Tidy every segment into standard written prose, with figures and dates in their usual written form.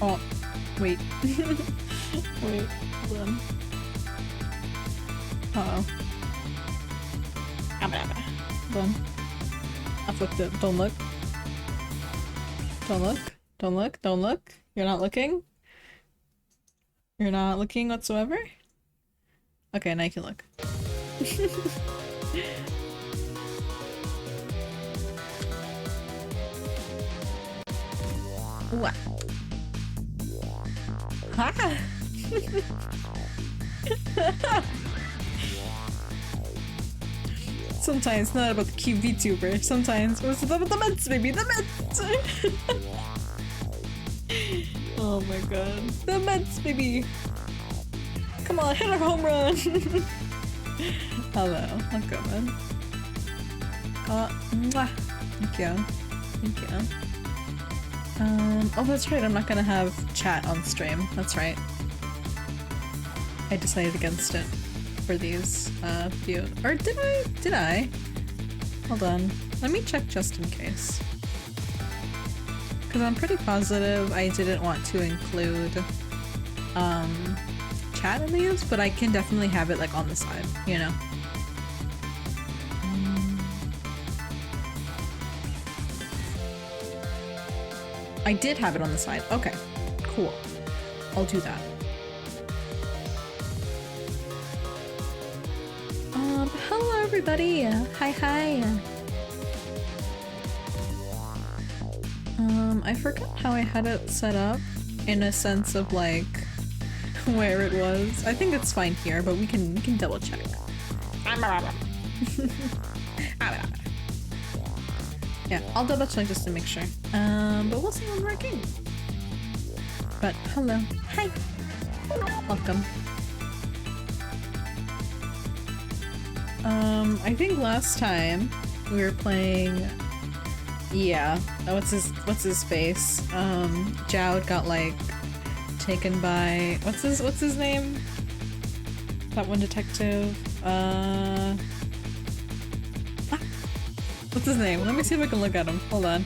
Oh, wait. Wait, hold on. Uh-oh. Hold on. I flipped it. Don't look. Don't look. Don't look. Don't look. You're not looking? You're not looking whatsoever? Okay, now you can look. Wow. Ha! Sometimes it's not about the cute VTuber. Sometimes it's about the Mets, baby. The Mets! Oh my god. The Mets, baby! Come on, hit a home run! Hello. I'm coming. Mwah. Thank you. Thank you. Oh, that's right. I'm not gonna have chat on stream. That's right. I decided against it for these few. Or did I? Did I? Hold on. Let me check just in case. Because I'm pretty positive I didn't want to include chat in these, but I can definitely have it like on the side, you know? I did have it on the side. Okay, cool. I'll do that. Hello everybody! Hi, hi! I forgot how I had it set up in a sense of like where it was. I think it's fine here, but we can double check. Yeah, I'll double check just to make sure. But we'll see when we're working. But hello. Hi! Welcome. I think last time we were playing, yeah, what's his face? Jowd got like taken by what's his name? That one detective. What's his name? Let me see if I can look at him. Hold on.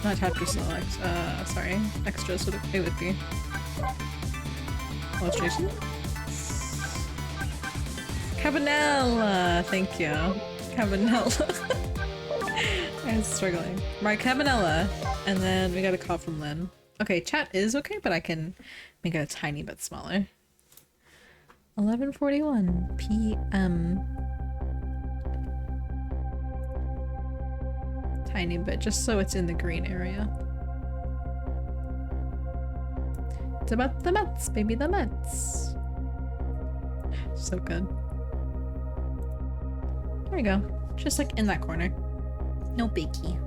Not chapter select. Sorry. Extras would it would be. Illustration? Cabanella! Thank you. Cabanella. I was struggling. Right, Cabanella. And then we got a call from Lynn. Okay, chat is okay, but I can make it a tiny bit smaller. 11:41 p.m. Tiny bit, just so it's in the green area. It's about the Mets, baby, the Mets. So good. There we go. Just like in that corner. No biggie.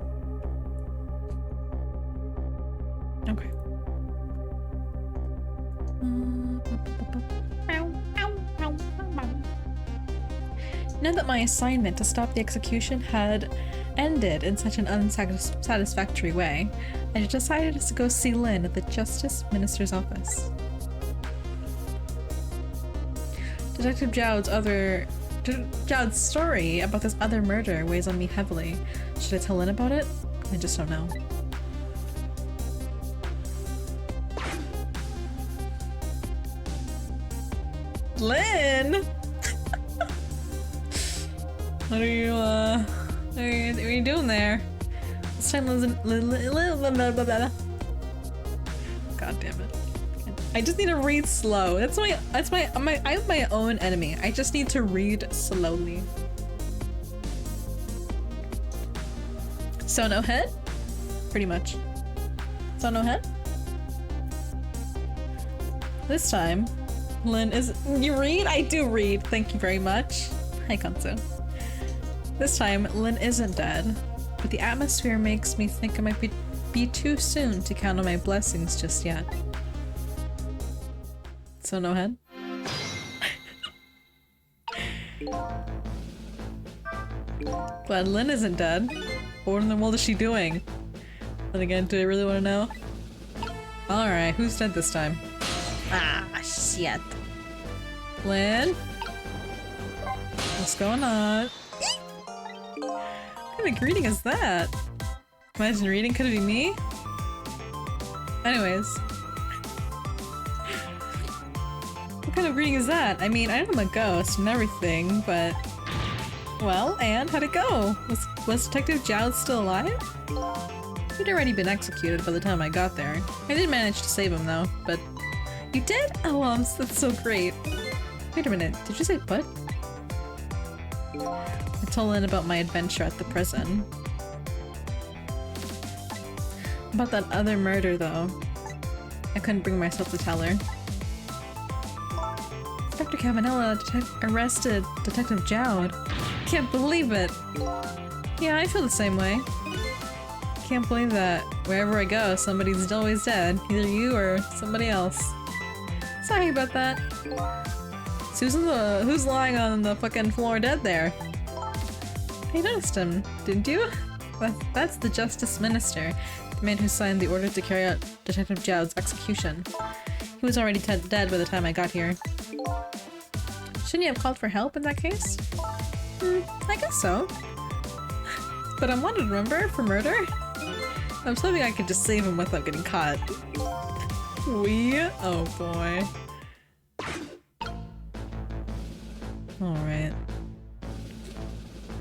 Okay. Now that my assignment to stop the execution had ended in such an unsatisfactory way, I decided to go see Lynn at the Justice Minister's office. Detective Jowd's story about this other murder weighs on me heavily. Should I tell Lynn about it? I just don't know. Lynn! What are you doing there? This time God damn it. I just need to read slow. I have my own enemy. I just need to read slowly. So no head? Pretty much. So no head? This time, Lynn is- You read? I do read. Thank you very much. Hi, Kansu. This time, Lynn isn't dead, but the atmosphere makes me think it might be too soon to count on my blessings just yet. So no head? Glad Lynn isn't dead. What in the world is she doing? Then again, do I really want to know? Alright, who's dead this time? Ah, shit. Lynn? What's going on? What kind of greeting is that? Imagine reading, could it be me? Anyways. What kind of greeting is that? I mean, I know I'm a ghost and everything, but... Well, and how'd it go? Was Detective Jowd still alive? He'd already been executed by the time I got there. I did manage to save him though, but... You did? Oh, well, that's so great. Wait a minute, did you say what? I told Lynn about my adventure at the prison. About that other murder though. I couldn't bring myself to tell her. Dr. Cavanella arrested Detective Jowd. Can't believe it! Yeah, I feel the same way. Can't believe that wherever I go, somebody's always dead. Either you or somebody else. Sorry about that. Susan, who's lying on the fucking floor dead there? I noticed him, didn't you? That's the Justice Minister, the man who signed the order to carry out Detective Jowd's execution. He was already dead by the time I got here. Shouldn't you have called for help in that case? I guess so. But I'm wanted, remember? For murder? I was hoping I could just save him without getting caught. Oh boy. Alright.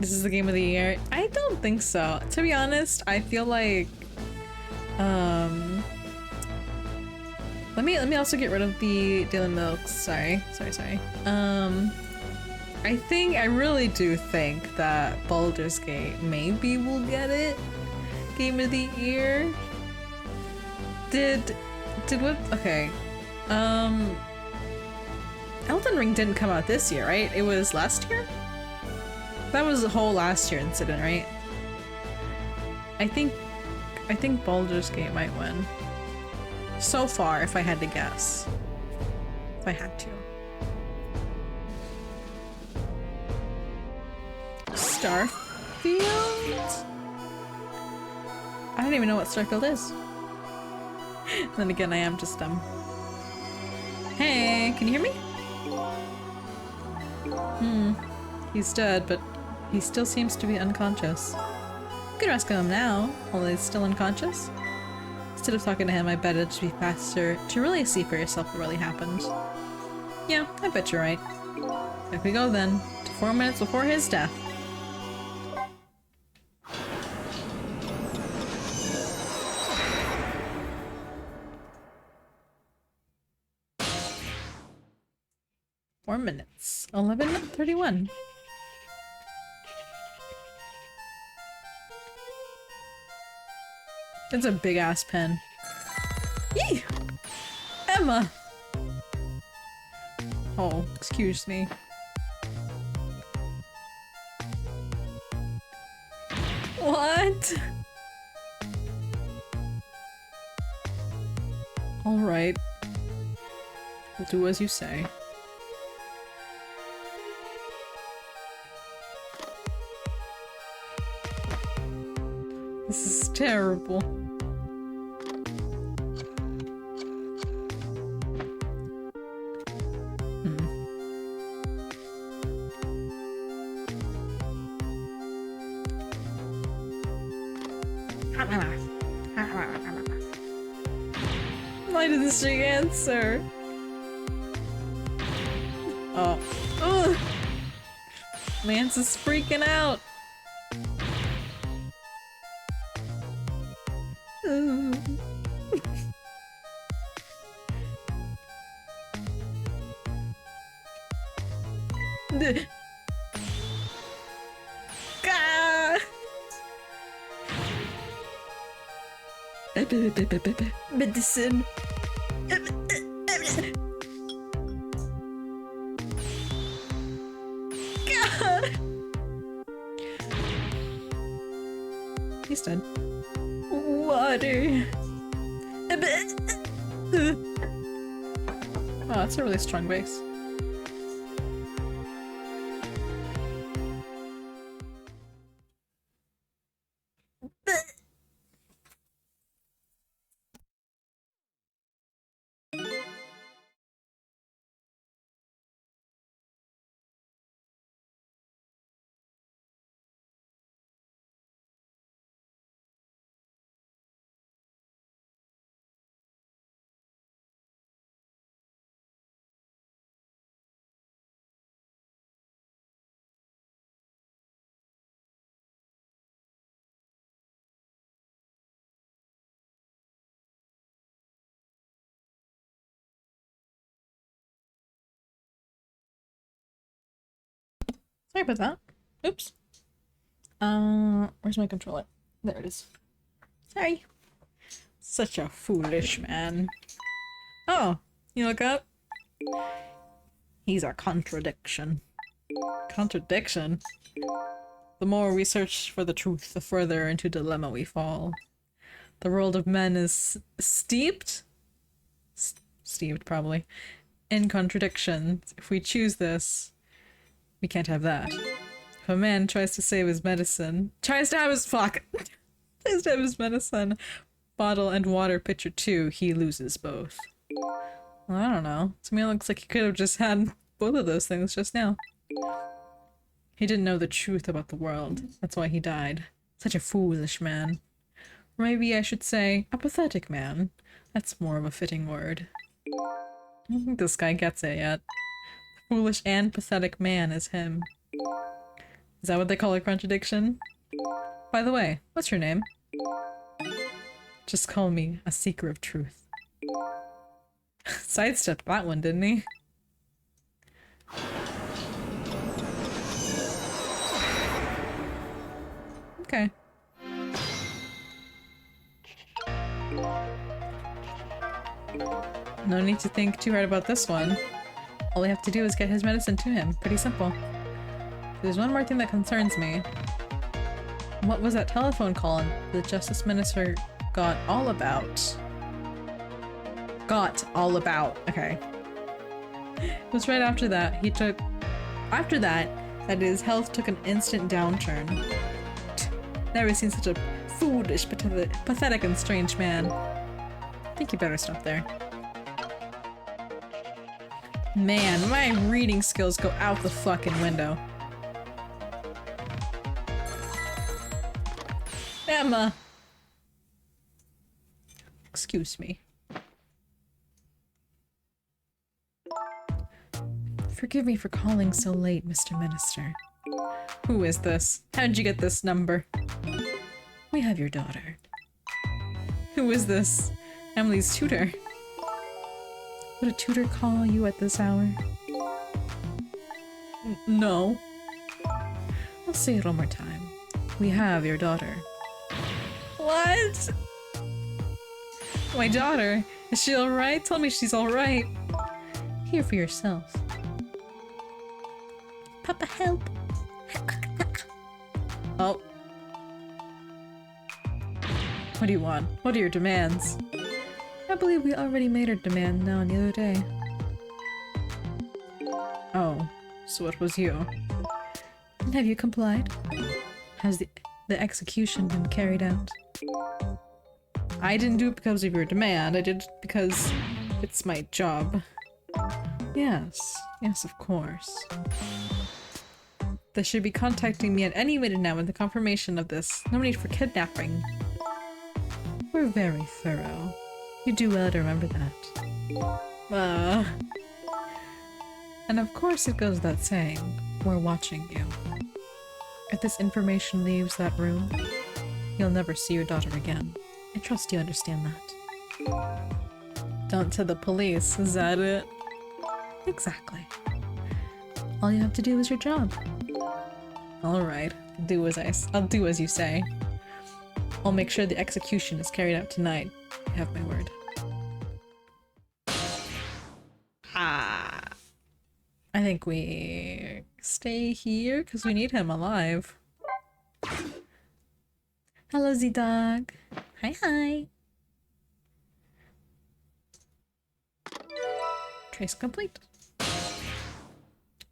This is the game of the year? I don't think so. To be honest, I feel like... Let me also get rid of the Daily Milks. Sorry. I really do think that Baldur's Gate maybe will get it. Game of the year. Did what? Okay. Elden Ring didn't come out this year, right? It was last year? That was the whole last year incident, right? I think Baldur's Gate might win. So far, if I had to guess. If I had to. Starfield? I don't even know what Starfield is. Then again, I am just dumb. Hey, can you hear me? He's dead, but he still seems to be unconscious. You can rescue him now, while he's still unconscious. Instead of talking to him, I bet it'd be faster to really see for yourself what really happened. Yeah, I bet you're right. Back we go then, to 4 minutes before his death. Four minutes. 11:31. It's a big ass pen. Yee! Emma! Oh, excuse me. What? Alright. I'll do as you say. This is terrible. Why didn't she answer? Oh. Ugh. Lance is freaking out. Medicine. God. He's dead. Water. Oh, that's a really strong base. Sorry about that. Oops. Where's my controller? There it is. Sorry. Such a foolish man. Oh, you look up? He's a contradiction. Contradiction? The more we search for the truth, the further into dilemma we fall. The world of men is steeped? Steeped, probably. In contradictions. If we choose this, we can't have that. If a man tries to save his medicine, tries to have his medicine bottle and water pitcher too, he loses both. Well, I don't know. To me it looks like he could have just had both of those things just now. He didn't know the truth about the world. That's why he died. Such a foolish man. Or maybe I should say, a pathetic man. That's more of a fitting word. I don't think this guy gets it yet. Foolish and pathetic man is him. Is that what they call a contradiction? By the way, what's your name? Just call me a seeker of truth. Sidestepped that one, didn't he? Okay. No need to think too hard about this one. All we have to do is get his medicine to him. Pretty simple. There's one more thing that concerns me. What was that telephone call the Justice Minister got all about? Got all about. Okay. It was right after that that his health took an instant downturn. Never seen such a foolish, pathetic and strange man. I think you better stop there. Man, my reading skills go out the fucking window. Emma! Excuse me. Forgive me for calling so late, Mr. Minister. Who is this? How'd you get this number? We have your daughter. Who is this? Emily's tutor. Would a tutor call you at this hour? No. I'll say it one more time. We have your daughter. What? My daughter? Is she alright? Tell me she's alright. Hear for yourself. Papa, help! Oh. What do you want? What are your demands? I believe we already made our demand known the other day. Oh, so it was you. And have you complied? Has the execution been carried out? I didn't do it because of your demand, I did it because it's my job. Yes, yes, of course. They should be contacting me at any minute now with the confirmation of this. No need for kidnapping. We're very thorough. You do well to remember that. And of course it goes without saying, we're watching you. If this information leaves that room, you'll never see your daughter again. I trust you understand that. Don't tell the police, is that it? Exactly. All you have to do is your job. Alright, I'll do as you say. I'll make sure the execution is carried out tonight. You have my word. I think we stay here because we need him alive. Hello, Z-Dog. Hi, hi. Trace complete.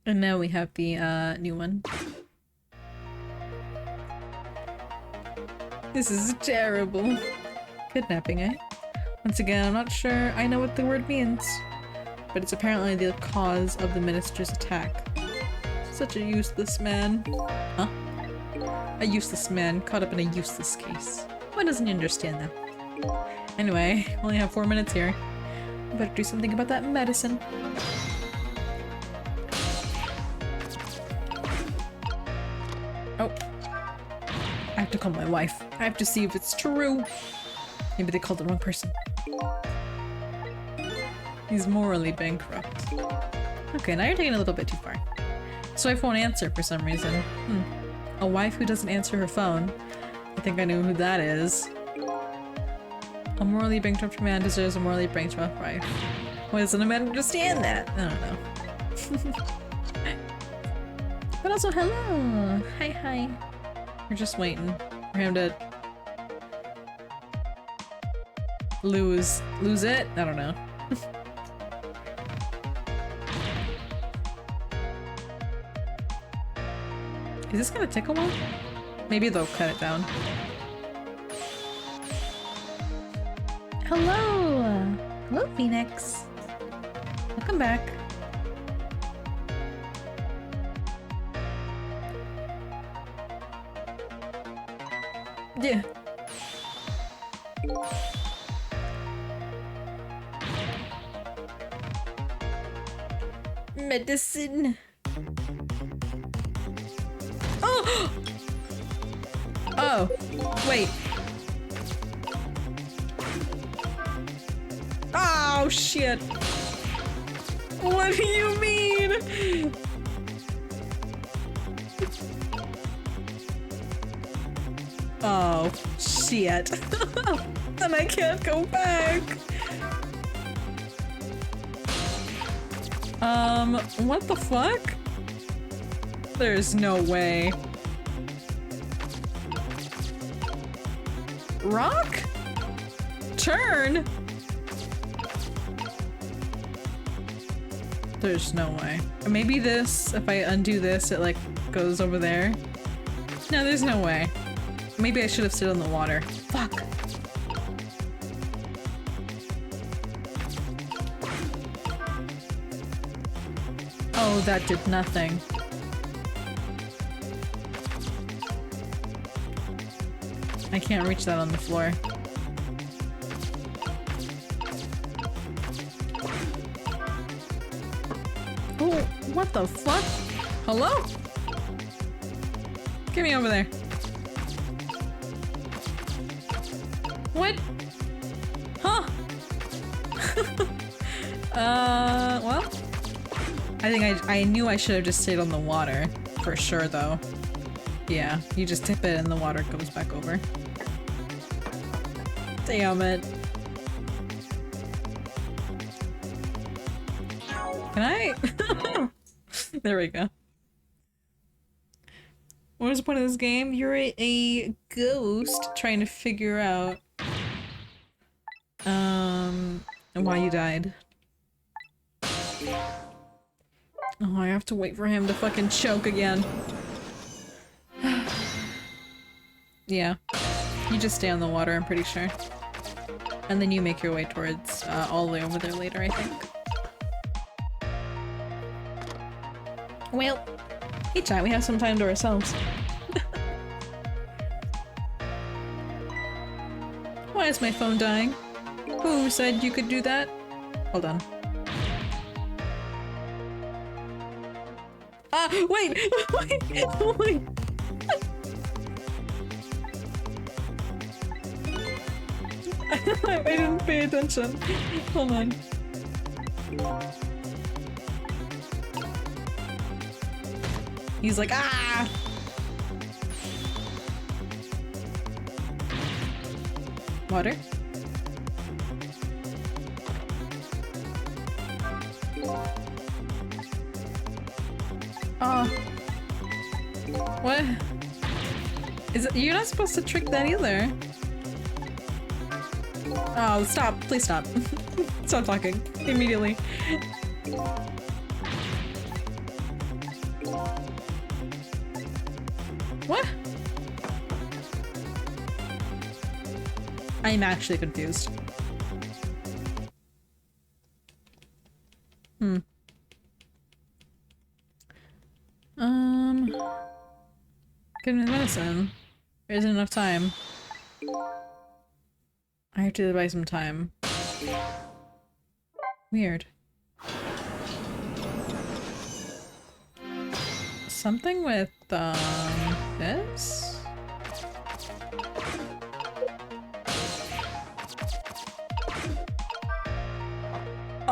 And now we have the new one. This is terrible. Kidnapping, eh? Once again, I'm not sure I know what the word means, but it's apparently the cause of the minister's attack. Such a useless man. Huh? A useless man caught up in a useless case. Why doesn't he understand that? Anyway, we only have 4 minutes here. I better do something about that medicine. Oh. I have to call my wife. I have to see if it's true. Maybe they called the wrong person. He's morally bankrupt. Okay, now you're taking a little bit too far. This wife won't answer for some reason. A wife who doesn't answer her phone. I think I know who that is. A morally bankrupt man deserves a morally bankrupt wife. Why doesn't a man understand that? I don't know. But also, hello! Hi. We're just waiting for him to lose it? I don't know. Is this gonna take a while? Maybe they'll cut it down. Hello! Hello, Phoenix. Welcome back. Yeah. Medicine. Oh! Oh, wait. Oh, shit. What do you mean? Oh, shit. And I can't go back. What the fuck? There's no way. Rock? Turn? There's no way. Maybe this, if I undo this, it like goes over there. No, there's no way. Maybe I should have stood on the water. Fuck. Oh, that did nothing. I can't reach that on the floor. Oh, what the fuck? Hello? Get me over there. What? Huh? Well, I think I knew I should have just stayed on the water for sure though. Yeah, you just tip it and the water goes back over. Damn it. Can I? There we go. What is the point of this game? You're a ghost trying to figure out why you died. Oh, I have to wait for him to fucking choke again. Yeah. You just stay on the water, I'm pretty sure. And then you make your way towards all the way over there later, I think. Well, hey chat, we have some time to ourselves. Why is my phone dying? Who said you could do that? Hold on. Ah, wait! Wait! I didn't pay attention. Hold on. He's like, ah! Water? Oh. What? Is it? You're not supposed to trick that either. Oh, stop. Please stop. Stop talking. Immediately. What? I'm actually confused. Give me the medicine. There isn't enough time. I have to buy some time. Weird. Something with, this?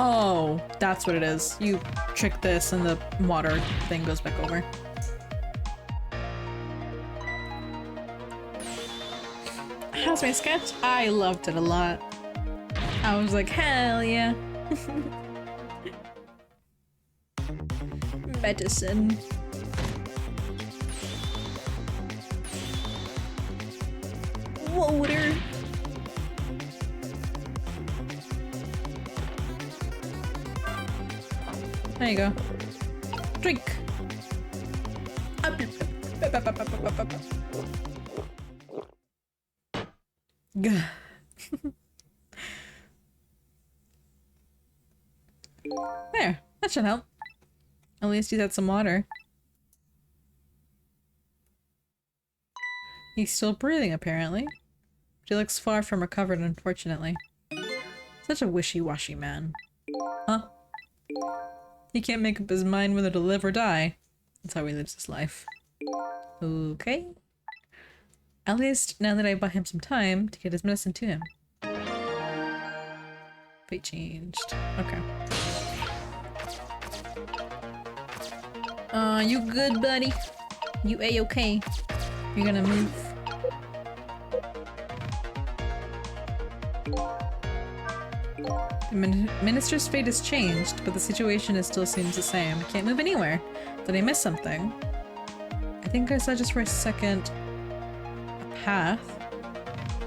Oh, that's what it is. You trick this and the water thing goes back over. How's my sketch? I loved it a lot. I was like, hell yeah. Medicine. Water. There you go. Drink. Gah. There, that should help. At least he's had some water. He's still breathing, apparently. But he looks far from recovered, unfortunately. Such a wishy-washy man. Huh? He can't make up his mind whether to live or die. That's how he lives his life. Okay. At least, now that I bought him some time to get his medicine to him. Fate changed. Okay. You good, buddy? You A-okay? You're gonna move? The minister's fate has changed, but the situation still seems the same. I can't move anywhere. Did I miss something? I think I saw just for a second a path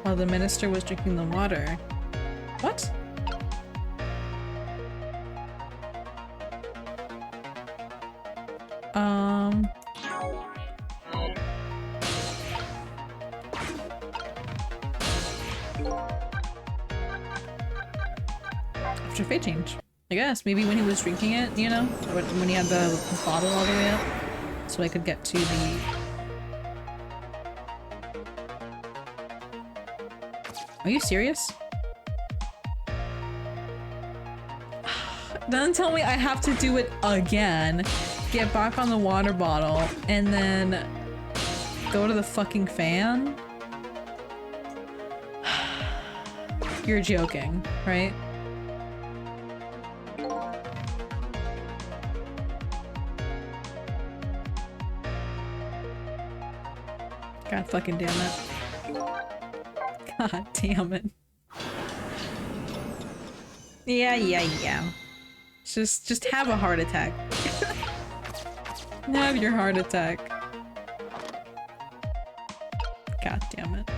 while the minister was drinking the water. What? After fate change. I guess, maybe when he was drinking it, you know? When he had the bottle all the way up. So I could get to the... Are you serious? Don't tell me I have to do it again. Get back on the water bottle, and then go to the fucking fan? You're joking, right? God fucking damn it. God damn it. Yeah. Just have a heart attack. Have your heart attack. God damn it.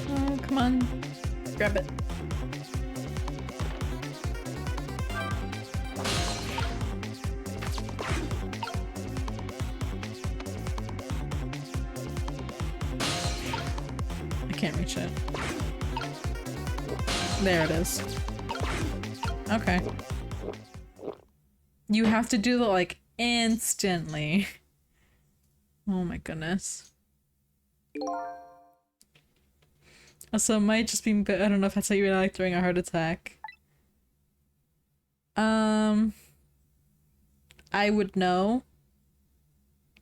Oh, come on. Grab it. I can't reach it. There it is. Okay. You have to do the, like, instantly. Oh my goodness. Also, it might just be, I don't know if that's how you react during a heart attack. I would know.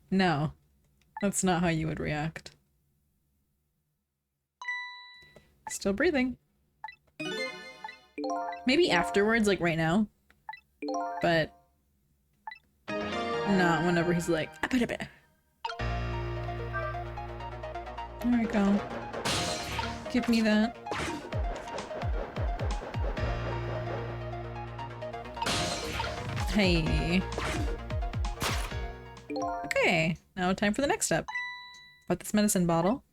No. That's not how you would react. Still breathing. Maybe afterwards, like right now. But not whenever he's like, there we go. Give me that. Hey. Okay, now time for the next step. About this medicine bottle.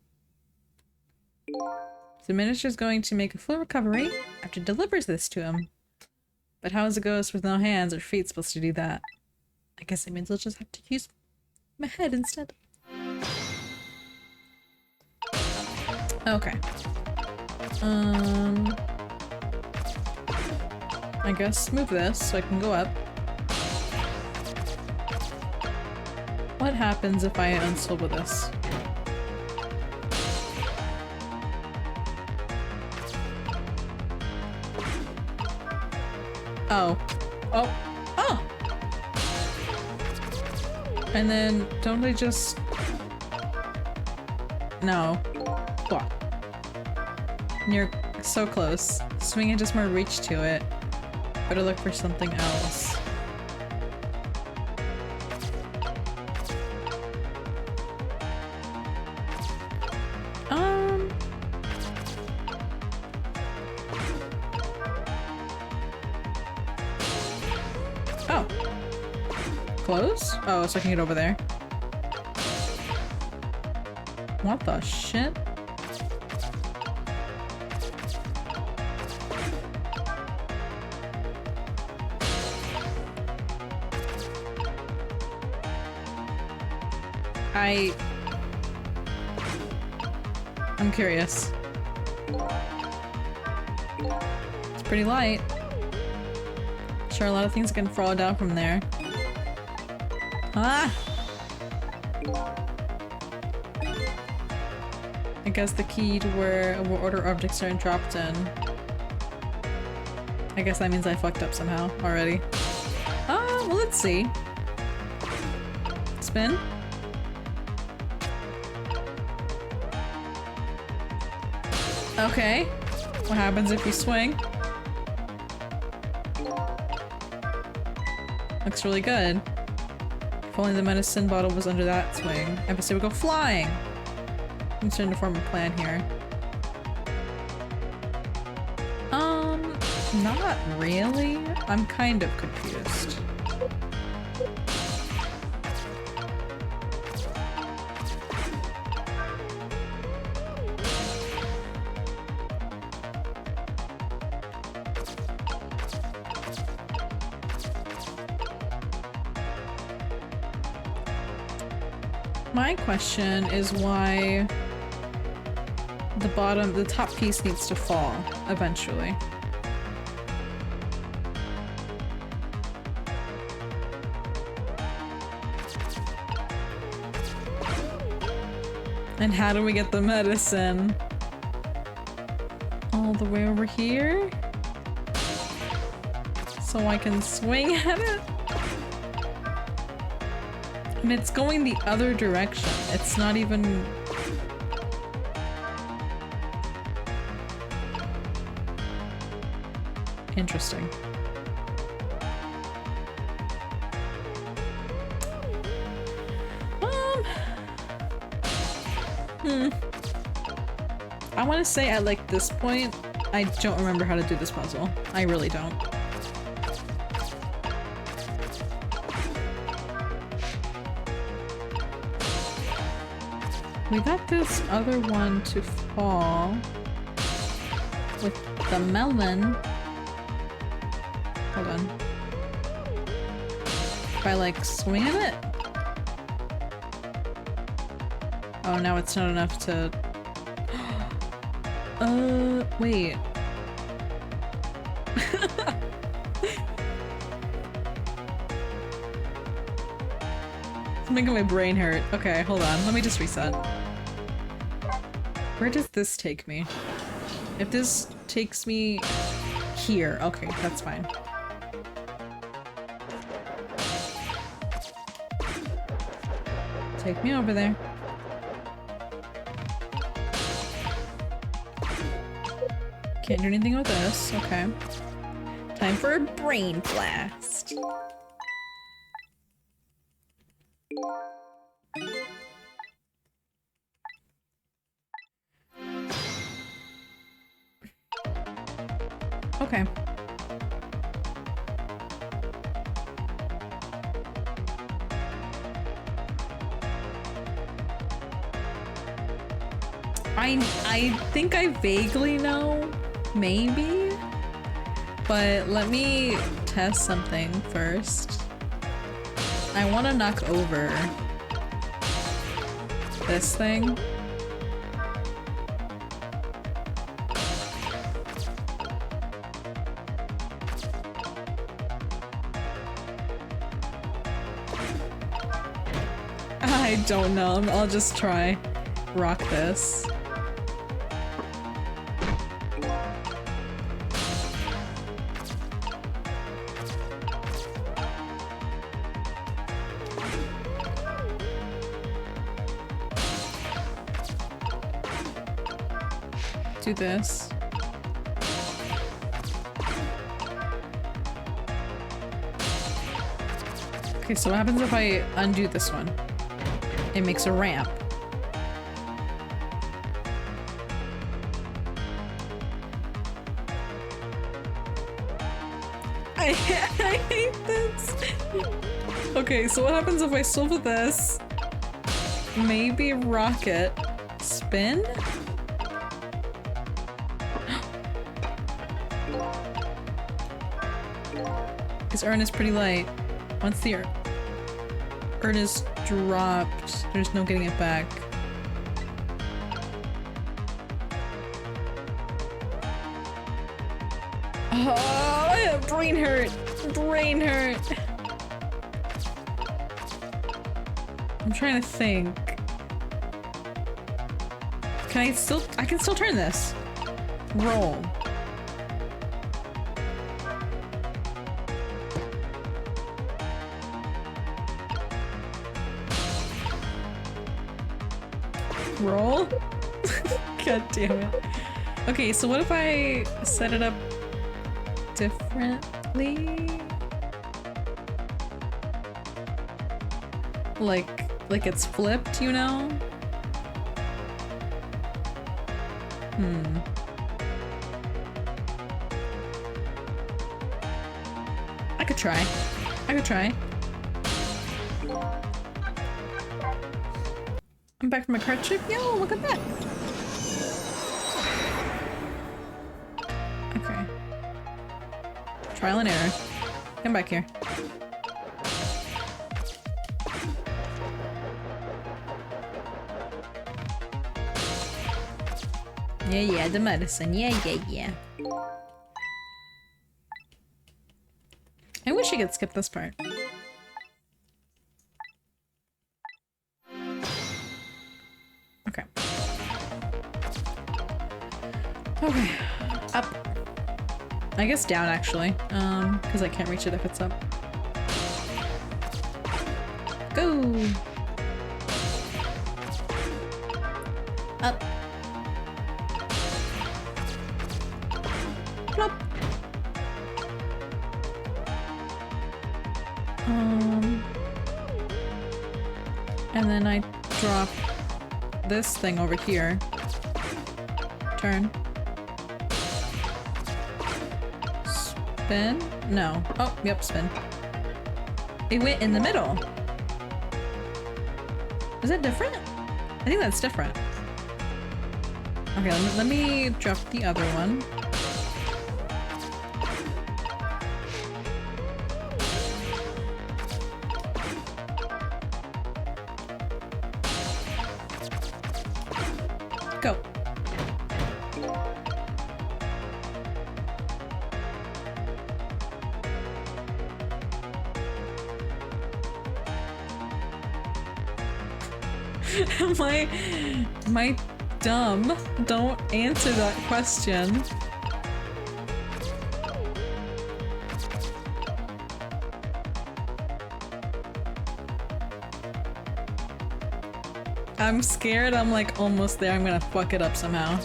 The minister's going to make a full recovery after he delivers this to him. But how is a ghost with no hands or feet supposed to do that? I guess that means I'll just have to use my head instead. Okay. I guess move this so I can go up. What happens if I unswivel this? Oh. Oh. Oh! And then, don't they just... No. What? You're so close. Swinging just more reach to it. Better look for something else. Oh. Close? Oh, so I can get over there. What the shit? I'm curious. It's pretty light. Sure, a lot of things can fall down from there. Ah! I guess the key to where order objects are dropped in. I guess that means I fucked up somehow already. Oh, well, let's see. Spin. Okay. What happens if you swing? Looks really good. If only the medicine bottle was under that swing. Embassy would go flying! I'm starting to form a plan here. Not really. I'm kind of confused. My question is why the top piece needs to fall eventually. And how do we get the medicine? All the way over here? So I can swing at it? And it's going the other direction. It's not even... Interesting. I want to say at like this point, I don't remember how to do this puzzle. I really don't. We got this other one to fall with the melon. Hold on. If I like swing at it? Oh, now it's not enough to... wait. It's making my brain hurt. Okay, hold on. Let me just reset. Where does this take me? If this takes me here, okay, that's fine. Take me over there. Can't do anything with this, okay. Time for a brain blast. Okay. I think I vaguely know, maybe, but let me test something first. I want to knock over this thing. I don't know. I'll just try. Rock this. do this. Okay, so what happens if I undo this one? It makes a ramp. I hate this. Okay, so what happens if I swivel this? Maybe rocket. Spin? This urn is pretty light. Once the urn is dropped, there's no getting it back. Oh, brain hurt! Brain hurt! I'm trying to think. I can still turn this. Roll. Roll? God damn it. Okay, so what if I set it up differently? Like it's flipped, you know? I could try. I could try. I'm back from my card trip. Yo, look at that. Okay. Trial and error. Come back here. Yeah, the medicine. Yeah. I wish I could skip this part. Okay. Okay. Up. I guess down, actually. Because I can't reach it if it's up. Go! Up. Plop. And then I drop this thing over here. Turn. Spin? No. Oh, yep, spin. It went in the middle. Is that different? I think that's different. Okay, let me drop the other one. Go. Am I dumb? Don't answer that question. I'm scared I'm like almost there. I'm gonna fuck it up somehow.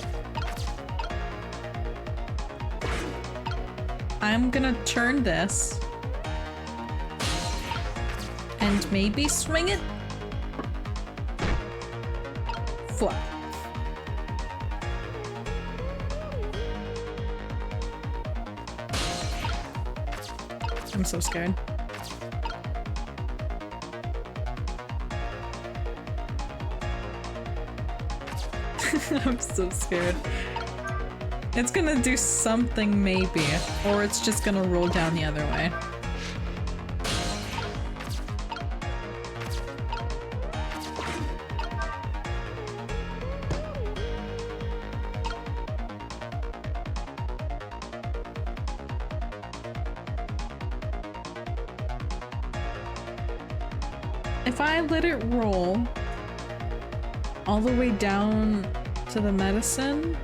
I'm gonna turn this and maybe swing it. Fuck. I'm so scared. I'm so scared. It's gonna do something maybe, or it's just gonna roll down the other way. If I let it roll all the way down to the medicine,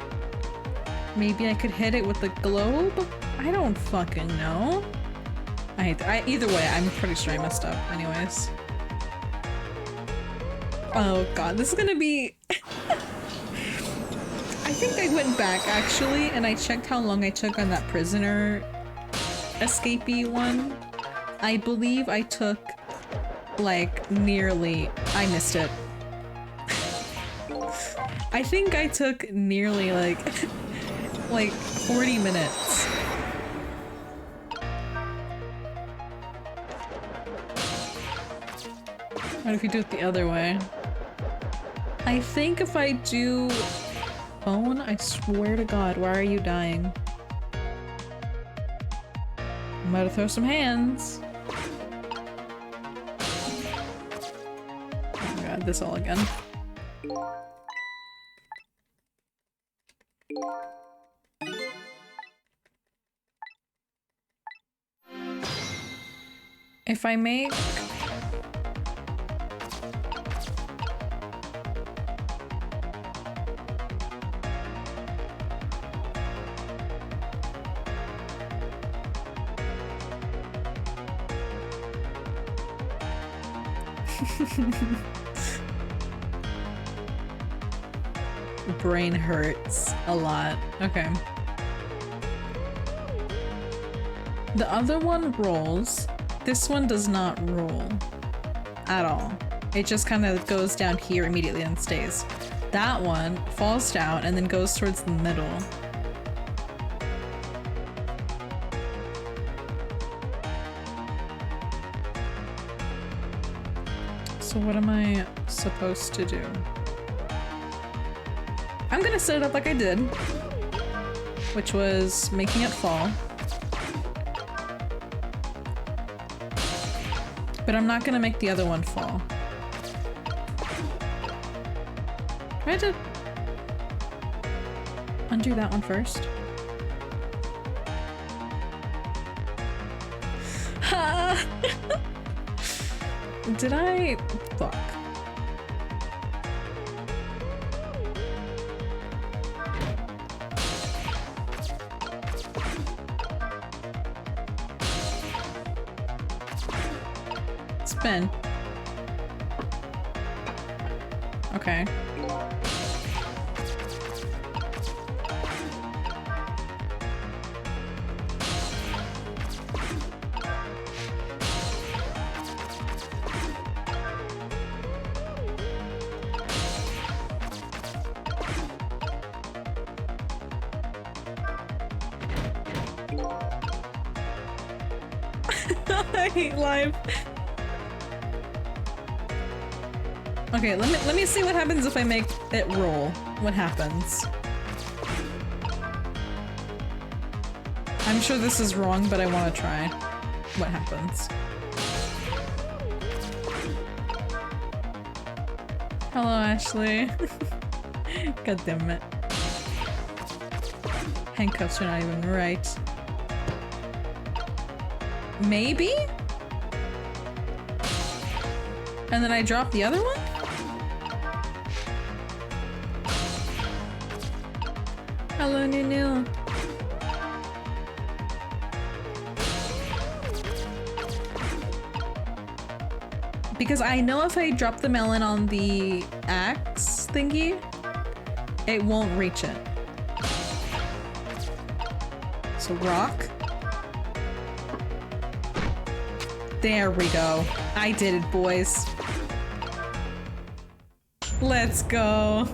maybe I could hit it with the globe? I don't fucking know. Either way, I'm pretty sure I messed up anyways. Oh god, this is gonna be... I think I went back actually and I checked how long I took on that prisoner escapee one. I believe I took like nearly— I missed it. I think I took nearly like 40 minutes. What if you do it the other way? I think if I do phone, I swear to God, why are you dying? I'm about to throw some hands. Oh my God, this all again. If I make— Brain hurts a lot. Okay. The other one rolls. This one does not roll at all. It just kind of goes down here immediately and stays. That one falls down and then goes towards the middle. So what am I supposed to do? I'm gonna set it up like I did, which was making it fall. But I'm not gonna make the other one fall. Do I have to undo that one first? Ha! Did I? Fuck. Spin. Okay. I hate life. Okay, let me see what happens if I make it roll. What happens? I'm sure this is wrong, but I want to try. What happens? Hello, Ashley. God damn it. Handcuffs are not even right. Maybe? And then I drop the other one? Hello, Nunu. Because I know if I drop the melon on the axe thingy, it won't reach it. So rock. There we go. I did it, boys. Let's go.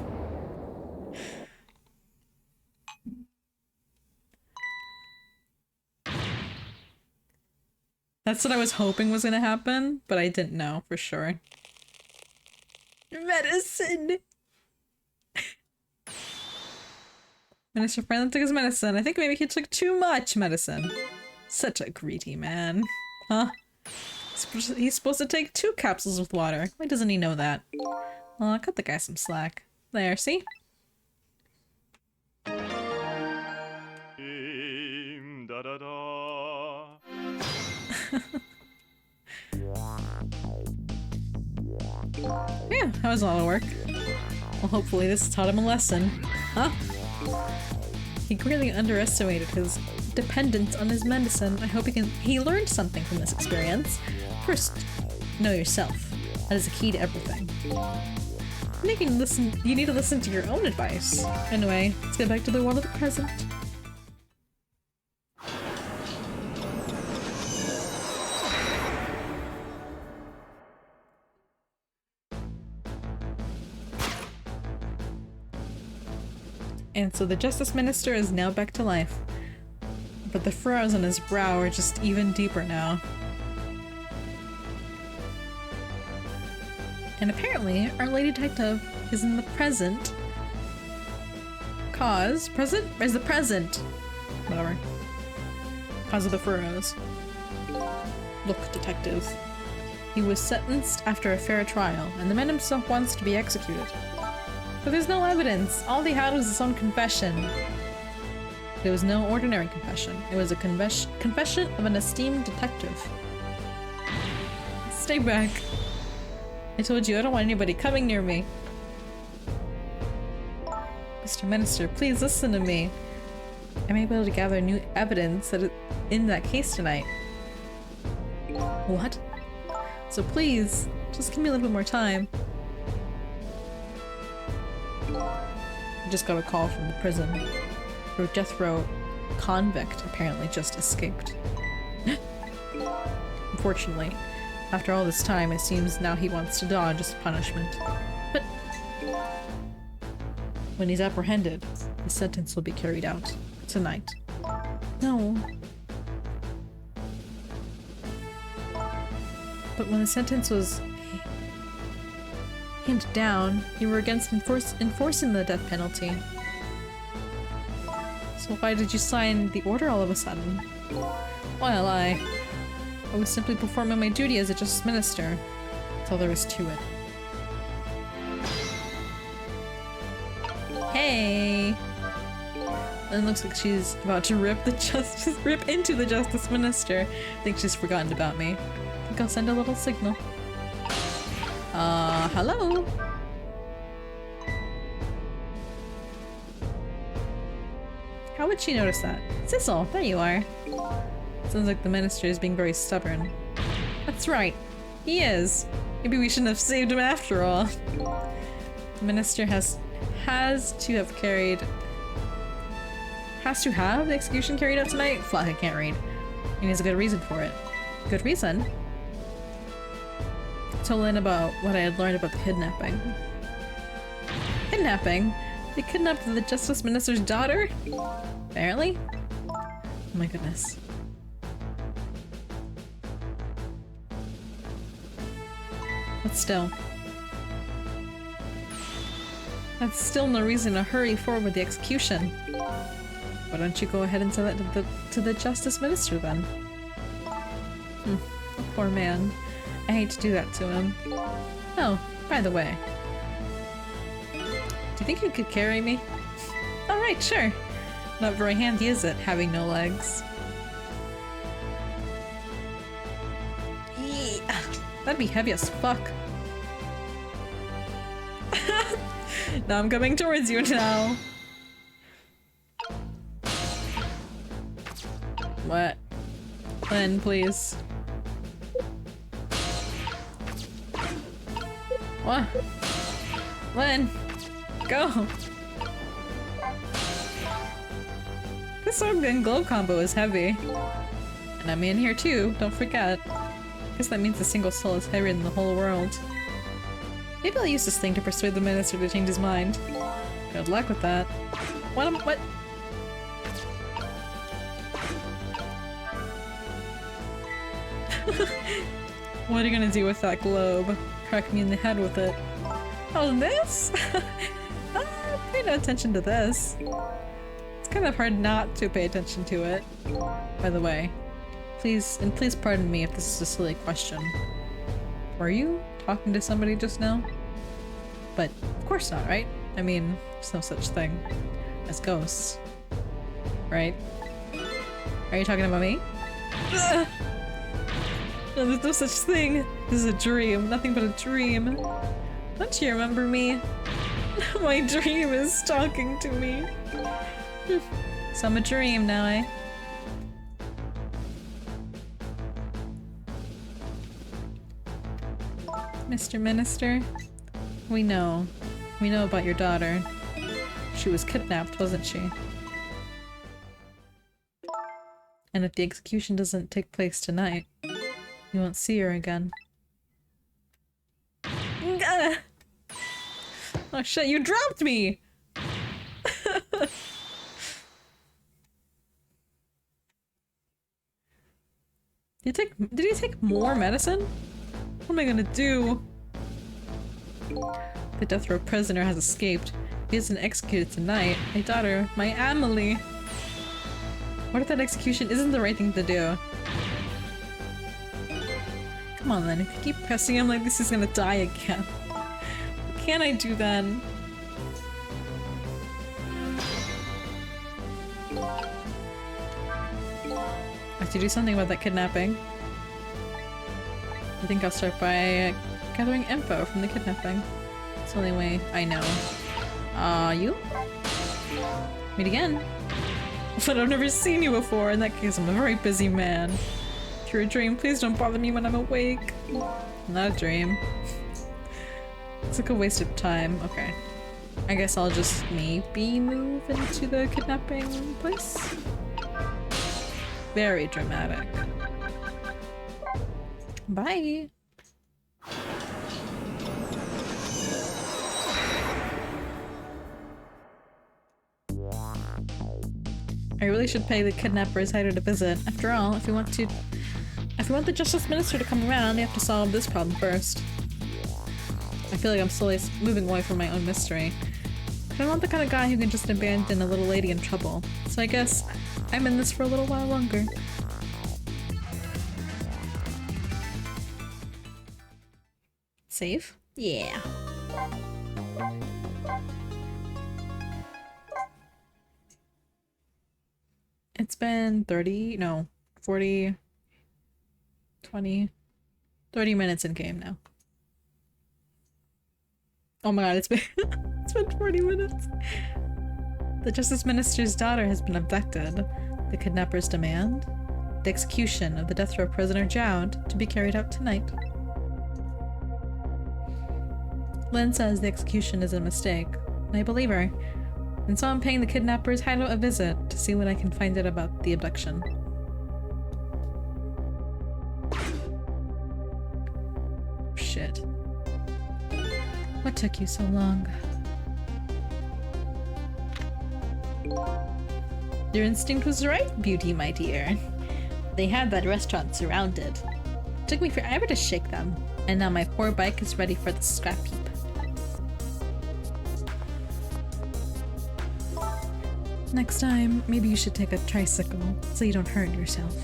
That's what I was hoping was gonna happen, but I didn't know for sure. Medicine! Minister Franklin took his medicine. I think maybe he took too much medicine. Such a greedy man. Huh? He's supposed to take 2 capsules with water. Why doesn't he know that? Well, cut the guy some slack. There, see? Yeah, that was a lot of work. Well, hopefully this taught him a lesson. Huh? He greatly underestimated his dependence on his medicine. I hope he learned something from this experience. First, know yourself. That is the key to everything. You need to listen to your own advice. Anyway, let's get back to the world of the present. And so the Justice Minister is now back to life. But the furrows on his brow are just even deeper now. And apparently, our Lady Detective is in the present. Present? Is the present? Whatever. Cause of the furrows. Look, Detective. He was sentenced after a fair trial, and the man himself wants to be executed. But there's no evidence. All he had was his own confession. It was no ordinary confession. It was a confession of an esteemed detective. Stay back. I told you I don't want anybody coming near me. Mr. Minister, please listen to me. I may be able to gather new evidence in that case tonight. What? So please, just give me a little bit more time. I just got a call from the prison. Your death row convict apparently just escaped. Unfortunately, after all this time, it seems now he wants to dodge his punishment. But when he's apprehended, his sentence will be carried out tonight. No. But when the sentence was handed down, you were against enforcing the death penalty. So why did you sign the order all of a sudden? Well, I was simply performing my duty as a Justice Minister. That's all there is to it. Hey! And it looks like she's about to rip into the Justice Minister. I think she's forgotten about me. I think I'll send a little signal. Hello? How would she notice that? Sissel, there you are. Sounds like the minister is being very stubborn. That's right. He is. Maybe we shouldn't have saved him after all. The minister has to have the execution carried out tonight? Fuck, I can't read. And he has a good reason for it. Good reason? Told Lynn about what I had learned about the kidnapping. Kidnapping? They kidnapped the Justice Minister's daughter? Apparently? Oh my goodness. But still. That's still no reason to hurry forward with the execution. Why don't you go ahead and send that to the Justice Minister then? Poor man. I hate to do that to him. Oh, by the way. Do you think you could carry me? Alright, sure. Not very handy, is it, having no legs? Eee, that'd be heavy as fuck. Now I'm coming towards you now. What? Lynn, please. What? Lynn! Go! This sword and glow combo is heavy. And I'm in here too, don't forget. Guess that means the single soul is heavier than the whole world. Maybe I'll use this thing to persuade the minister to change his mind. Good luck with that. What? What are you gonna do with that globe? Crack me in the head with it. Oh, this? Pay no attention to this. It's kind of hard not to pay attention to it. By the way, please pardon me if this is a silly question. Were you talking to somebody just now? But of course not, right? I mean, there's no such thing as ghosts. Right? Are you talking about me? No, there's no such thing. This is a dream. Nothing but a dream. Don't you remember me? My dream is talking to me. So I'm a dream now, eh? Mr. Minister, we know We know about your daughter. She was kidnapped, wasn't she? And if the execution doesn't take place tonight, you won't see her again. Oh shit, you dropped me! Did he take more medicine? What am I gonna do? The death row prisoner has escaped. He isn't executed tonight. My daughter, my Amelie. What if that execution isn't the right thing to do? Come on then, if you keep pressing him like this, he's gonna die again. What can I do then? I have to do something about that kidnapping. I think I'll start by gathering info from the kidnapping. It's the only way I know. You? Meet again. But I've never seen you before. In that case, I'm a very busy man. If you're a dream, please don't bother me when I'm awake. Not a dream. It's like a waste of time. Okay. I guess I'll just maybe move into the kidnapping place. Very dramatic. Bye! I really should pay the kidnapper's hider to visit. After all, if we want the Justice Minister to come around, we have to solve this problem first. I feel like I'm slowly moving away from my own mystery. But I'm not the kind of guy who can just abandon a little lady in trouble. So I guess I'm in this for a little while longer. Save? Yeah. It's been 30 minutes in game now. Oh my god, it's been it's been 40 minutes. The Justice Minister's daughter has been abducted. The kidnappers demand the execution of the death row prisoner Joud to be carried out tonight. Lynn says the execution is a mistake, and I believe her. And so I'm paying the kidnappers hideout a visit to see what I can find out about the abduction. Shit. What took you so long? Your instinct was right, Beauty, my dear. They had that restaurant surrounded. It took me forever to shake them, and now my poor bike is ready for the scrap heap. Next time, maybe you should take a tricycle so you don't hurt yourself.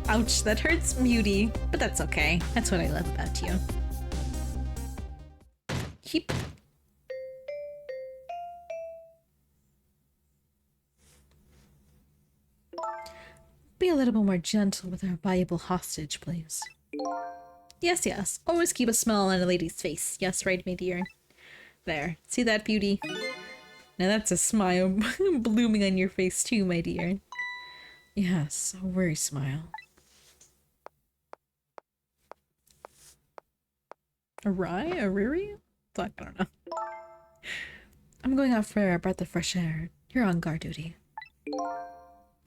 Ouch, that hurts, Beauty, but that's okay. That's what I love about you. Heap. Be a little bit more gentle with our valuable hostage, please. Yes, yes. Always keep a smile on a lady's face. Yes, right, my dear. There. See that, Beauty? Now that's a smile blooming on your face too, my dear. Yes, a worry smile. A rye? A riri? Fuck, I don't know. I'm going out for a breath of fresh air. You're on guard duty.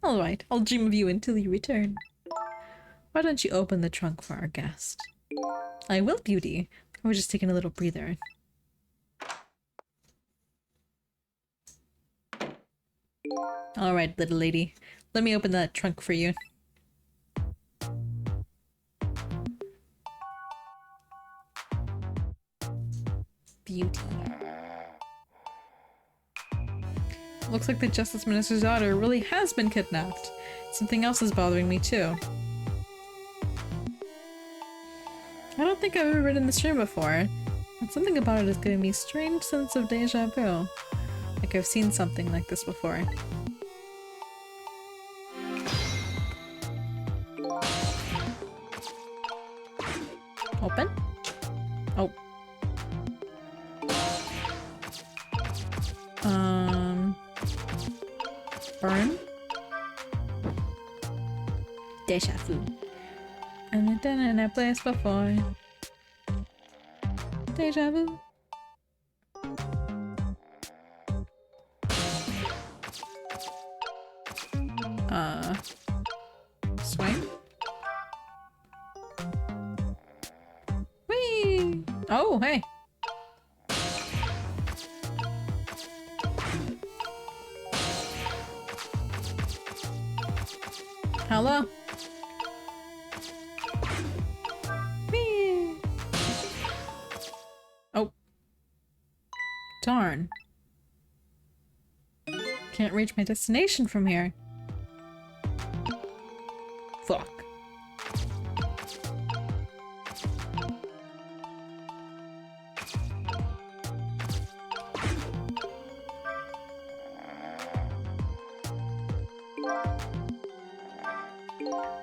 Alright, I'll dream of you until you return. Why don't you open the trunk for our guest? I will, Beauty. I was just taking a little breather. Alright, little lady. Let me open that trunk for you. Beauty. Looks like the Justice Minister's daughter really has been kidnapped. Something else is bothering me too. I don't think I've ever read in this room before, but something about it is giving me a strange sense of deja vu. Like I've seen something like this before. Open? Oh. Burn? Deja vu. And I've done it in that place before. Deja vu. Swing? Whee! Oh, hey! Hello? Whee! Oh. Darn. Can't reach my destination from here. Fuck.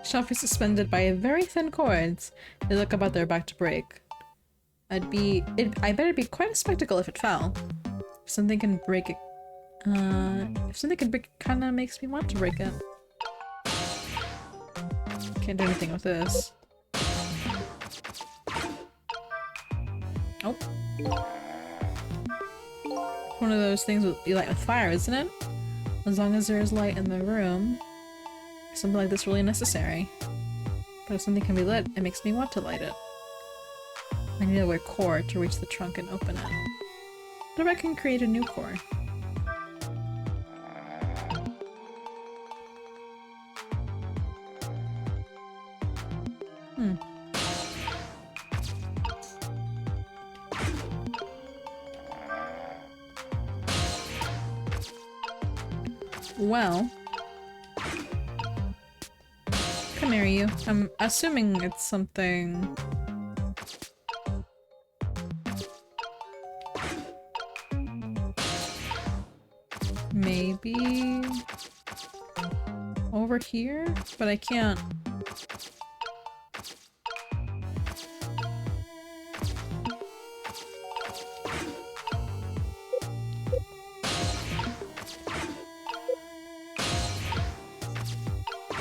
Shelf is suspended by very thin cords. They look about they're about to break. I bet it'd be quite a spectacle if it fell. If something can break it, if something can break it, kinda makes me want to break it. Can't do anything with this. Oh. One of those things would be light with fire, isn't it? As long as there is light in the room, something like this really necessary. But if something can be lit, it makes me want to light it. I need a wear core to reach the trunk and open it. What if I can create a new core? Well, come here, you. I'm assuming it's something. Maybe over here, but I can't.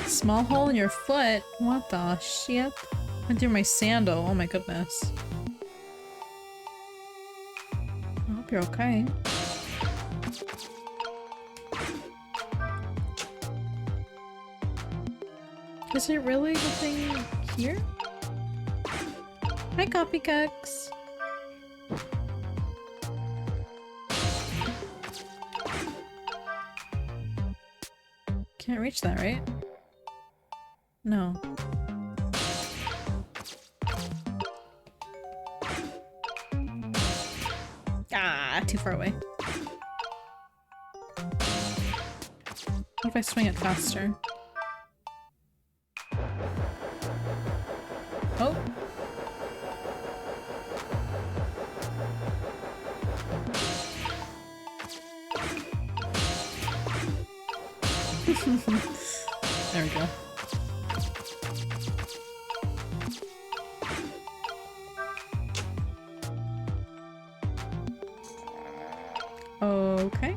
Small hole in your foot? What the shit? Went through my sandal. Oh my goodness. I hope you're okay. Is it really the thing here? Hi, coffee cakes. Can't reach that, right? No. Ah, too far away. What if I swing it faster? Oh! There we go. Okay.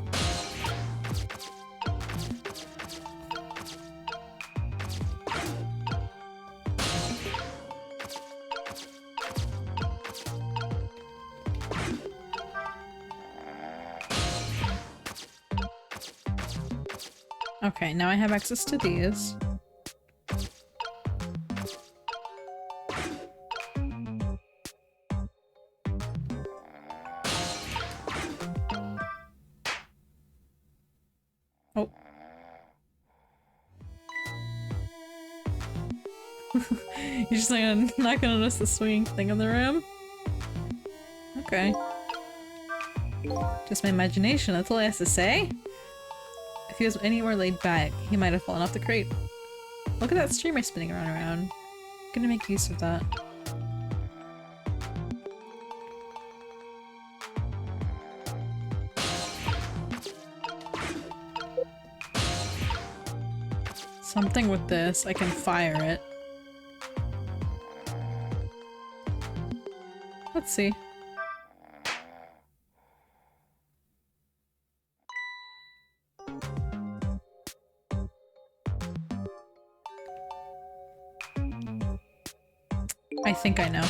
Okay, now I have access to these. Oh. You're just not gonna notice the swinging thing in the room? Okay. Just my imagination, that's all I have to say? If he was anywhere laid back, he might have fallen off the crate. Look at that streamer spinning around. I'm gonna make use of that. Something with this, I can fire it. Let's see. I think I know.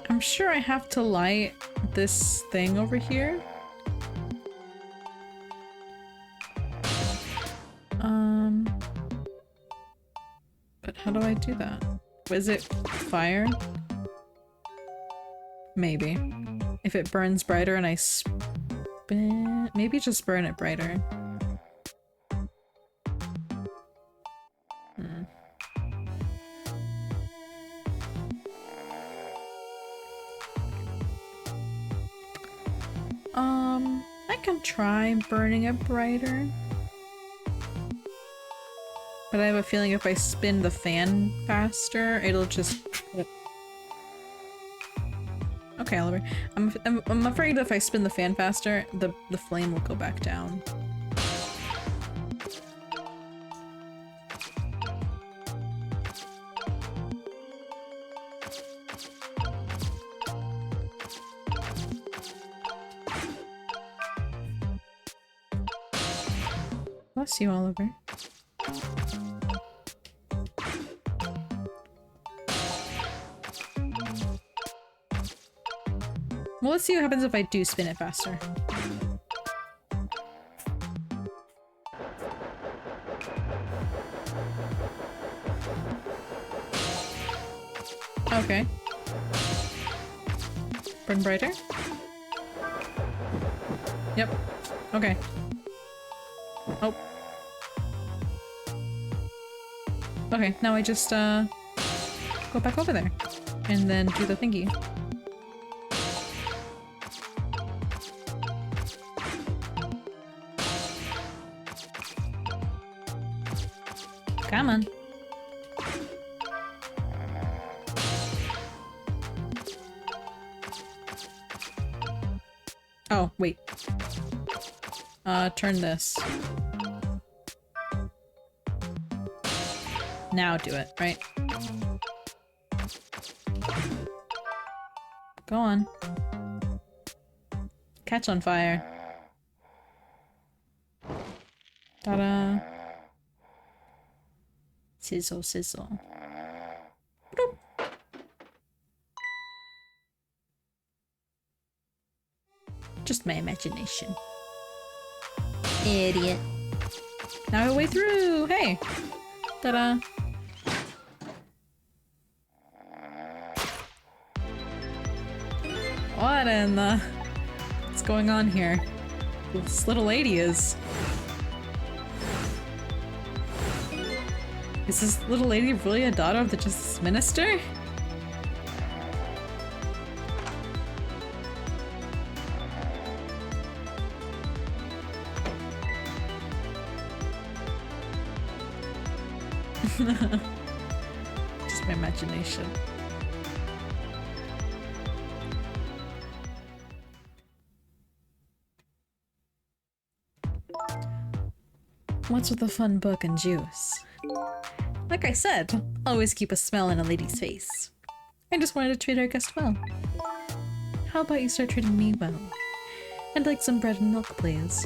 I'm sure I have to light this thing over here. But how do I do that? Is it fire? Maybe. If it burns brighter and I spin... Maybe just burn it brighter. I can try burning it brighter. But I have a feeling if I spin the fan faster, it'll just... Okay, Oliver. I'm afraid if I spin the fan faster, the flame will go back down. Bless you, Oliver. Well, let's see what happens if I do spin it faster. Okay. Burn brighter? Yep. Okay. Oh. Okay, now I just, go back over there. And then do the thingy. Come on. Oh, wait. Turn this. Now do it, right? Go on. Catch on fire. Ta-da. Sizzle, sizzle. Bloop. Just my imagination. Idiot. Now we're way through! Hey! Ta-da! What in the... What's going on here? This little lady is... Is this little lady really a daughter of the Justice Minister? Just my imagination. What's with the fun book and juice? Like I said, always keep a smile on a lady's face. I just wanted to treat our guest well. How about you start treating me well? I'd like some bread and milk, please.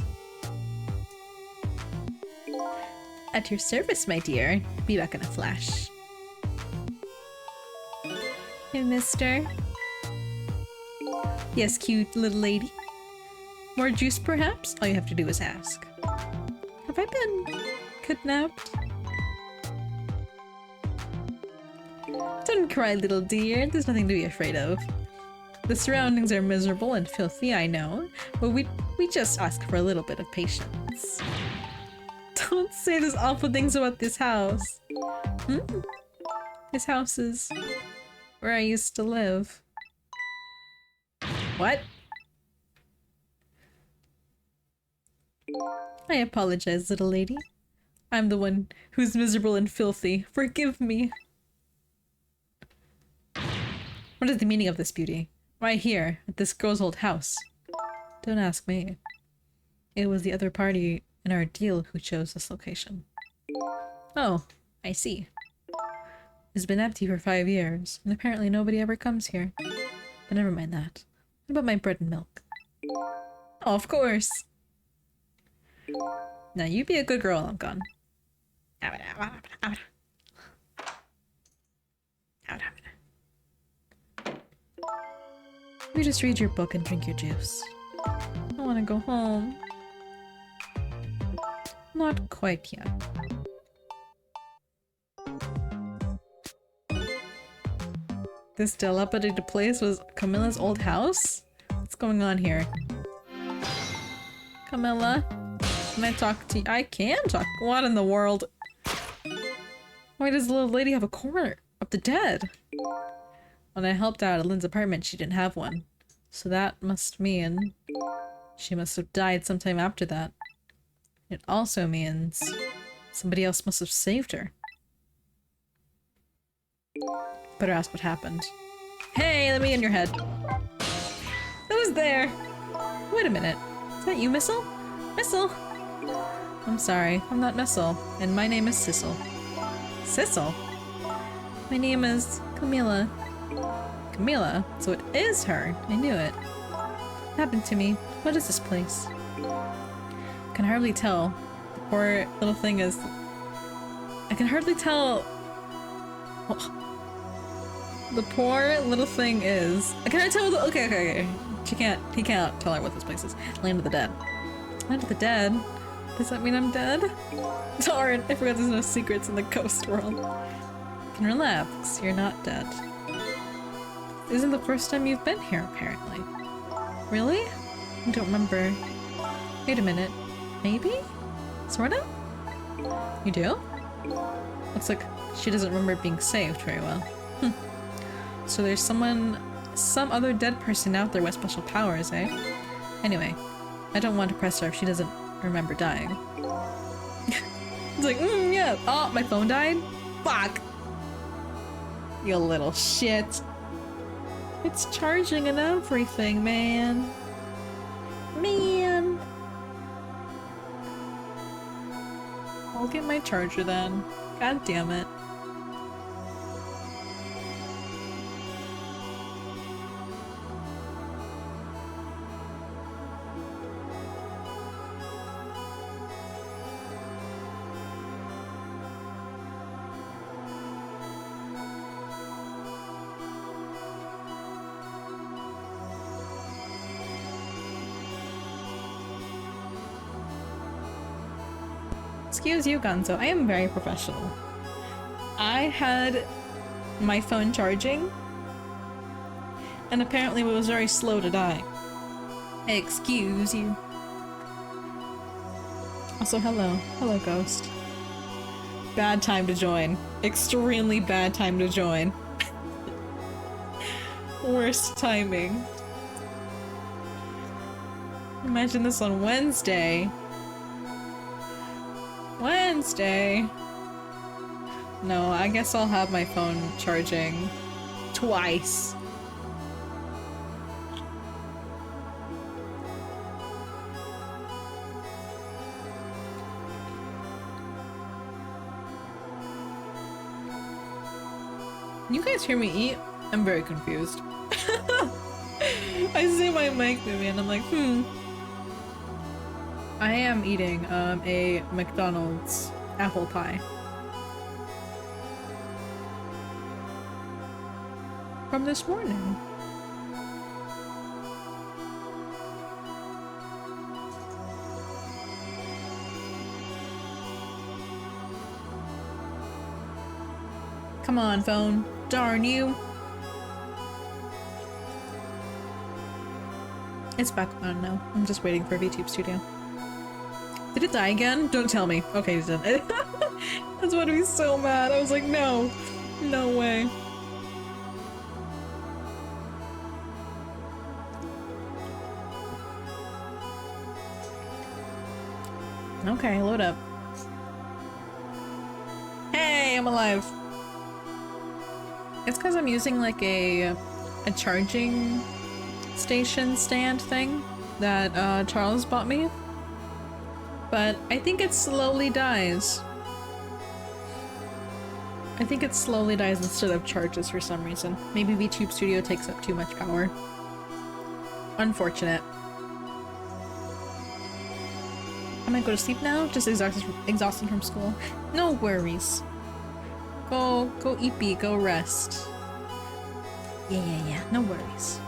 At your service, my dear. Be back in a flash. Hey, mister. Yes, cute little lady. More juice, perhaps? All you have to do is ask. Have I been kidnapped? Don't cry, little dear. There's nothing to be afraid of. The surroundings are miserable and filthy, I know, but we just ask for a little bit of patience. Don't say those awful things about this house. This house is where I used to live. What? I apologize, little lady. I'm the one who's miserable and filthy. Forgive me. What is the meaning of this, beauty? Why here, at this girl's old house? Don't ask me. It was the other party in our deal who chose this location. Oh, I see. It's been empty for 5 years, and apparently nobody ever comes here. But never mind that. What about my bread and milk? Oh, of course! Now you be a good girl, I'm gone. You just read your book and drink your juice. I want to go home. Not quite yet. This dilapidated place was Camilla's old house? What's going on here? Camilla? Can I talk to you? I can talk. What in the world? Why does the little lady have a corner of the dead? When I helped out at Lynn's apartment, she didn't have one. So that must mean she must have died sometime after that. It also means somebody else must have saved her. Better ask what happened. Hey, let me in your head. Who's there? Wait a minute. Is that you, Missile? Missile! I'm sorry, I'm not Missile, and my name is Sissel. Sissel? My name is Camilla. Camilla? So it is her. I knew it. What happened to me? What is this place? I can hardly tell. The poor little thing is... I can hardly tell... The poor little thing is... Can I tell the... Okay. He can't tell her what this place is. Land of the Dead. Land of the Dead? Does that mean I'm dead? Darn, I forgot there's no secrets in the ghost world. You can relax, you're not dead. This isn't the first time you've been here, apparently. Really? I don't remember. Wait a minute. Maybe? Sorta? You do? Looks like she doesn't remember being saved very well. So there's some other dead person out there with special powers, eh? Anyway, I don't want to press her if she doesn't remember dying. It's like, yeah. Oh, my phone died? Fuck! You little shit. It's charging and everything, man. Man! I'll get my charger then. God damn it. Excuse you, Gonzo. I am very professional. I had my phone charging, and apparently it was very slow to die. Excuse you. Also, hello. Hello, Ghost. Bad time to join. Extremely bad time to join. Worst timing. Imagine this on Wednesday. Wednesday? No, I guess I'll have my phone charging twice. Can you guys hear me eat? I'm very confused. I see my mic moving and I'm like, I am eating a McDonald's apple pie. From this morning. Come on, phone. Darn you. It's back on now. I'm just waiting for VTube Studio. Did it die again? Don't tell me. Okay, it didn't. That's why I'd be so mad. I was like, no. No way. Okay, load up. Hey, I'm alive. It's because I'm using like a charging station stand thing that Charles bought me. But I think it slowly dies. I think it slowly dies instead of charges for some reason. Maybe VTube Studio takes up too much power. Unfortunate. I might go to sleep now, just exhausted from school. No worries. Go eepy, go rest. Yeah, no worries.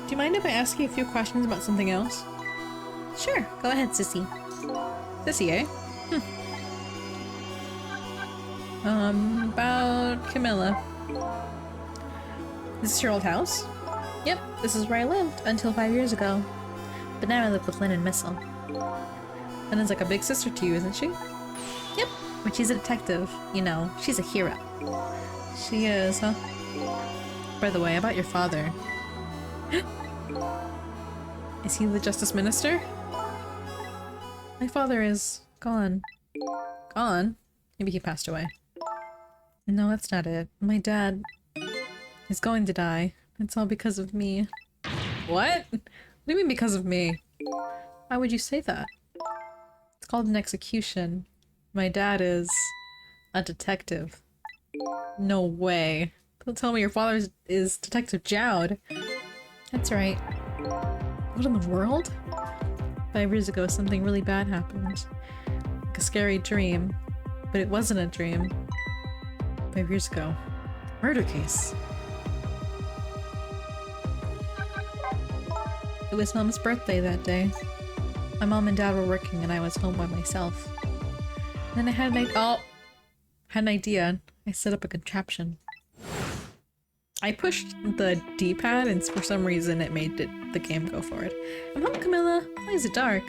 Do you mind if I ask you a few questions about something else? Sure, go ahead, sissy. Sissy, eh? About Camilla. Is this your old house? Yep, this is where I lived until 5 years ago. But now I live with Lynn and Missile. Lynn's like a big sister to you, isn't she? Yep, but she's a detective. You know, she's a hero. She is, huh? By the way, about your father. Is he the Justice Minister? My father is gone. Gone? Maybe he passed away. No, that's not it. My dad is going to die. It's all because of me. What? What do you mean because of me? Why would you say that? It's called an execution. My dad is a detective. No way. Don't tell me your father is Detective Jowd. That's right. What in the world? 5 years ago, something really bad happened. Like a scary dream. But it wasn't a dream. 5 years ago. Murder case. It was Mom's birthday that day. My mom and dad were working and I was home by myself. Then I had an idea. I set up a contraption. I pushed the D-pad and for some reason it made the game go forward. I'm home, Camilla. Why is it dark?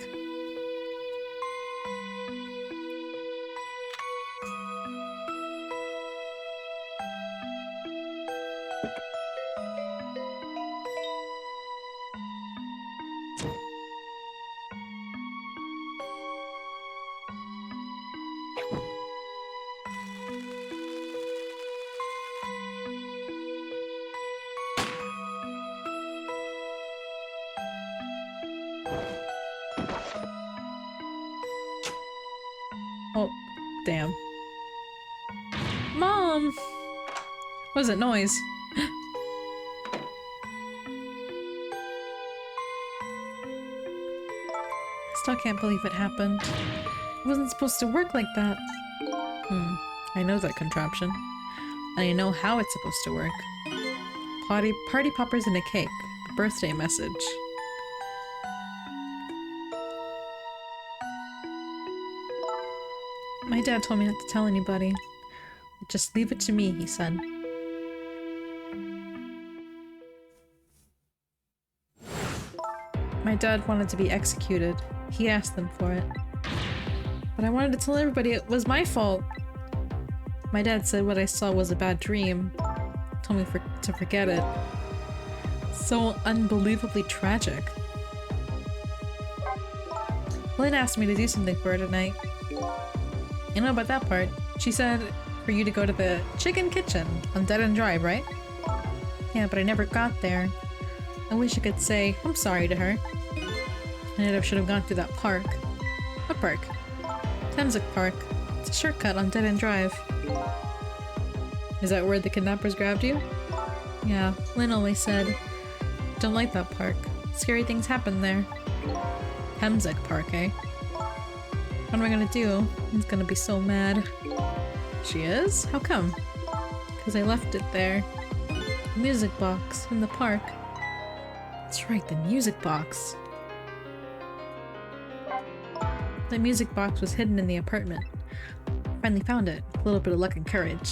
Oh, damn. Mom! What is that noise? Still can't believe it happened. It wasn't supposed to work like that. I know that contraption. And I know how it's supposed to work. Party poppers and a cake. Birthday message. My dad told me not to tell anybody. Just leave it to me, he said. My dad wanted to be executed. He asked them for it. But I wanted to tell everybody it was my fault. My dad said what I saw was a bad dream. Told me to forget it. So unbelievably tragic. Lynn asked me to do something for her tonight. You know about that part. She said for you to go to the chicken kitchen on Dead End Drive, right? Yeah, but I never got there. I wish I could say I'm sorry to her. I should have gone through that park. What park? Temsic Park. It's a shortcut on Dead End Drive. Is that where the kidnappers grabbed you? Yeah, Lynn always said, don't like that park. Scary things happen there. Temsic Park, eh? What am I gonna do? He's gonna be so mad. She is? How come? Because I left it there. The music box in the park. That's right, the music box. The music box was hidden in the apartment. Finally found it. A little bit of luck and courage.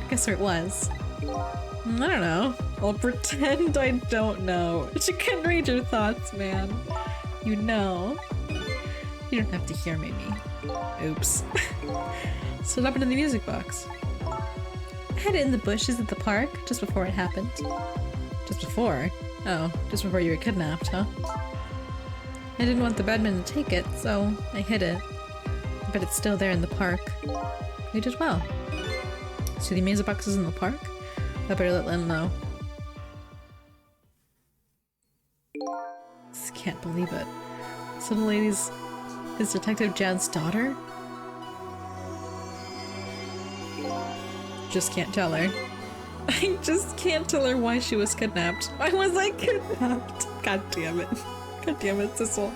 Guess where it was? I don't know. I'll pretend I don't know. She can read your thoughts, man. You know. You don't have to hear me. Oops. So what happened in the music box? I had it in the bushes at the park just before it happened. Just before? Oh, just before you were kidnapped, huh? I didn't want the badman to take it, so I hid it. But it's still there in the park. You did well. See the music boxes in the park? I better let Lynn know. Just can't believe it. So the lady's is Detective Jad's daughter? Just can't tell her. I just can't tell her why she was kidnapped. Why was I kidnapped? God damn it. God damn it, Sissel.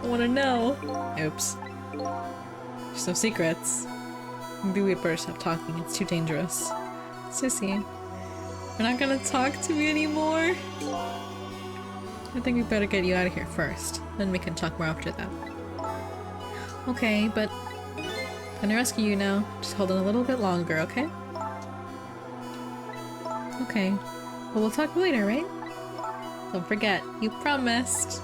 I wanna know. Oops. There's no secrets. Maybe we better stop talking. It's too dangerous. Sissy, you're not gonna talk to me anymore? I think we better get you out of here first. Then we can talk more after that. Okay, but I'm gonna rescue you now. Just hold on a little bit longer, okay? Okay. Well, we'll talk later, right? Don't forget, you promised.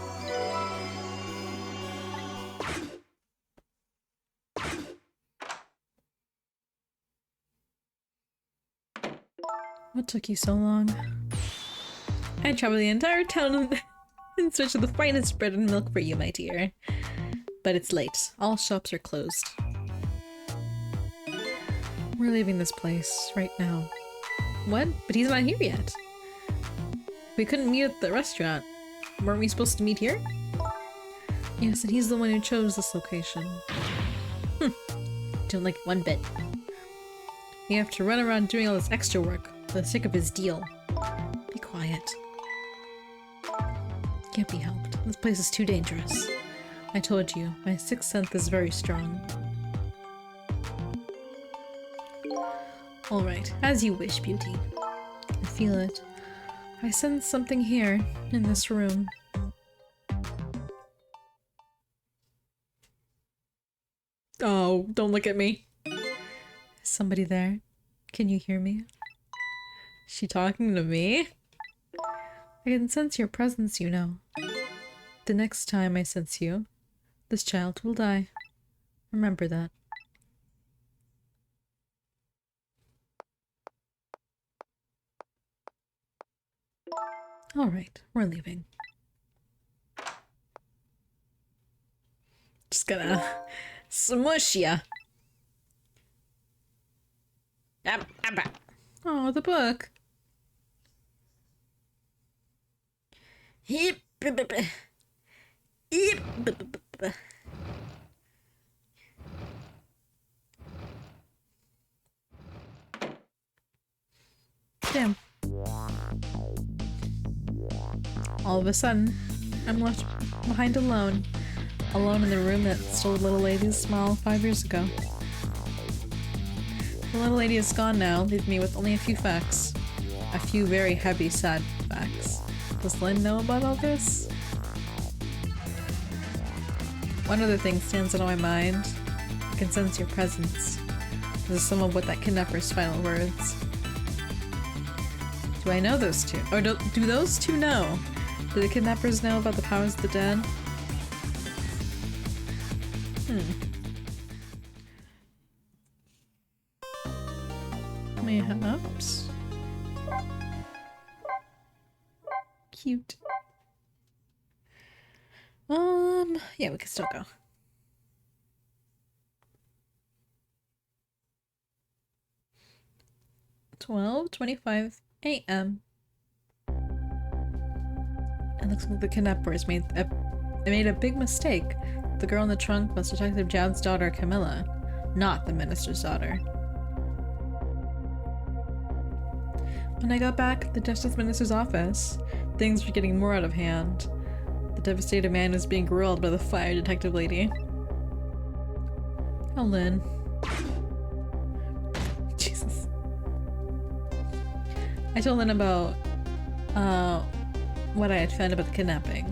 What took you so long? I traveled the entire town in search of the finest bread and milk for you, my dear. But it's late. All shops are closed. We're leaving this place right now. What? But he's not here yet. We couldn't meet at the restaurant. Weren't we supposed to meet here? Yes, and he's the one who chose this location. Don't like it one bit. You have to run around doing all this extra work for the sake of his deal. Be quiet. Can't be helped. This place is too dangerous. I told you, my sixth sense is very strong. Alright, as you wish, Beauty. I feel it. I sense something here, in this room. Oh, don't look at me. Is somebody there? Can you hear me? Is she talking to me? I can sense your presence, you know. The next time I sense you, this child will die. Remember that. Alright, we're leaving. Just gonna smush ya. Oh, the book. Damn. All of a sudden, I'm left behind alone. Alone in the room that stole the little lady's smile 5 years ago. The little lady is gone now, leaving me with only a few facts. A few very heavy, sad facts. Does Lynn know about all this? One other thing stands out on my mind. I can sense your presence. This is some of what that kidnapper's final words. Do I know those two? Or do those two know? Do the kidnappers know about the powers of the dead? Mayhaps. Cute. Yeah, we can still go. $12:25 a.m. It looks like the kidnappers made a big mistake. The girl in the trunk was Detective Jad's daughter, Camilla, not the minister's daughter. When I got back at the Justice Minister's office, things were getting more out of hand. The devastated man was being grilled by the fire detective lady. Oh, Lynn. Jesus. I told Lynn about what I had found about the kidnapping.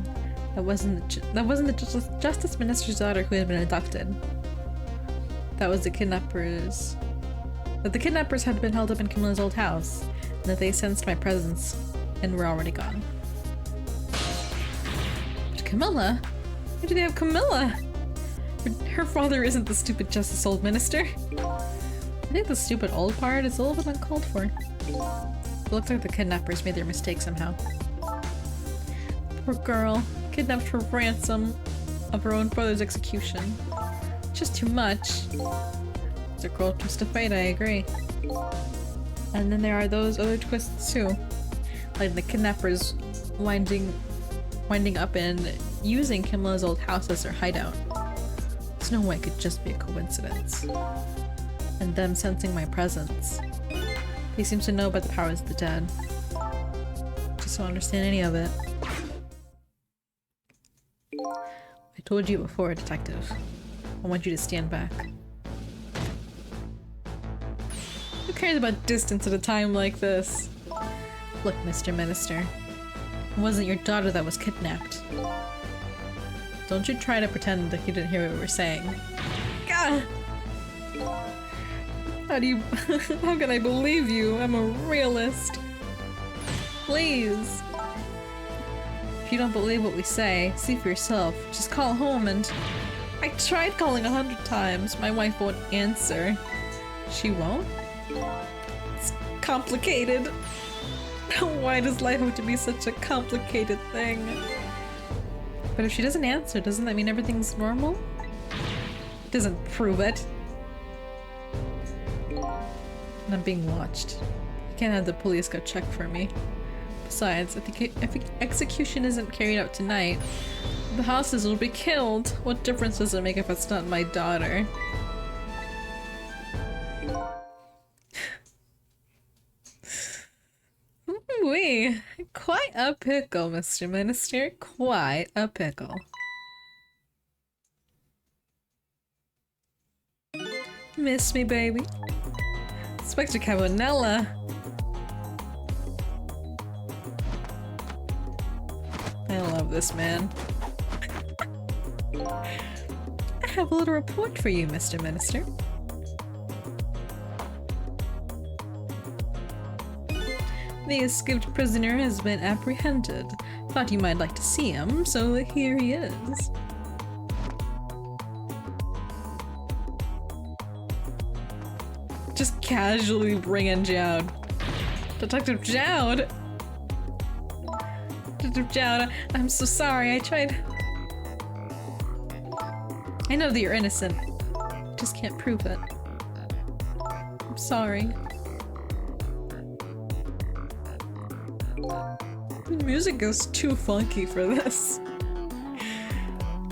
That wasn't the Justice Minister's daughter who had been abducted. That was the kidnappers. That the kidnappers had been held up in Camilla's old house, and that they sensed my presence and were already gone. But Camilla? Why do they have Camilla? Her father isn't the stupid Justice Old Minister. I think the stupid old part is a little bit uncalled for. It looks like the kidnappers made their mistake somehow. Poor girl, kidnapped for ransom of her own father's execution. Just too much. It's a cruel twist to fate, I agree. And then there are those other twists too. Like the kidnappers winding up and using Camilla's old house as their hideout. There's no way it could just be a coincidence. And them sensing my presence. He seems to know about the powers of the dead. Just don't understand any of it. I told you before, Detective. I want you to stand back. Who cares about distance at a time like this? Look, Mr. Minister. It wasn't your daughter that was kidnapped. Don't you try to pretend like you didn't hear what we were saying. God! How do you- how can I believe you? I'm a realist. Please. If you don't believe what we say, see for yourself. Just call home and... I tried calling 100 times. My wife won't answer. She won't? It's complicated. Why does life have to be such a complicated thing? But if she doesn't answer, doesn't that mean everything's normal? Doesn't prove it. And I'm being watched. I can't have the police go check for me. Besides, if the execution isn't carried out tonight, the hostage will be killed. What difference does it make if it's not my daughter? Wee, quite a pickle, Mr. Minister. Quite a pickle. Miss me, baby. Inspector Cabanella. I love this man. I have a little report for you, Mr. Minister. The escaped prisoner has been apprehended. Thought you might like to see him, so here he is. Just casually bring in Jowd. Detective Jowd! Detective Jowd, I'm so sorry, I tried... I know that you're innocent. Just can't prove it. I'm sorry. The music is too funky for this.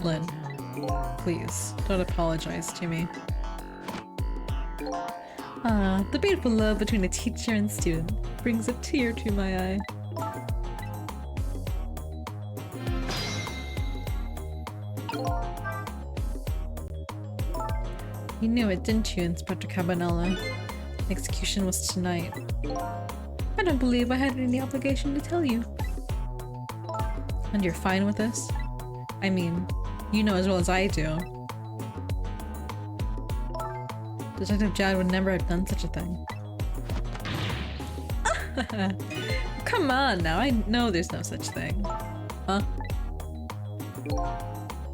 Lynn, please, don't apologize to me. Ah, the beautiful love between a teacher and student brings a tear to my eye. You knew it, didn't you, Inspector Cabanella? The execution was tonight. I don't believe I had any obligation to tell you. And you're fine with this? I mean, you know as well as I do. Detective Jowd would never have done such a thing. Come on now, I know there's no such thing. Huh?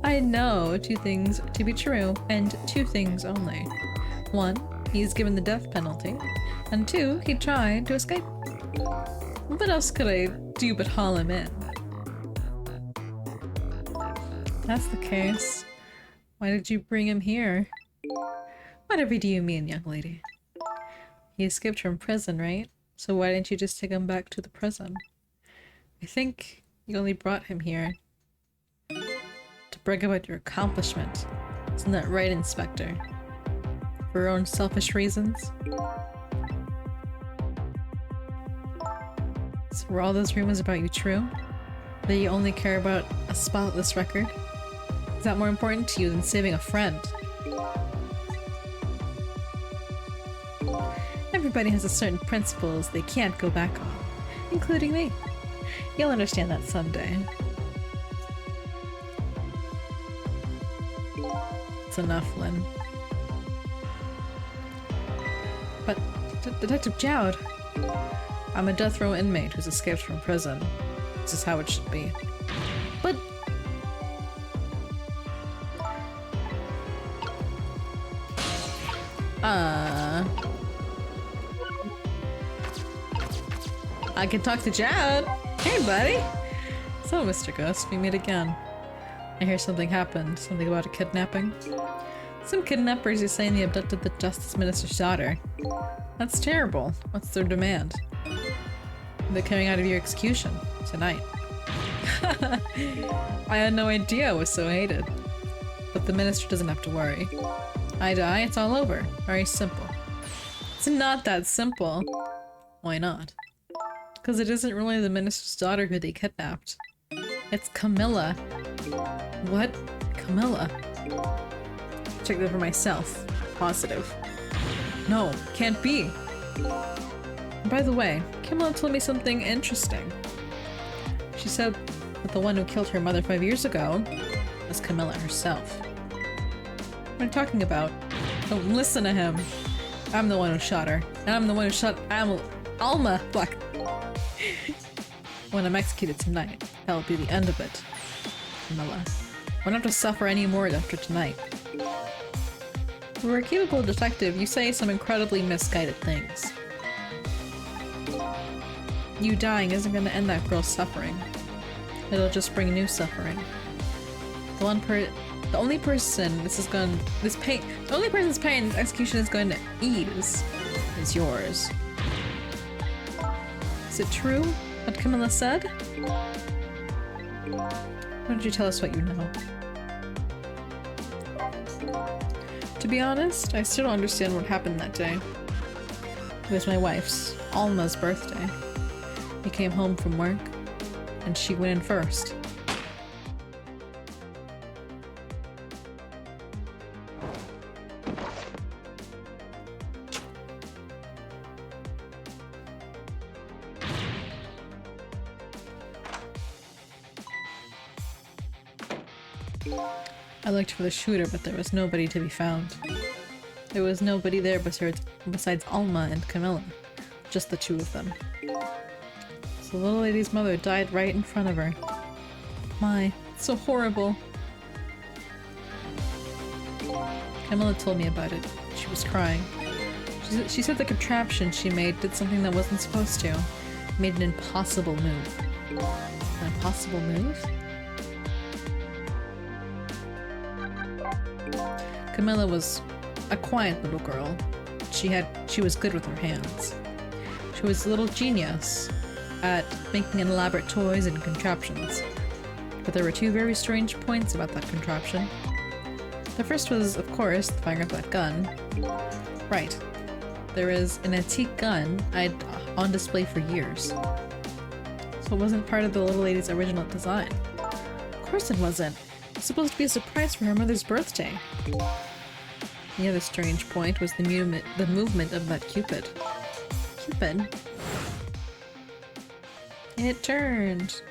I know two things to be true, and two things only. One, he's given the death penalty, and two, he tried to escape. What else could I do but haul him in? If that's the case, why did you bring him here? Whatever do you mean, young lady? He escaped from prison, right? So why didn't you just take him back to the prison? I think you only brought him here to brag about your accomplishment. Isn't that right, Inspector? For your own selfish reasons? So were all those rumors about you true? That you only care about a spotless record? Is that more important to you than saving a friend? Everybody has a certain principles they can't go back on, including me. You'll understand that someday. It's enough, Lynn. But, Detective Jowd, I'm a death row inmate who's escaped from prison. This is how it should be. But... I can talk to Jowd! Hey, buddy! So, Mr. Ghost, we meet again. I hear something happened. Something about a kidnapping. Some kidnappers are saying they abducted the Justice Minister's daughter. That's terrible. What's their demand? They're carrying out of your execution. Tonight. I had no idea I was so hated. But the minister doesn't have to worry. I die, it's all over. Very simple. It's not that simple. Why not? Because it isn't really the minister's daughter who they kidnapped. It's Camilla. What? Camilla? Check that for myself. Positive. No, can't be. By the way, Camilla told me something interesting. She said that the one who killed her mother 5 years ago was Camilla herself. What are you talking about? Don't listen to him. I'm the one who shot her. And I'm the one who shot Alma. Black. When I'm executed tonight, that'll be the end of it. Camilla. Won't have to suffer any more after tonight. For a capable detective, you say some incredibly misguided things. You dying isn't gonna end that girl's suffering. It'll just bring new suffering. The only person's pain execution is going to ease is yours. Is it true what Camilla said? Why don't you tell us what you know? To be honest, I still don't understand what happened that day. It was my wife's, Alma's birthday. We came home from work, and she went in first. I looked for the shooter, but there was nobody to be found. There was nobody there besides Alma and Camilla. Just the two of them. So the little lady's mother died right in front of her. My, it's so horrible. Camilla told me about it. She was crying. She said the contraption she made did something that wasn't supposed to. Made an impossible move. An impossible move? Camilla was a quiet little girl. She was good with her hands. She was a little genius at making elaborate toys and contraptions. But there were two very strange points about that contraption. The first was, of course, the firing of that gun. Right. There is an antique gun I'd on display for years. So it wasn't part of the little lady's original design. Of course it wasn't. It was supposed to be a surprise for her mother's birthday. The other strange point was the movement of that Cupid. Cupid? It turned.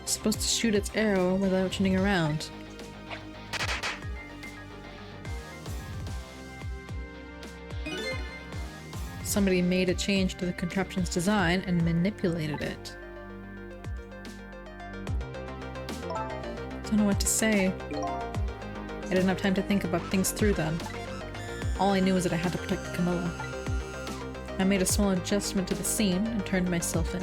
It's supposed to shoot its arrow without turning around. Somebody made a change to the contraption's design and manipulated it. Don't know what to say. I didn't have time to think about things through then. All I knew was that I had to protect Camilla. I made a small adjustment to the scene and turned myself in.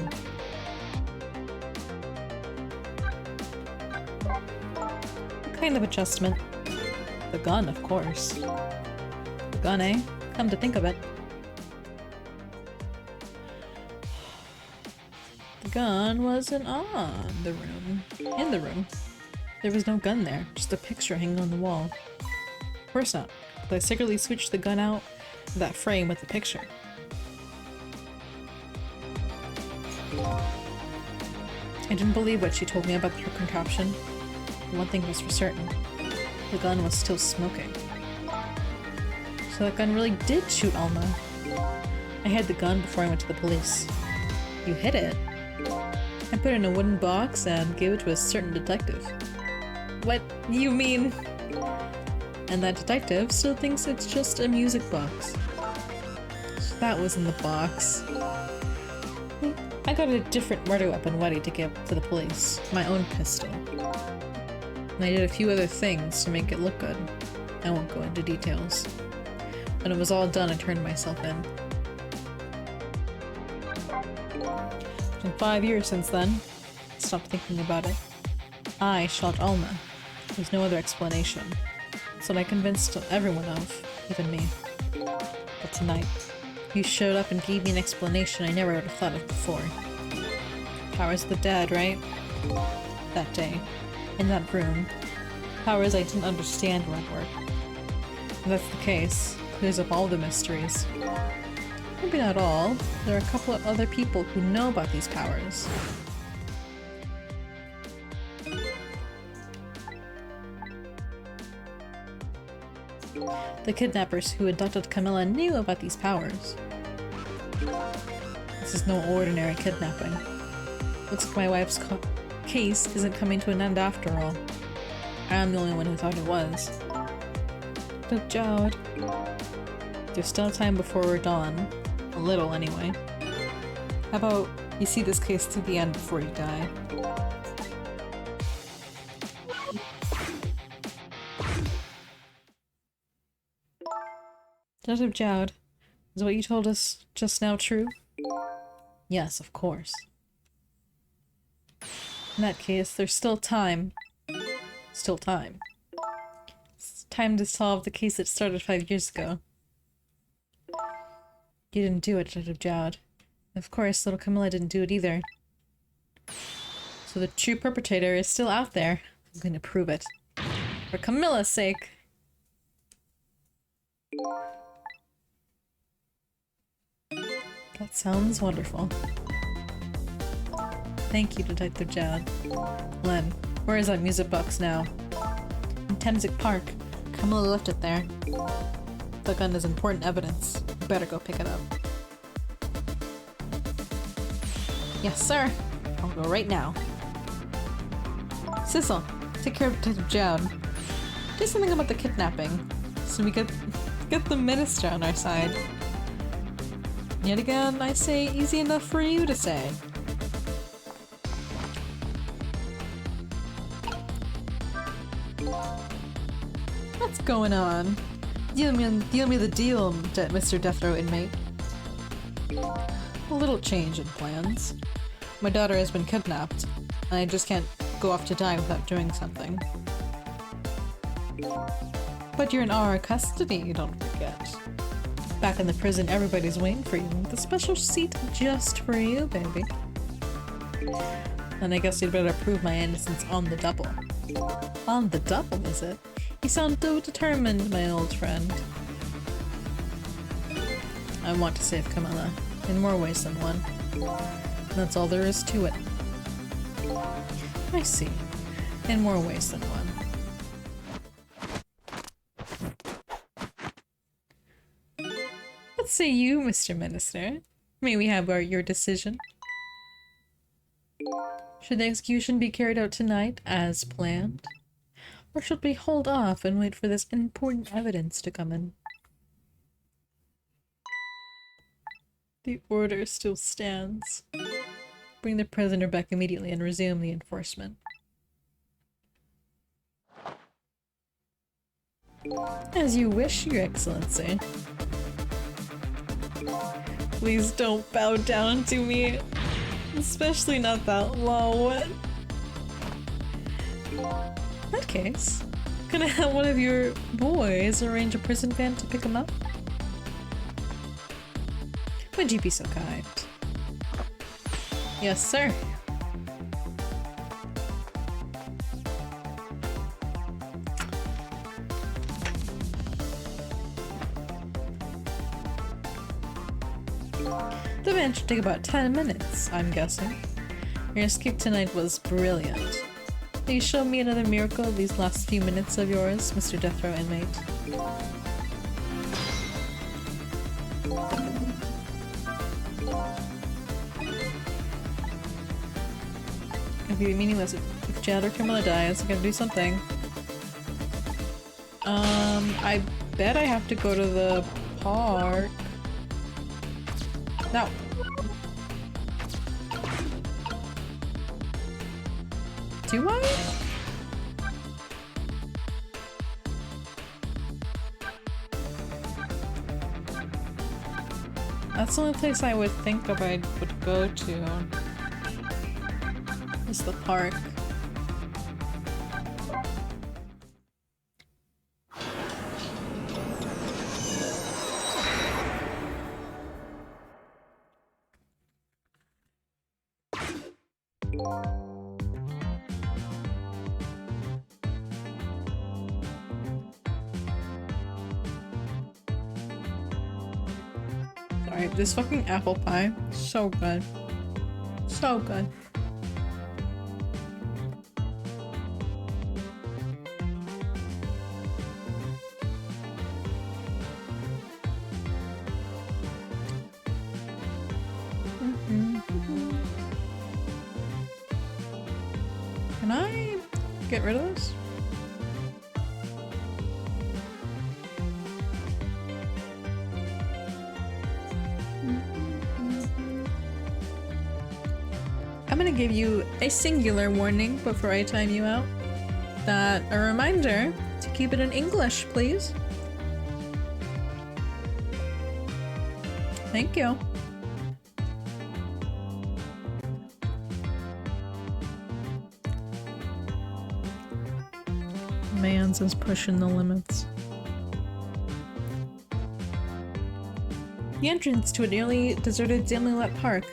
What kind of adjustment? The gun, of course. The gun, eh? Come to think of it. The gun wasn't in the room. There was no gun there, just a picture hanging on the wall. Of course not, but I secretly switched the gun out of that frame with the picture. I didn't believe what she told me about her contraption. One thing was for certain. The gun was still smoking. So that gun really did shoot Alma. I hid the gun before I went to the police. You hid it? I put it in a wooden box and gave it to a certain detective. What? You mean? And that detective still thinks it's just a music box. So that was in the box. I got a different murder weapon ready to give to the police. My own pistol. And I did a few other things to make it look good. I won't go into details. When it was all done, I turned myself in. It's been 5 years since then. I stopped thinking about it. I shot Alma. There's no other explanation. That's what I convinced everyone of, even me. But tonight, you showed up and gave me an explanation I never would have thought of before. Powers of the dead, right? That day, in that room, powers I didn't understand won't work. If that's the case, clears up all the mysteries. Maybe not all. There are a couple of other people who know about these powers. The kidnappers who abducted Camilla knew about these powers. This is no ordinary kidnapping. Looks like my wife's case isn't coming to an end after all. I'm the only one who thought it was. Good job. There's still time before we're done. A little, anyway. How about you see this case to the end before you die? Detective Jowd, is what you told us just now true? Yes, of course. In that case, there's still time. Still time. It's time to solve the case that started 5 years ago. You didn't do it, Detective Jowd. Of course, little Camilla didn't do it either. So the true perpetrator is still out there. I'm going to prove it. For Camilla's sake. That sounds wonderful. Thank you, Detective Jowd. Len, where is that music box now? In Temsic Park. Camilla left it there. The gun is important evidence. You better go pick it up. Yes, sir. I'll go right now. Sissel, take care of Detective Jowd. Do something about the kidnapping, so we get the minister on our side. Yet again, I say easy enough for you to say. What's going on? Deal me the deal, Mr. Death Row inmate. A little change in plans. My daughter has been kidnapped, and I just can't go off to die without doing something. But you're in our custody, don't forget. Back in the prison, everybody's waiting for you, with a special seat just for you, baby. And I guess you'd better prove my innocence on the double. On the double, is it? You sound so determined, my old friend. I want to save Camilla, in more ways than one. That's all there is to it. I see. In more ways than one. What say you, Mr. Minister? May we have your decision? Should the execution be carried out tonight, as planned? Or should we hold off and wait for this important evidence to come in? The order still stands. Bring the prisoner back immediately and resume the enforcement. As you wish, Your Excellency. Please don't bow down to me. Especially not that low. In that case, can I have one of your boys arrange a prison van to pick him up? Would you be so kind? Yes, sir. The van should take about 10 minutes, I'm guessing. Your escape tonight was brilliant. Please show me another miracle of these last few minutes of yours, Mr. Death Row inmate. It'd be meaningless if Jowd or Camilla dies. I gotta do something. I bet I have to go to the park. No. Do I? That's the only place I would think of I would go to. Is the park. Alright, this fucking apple pie. So good. So good. Can I get rid of this? I'm gonna give you a singular warning before I time you out. That a reminder to keep it in English, please. Thank you. Mans is pushing the limits. The entrance to a nearly deserted dimly lit park.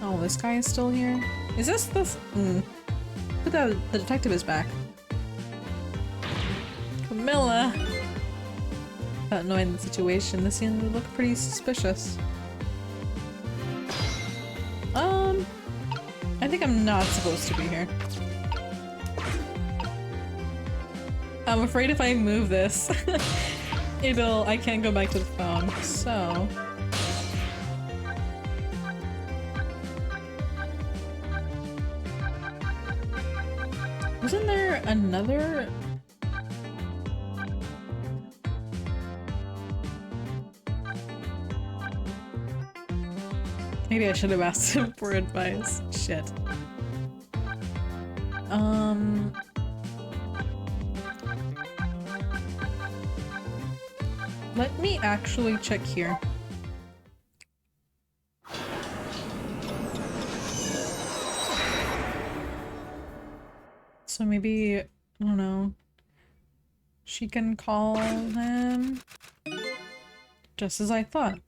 Oh, this guy is still here? Is this this? But the detective is back. Camilla! Without knowing the situation, this scene would look pretty suspicious. I think I'm not supposed to be here. I'm afraid if I move this, I can't go back to the phone, so... Wasn't there another... Maybe I should have asked him for advice. Shit. Let me actually check here. So maybe, I don't know, she can call him just as I thought.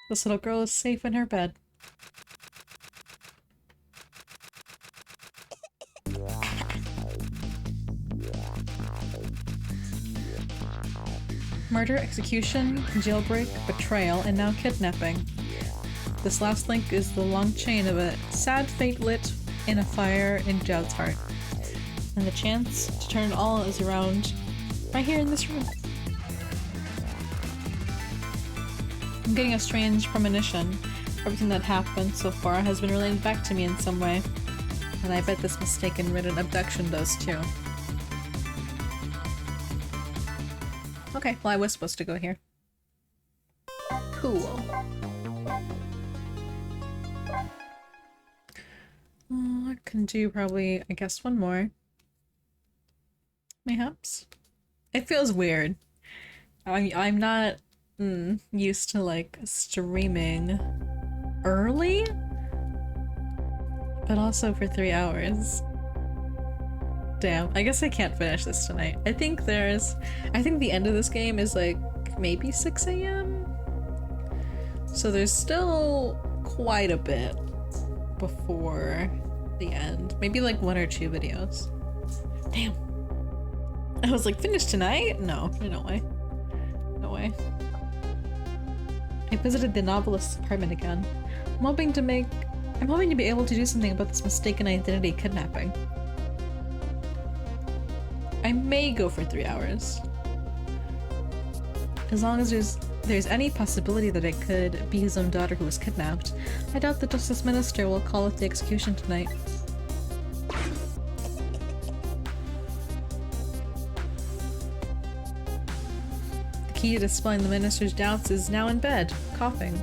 This little girl is safe in her bed. Murder, execution, jailbreak, betrayal, and now kidnapping. This last link is the long chain of a sad fate lit in a fire in Joud's heart. And the chance to turn it all is around right here in this room. I'm getting a strange premonition. Everything that happened so far has been related back to me in some way. And I bet this mistaken written abduction does too. Okay, well I was supposed to go here. Cool. I can do probably, I guess, one more. Mayhaps? It feels weird. I'm not used to like streaming early, but also for 3 hours. Damn, I guess I can't finish this tonight. I think the end of this game is like maybe 6 AM? So there's still quite a bit before the end. Maybe like 1 or 2 videos. Damn. I was like, finish tonight? No, no way. No way. I visited the novelist's apartment again. I'm hoping to be able to do something about this mistaken identity kidnapping. I may go for 3 hours. As long as there's any possibility that it could be his own daughter who was kidnapped, I doubt the Justice Minister will call it the execution tonight. The key to dispelling the Minister's doubts is now in bed, coughing.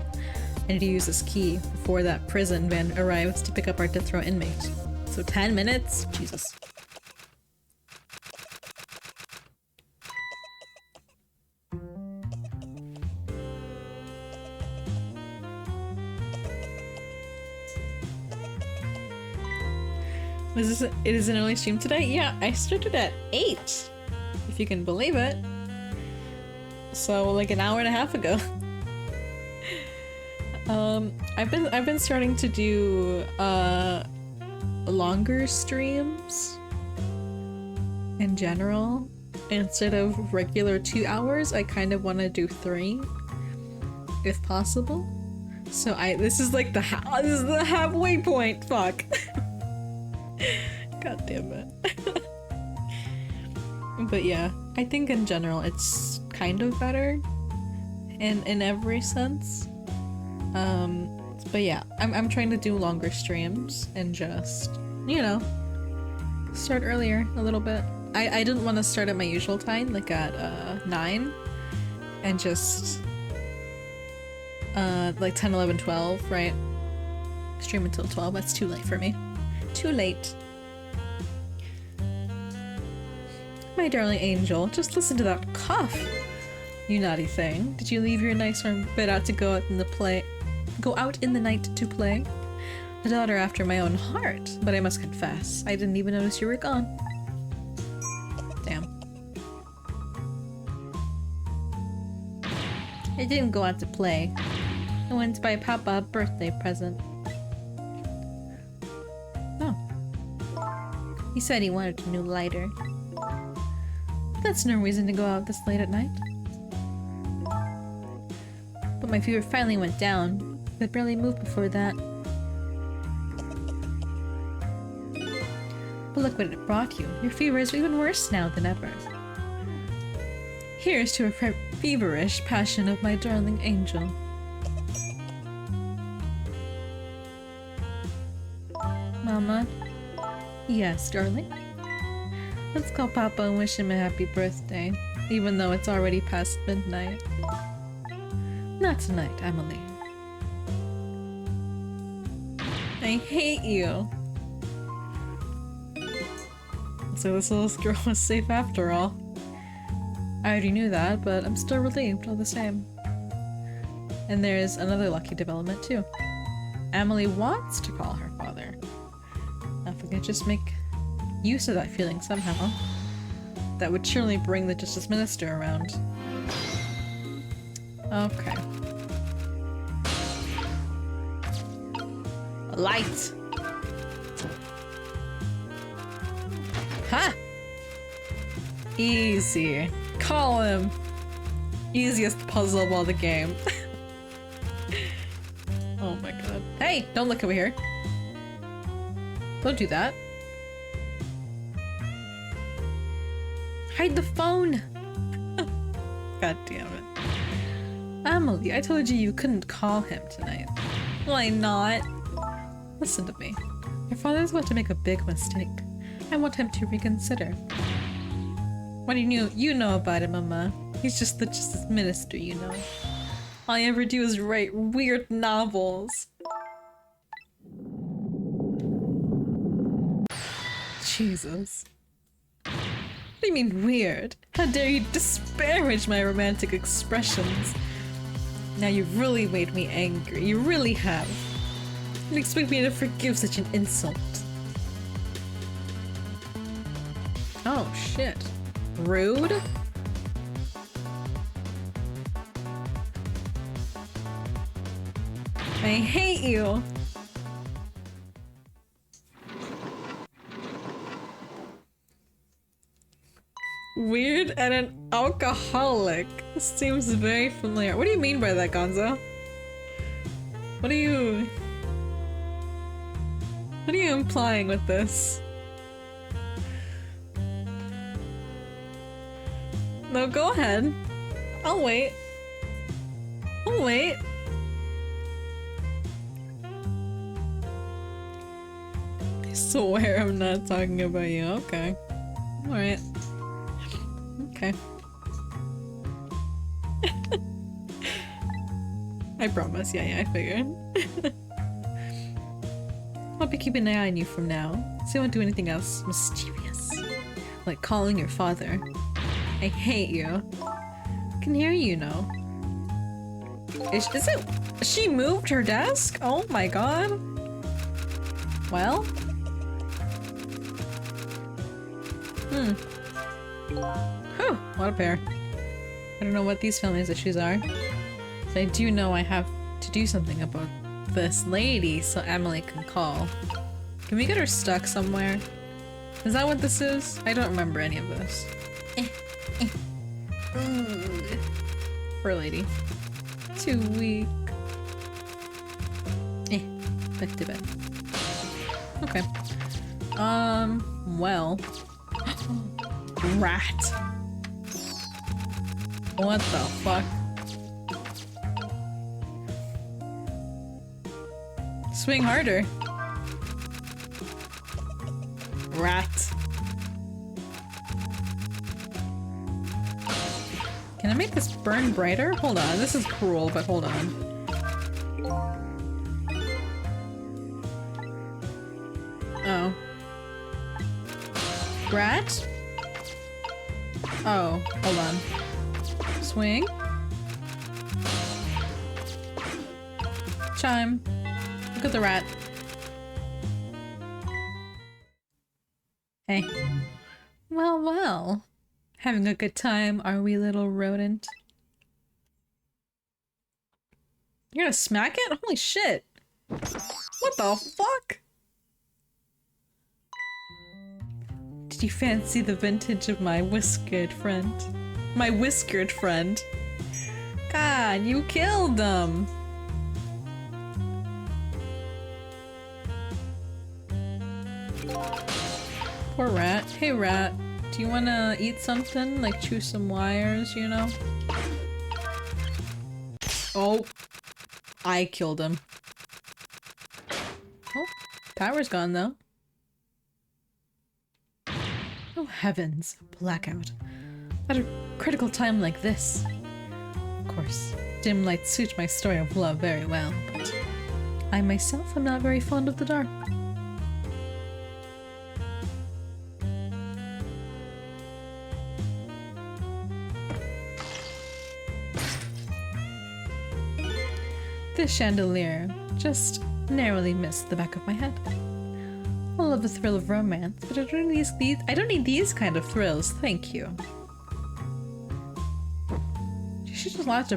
I need to use this key before that prison van arrives to pick up our death row inmate. So 10 minutes? Jesus. It is an early stream today? Yeah, I started at 8, if you can believe it. So like an hour and a half ago. I've been starting to do longer streams in general, instead of regular 2 hours, I kind of want to do 3, if possible. So this is like the halfway point. Fuck. God damn it. But yeah, I think in general it's kind of better in every sense. But yeah, I'm trying to do longer streams and just, you know, start earlier a little bit. I didn't want to start at my usual time, like at 9, and just like 10, 11, 12, right? Stream until 12, that's too late for me. Too late. My darling angel, just listen to that cough. You naughty thing. Did you leave your nice warm bed out to go out in the night to play? A daughter after my own heart, but I must confess, I didn't even notice you were gone. Damn. I didn't go out to play. I went to buy Papa a birthday present. Oh. He said he wanted a new lighter. That's no reason to go out this late at night. But my fever finally went down. I could barely move before that. But look what it brought you. Your fever is even worse now than ever. Here's to a feverish passion of my darling angel. Mama? Yes, darling? Let's call Papa and wish him a happy birthday, even though it's already past midnight. Not tonight, Emily. I hate you. So this little girl was safe after all. I already knew that, but I'm still relieved all the same. And there's another lucky development too. Emily wants to call her father. Now if we could just make use of that feeling somehow, that would surely bring the Justice Minister around. Okay. Light! Ha! Easy. Call him. Easiest puzzle of all the game. Oh my god. Hey! Don't look over here. Don't do that. Hide the phone! God damn it. Emily, I told you you couldn't call him tonight. Why not? Listen to me. Your father's about to make a big mistake. I want him to reconsider. What do you know about him, Mama? He's just the Justice Minister, you know. All I ever do is write weird novels. Jesus. What do you mean weird? How dare you disparage my romantic expressions? Now you've really made me angry. You really have. You expect me to forgive such an insult. Oh shit. Rude? I hate you! Weird and an alcoholic. This seems very familiar. What do you mean by that, Gonzo? What are you implying with this? No, go ahead. I'll wait. I'll wait. I swear I'm not talking about you. Okay. Alright. Okay. I promise. Yeah, I figured. I'll be keeping an eye on you from now, so I won't do anything else mysterious. Like calling your father. I hate you. I can hear you now. Is it? She moved her desk? Oh my god. Well. Whew, what a pair. I don't know what these family's issues are. But I do know I have to do something about this lady so Emily can call. Can we get her stuck somewhere? Is that what this is? I don't remember any of this. Ooh. Poor lady. Too weak. Back to bed. Okay. Well. Rat. What the fuck? Swing harder. Rat. Can I make this burn brighter? Hold on, this is cruel, but hold on. Oh. Rat? Oh, hold on. Swing. Chime. Look at the rat. Hey. Well, well. Having a good time, are we, little rodent? You're gonna smack it? Holy shit. What the fuck? Did you fancy the vintage of my whiskered friend? My whiskered friend? God, you killed them! Poor rat. Hey rat, do you wanna eat something? Like chew some wires, you know? Oh. I killed him. Oh, power's gone though. Oh heavens, blackout. At a critical time like this. Of course, dim lights suit my story of love very well, but I myself am not very fond of the dark. This chandelier just narrowly missed the back of my head. I love the thrill of romance, but I don't need these kind of thrills, thank you. She should just match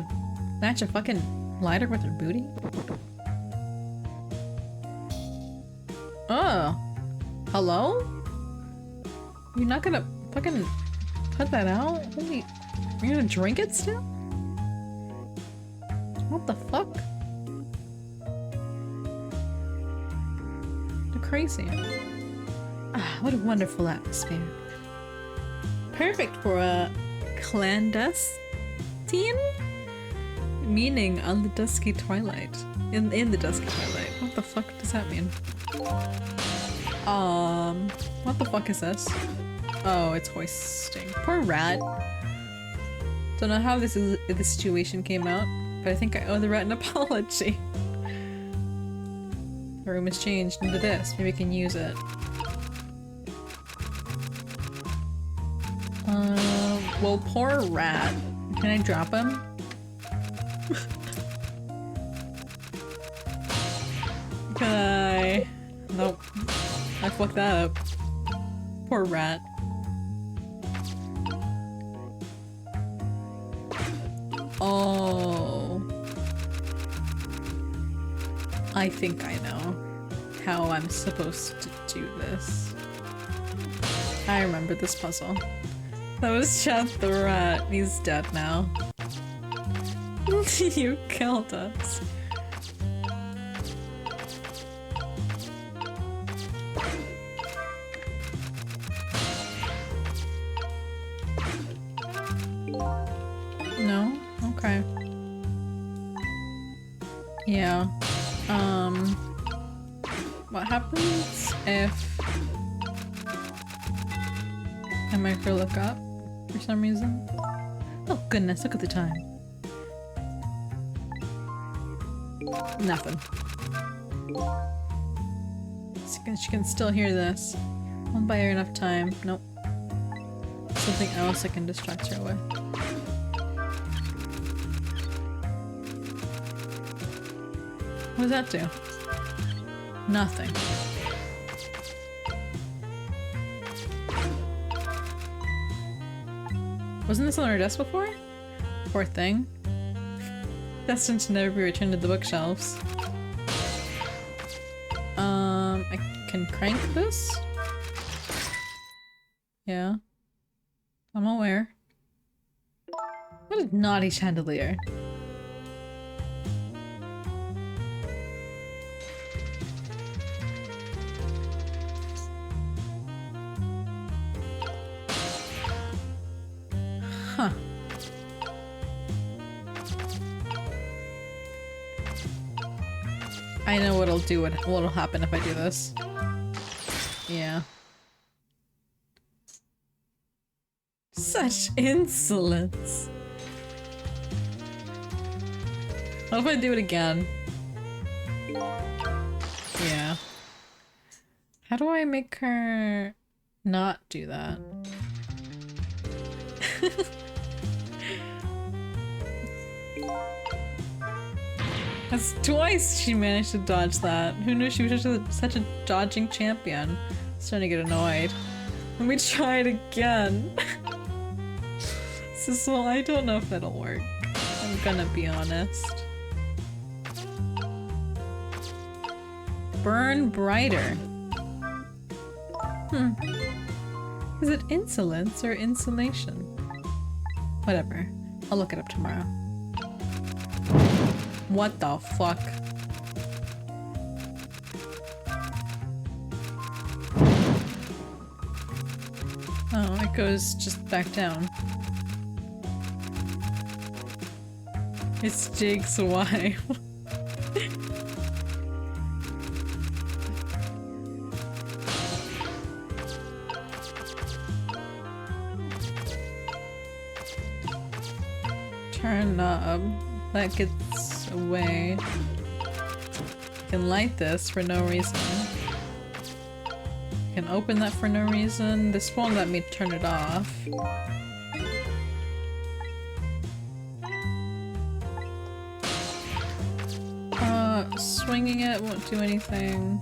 a fucking lighter with her booty. Oh. Hello? You're not gonna fucking put that out? Holy, you're gonna drink it still? What the fuck? Crazy. Ah, what a wonderful atmosphere. Perfect for a clandestine meaning on the dusky twilight. In the dusky twilight. What the fuck does that mean? What the fuck is this? Oh, it's hoisting. Poor rat. Don't know how this situation came out, but I think I owe the rat an apology. The room has changed into this. Maybe we can use it. Well, poor rat. Can I drop him? Can I? Nope. I fucked that up. Poor rat. Oh. I think I know how I'm supposed to do this. I remember this puzzle. That was just the rat. He's dead now. You killed us. No? Okay. Yeah. What happens if I make her look up for some reason? Oh goodness, look at the time. Nothing. She can still hear this. Won't buy her enough time. Nope. Something else I can distract her with. What does that do? Nothing. Wasn't this on our desk before? Poor thing. Destined to never be returned to the bookshelves. I can crank this? Yeah. I'm aware. What a naughty chandelier. Huh. I know what'll happen if I do this. Yeah. Such insolence. What if I do it again? Yeah. How do I make her not do that? That's twice she managed to dodge that. Who knew she was such a dodging champion? Starting to get annoyed. Let me try it again. Well, I don't know if that'll work. I'm gonna be honest. Burn brighter. Is it insolence or insulation? Whatever. I'll look it up tomorrow. What the fuck? Oh, it goes just back down. It's Jake's wife. Turn knob. That gets away. Can light this for no reason. Can open that for no reason. This won't let me turn it off. Swinging it won't do anything.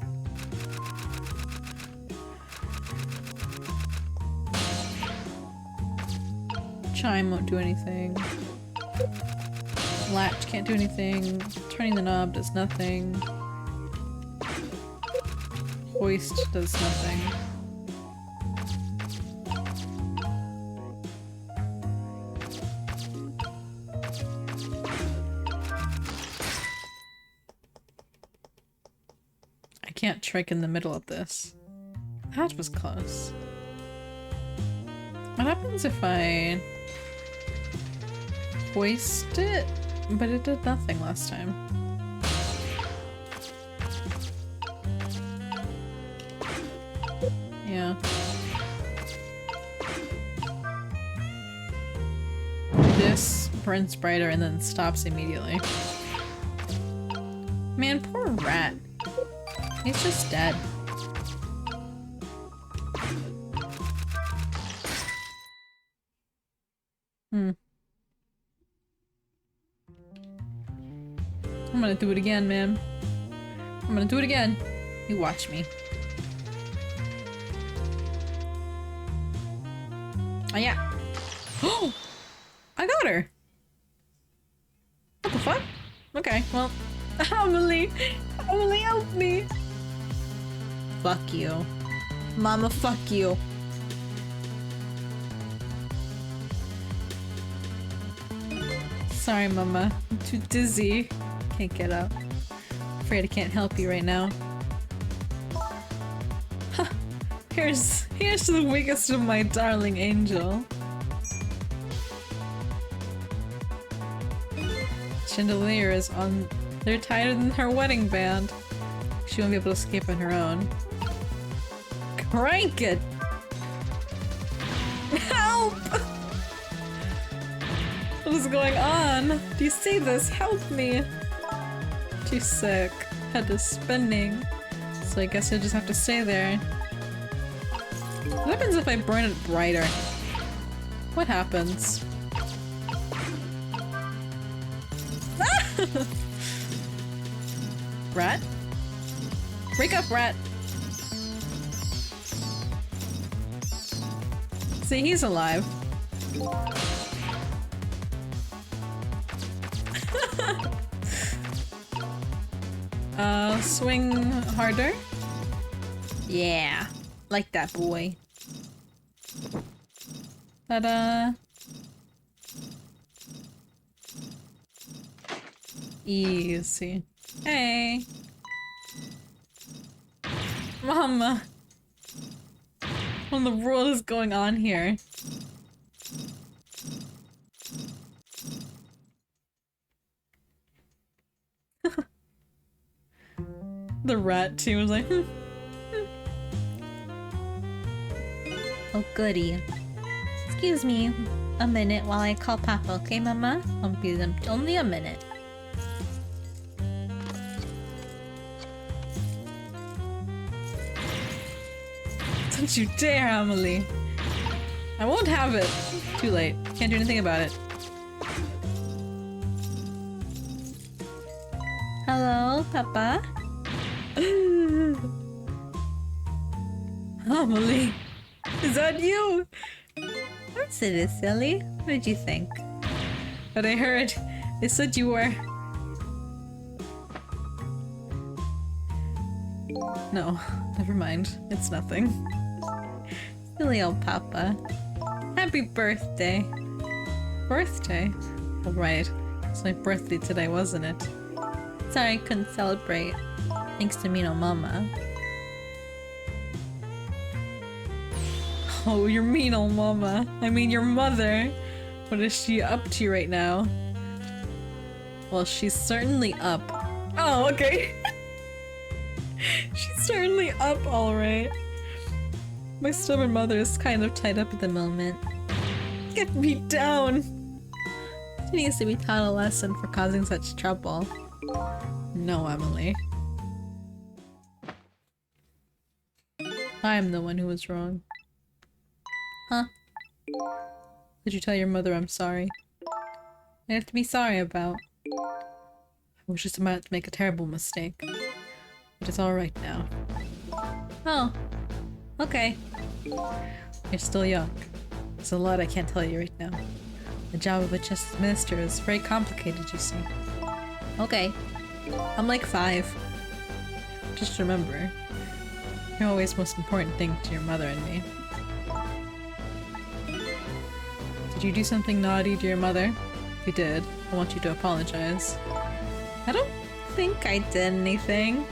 Chime won't do anything. Latch can't do anything. Turning the knob does nothing. Hoist does nothing. I can't trick in the middle of this. That was close. What happens if I hoist it? But it did nothing last time. Yeah. This burns brighter and then stops immediately. Man, poor rat. He's just dead. I'm gonna do it again, man. I'm gonna do it again. You watch me. Oh yeah. Oh! I got her! What the fuck? Okay, well. Emily! Emily, help me! Fuck you. Mama, fuck you. Sorry, Mama. I'm too dizzy. Can't get up. Afraid I can't help you right now. Huh. Here's to the weakest of my darling angel. Chandelier is on. They're tighter than her wedding band. She won't be able to escape on her own. Crank it! Help! What is going on? Do you see this? Help me! Too sick. Head is spinning. So I guess I just have to stay there. What happens if I burn it brighter? What happens? Rat? Wake up, rat! See, he's alive. Swing harder? Yeah, like that boy. Ta-da! Easy. Hey! Mama! What in the world is going on here? The rat too was like, Oh goody. Excuse me a minute while I call Papa, okay Mama? I'll be them only a minute. Don't you dare, Amelie! I won't have it! Too late. Can't do anything about it. Hello, Papa? Amelie! Is that you? Don't say this, silly. What did you think? But I heard they said you were... No, never mind. It's nothing. Silly old Papa. Happy birthday. Birthday? Oh, right. It's my birthday today, wasn't it? Sorry I couldn't celebrate. Thanks to mean old Mama. Oh, your mean old mama. I mean your mother. What is she up to right now? Well, she's certainly up. Oh, okay. She's certainly up, alright. My stubborn mother is kind of tied up at the moment. Get me down! She needs to be taught a lesson for causing such trouble. No, Emily. I'm the one who was wrong. Huh? Did you tell your mother I'm sorry? I have to be sorry about. I was just about to make a terrible mistake. But it's alright now. Oh. Okay. You're still young. There's a lot I can't tell you right now. The job of a justice minister is very complicated, you see. Okay. I'm like 5. Just remember, you're always the most important thing to your mother and me. Did you do something naughty to your mother? If you did, I want you to apologize. I don't think I did anything.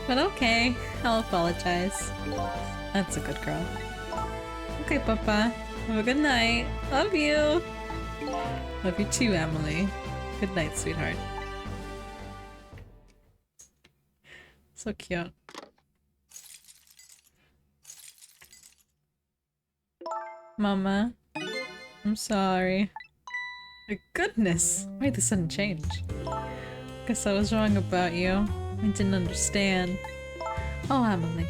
But okay, I'll apologize. That's a good girl. Okay, Papa. Have a good night. Love you! Love you too, Emily. Good night, sweetheart. So cute. Mama. I'm sorry. My goodness! Why the sudden change? Guess I was wrong about you. I didn't understand. Oh, Emily.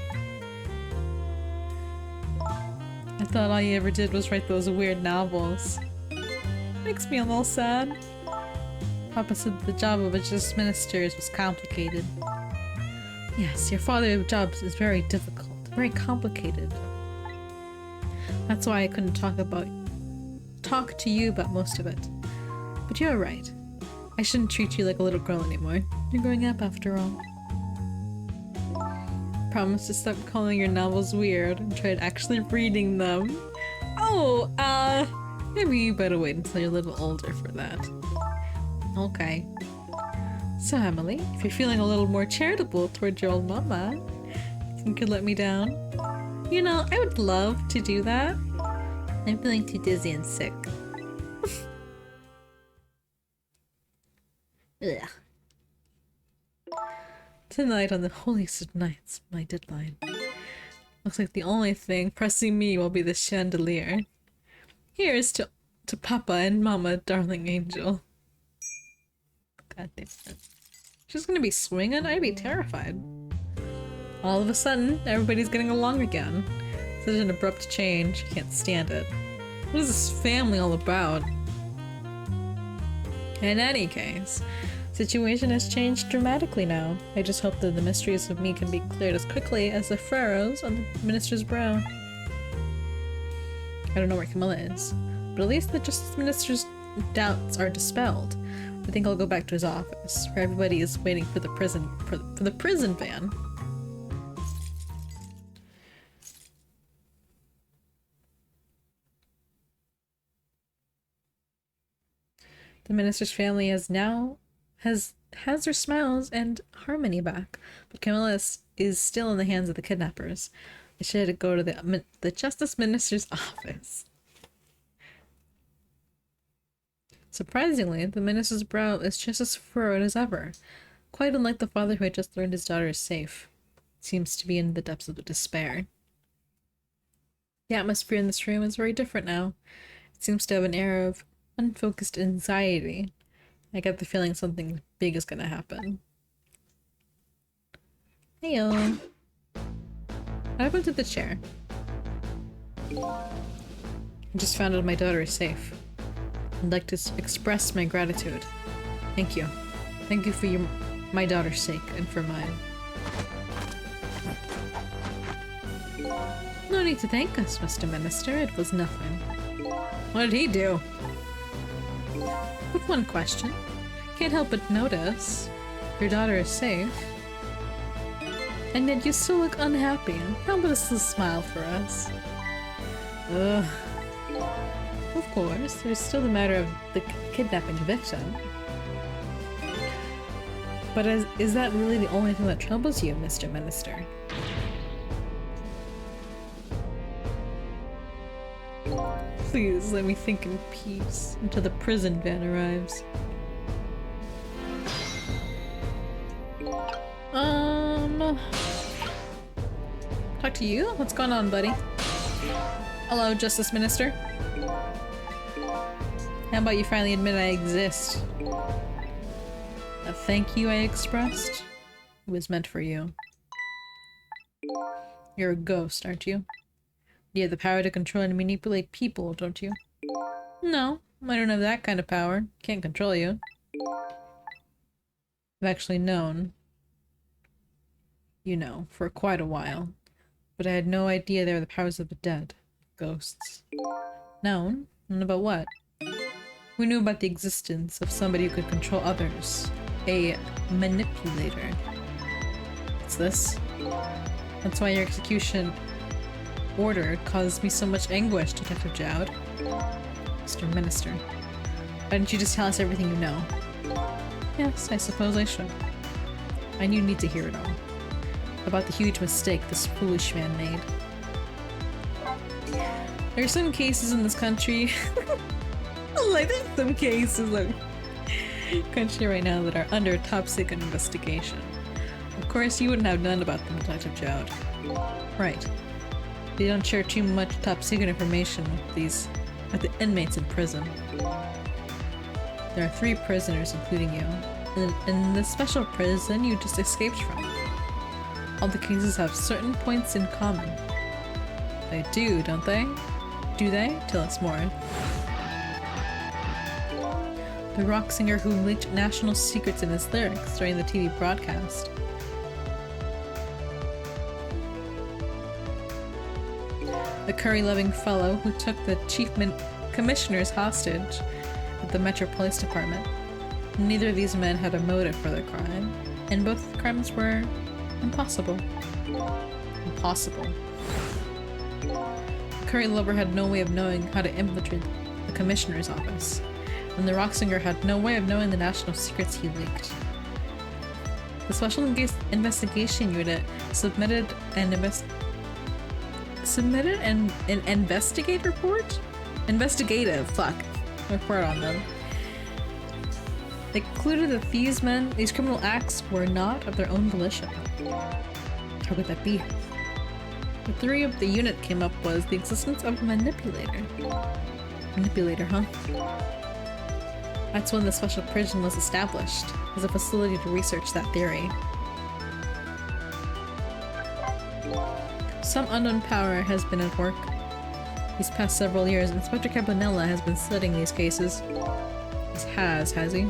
I thought all you ever did was write those weird novels. Makes me a little sad. Papa said the job of a justice minister was complicated. Yes, your father's job is very difficult, very complicated. That's why I couldn't talk to you about most of it. But you're right. I shouldn't treat you like a little girl anymore. You're growing up after all. Promise to stop calling your novels weird and try actually reading them. Oh, maybe you better wait until you're a little older for that. Okay. So Emily, if you're feeling a little more charitable towards your old mama, you could let me down? You know, I would love to do that. I'm feeling too dizzy and sick. Ugh. Tonight on the holiest of nights, my deadline. Looks like the only thing pressing me will be the chandelier. Here's to Papa and Mama, darling angel. God damn it. She's gonna be swinging? I'd be terrified. All of a sudden, everybody's getting along again. Such an abrupt change. Can't stand it. What is this family all about? In any case, situation has changed dramatically now. I just hope that the mysteries of me can be cleared as quickly as the furrows on the minister's brow. I don't know where Camilla is, but at least the justice minister's doubts are dispelled. I think I'll go back to his office, where everybody is waiting for the prison for the prison van. The minister's family has their smiles and harmony back, but Camilla is still in the hands of the kidnappers. I should have to go to the justice minister's office. Surprisingly, the minister's brow is just as furrowed as ever, quite unlike the father who had just learned his daughter is safe. He seems to be in the depths of despair. The atmosphere in this room is very different now. It seems to have an air of unfocused anxiety. I get the feeling something big is gonna happen. Heyo. What happened to the chair? I just found out my daughter is safe. I'd like to express my gratitude. Thank you. Thank you for my daughter's sake and for mine. No need to thank us, Mr. Minister. It was nothing. What did he do? But one question. Can't help but notice. Your daughter is safe. And yet you still look unhappy. How about a smile for us? Ugh. Of course, there's still the matter of the kidnapping victim. But is that really the only thing that troubles you, Mr. Minister? Please let me think in peace until the prison van arrives. Talk to you? What's going on, buddy? Hello, Justice Minister. How about you finally admit I exist? A thank you I expressed? It was meant for you. You're a ghost, aren't you? You have the power to control and manipulate people, don't you? No, I don't have that kind of power. Can't control you. I've actually known, you know, for quite a while. But I had no idea they were the powers of the dead. Ghosts. Known? And about what? We knew about the existence of somebody who could control others. A manipulator. What's this? That's why your execution order caused me so much anguish, Detective Jowd. Mr. Minister. Why didn't you just tell us everything you know? Yes, I suppose I should. I knew you'd need to hear it all. About the huge mistake this foolish man made. There are some cases in this country like there's some cases of country right now that are under top secret investigation. Of course you wouldn't have known about them, Detective Jowd. Right. They don't share too much top secret information with the inmates in prison. There are 3 prisoners, including you, in the special prison you just escaped from. All the cases have certain points in common. They do, don't they? Do they? Tell us more. The rock singer who leaked national secrets in his lyrics during the TV broadcast. The curry-loving fellow who took the chief commissioners hostage at the Metro Police Department. Neither of these men had a motive for their crime, and both crimes were impossible. Impossible. The curry lover had no way of knowing how to infiltrate the commissioner's office, and the rock singer had no way of knowing the national secrets he leaked. The Special Investigation Unit submitted an investigative report on them. They concluded that these criminal acts were not of their own volition. How could that be? The theory of the unit came up was the existence of a manipulator. Manipulator, huh? That's when the special prison was established, as a facility to research that theory. Some unknown power has been at work. These past several years, Inspector Cabanella has been studying these cases. Has he?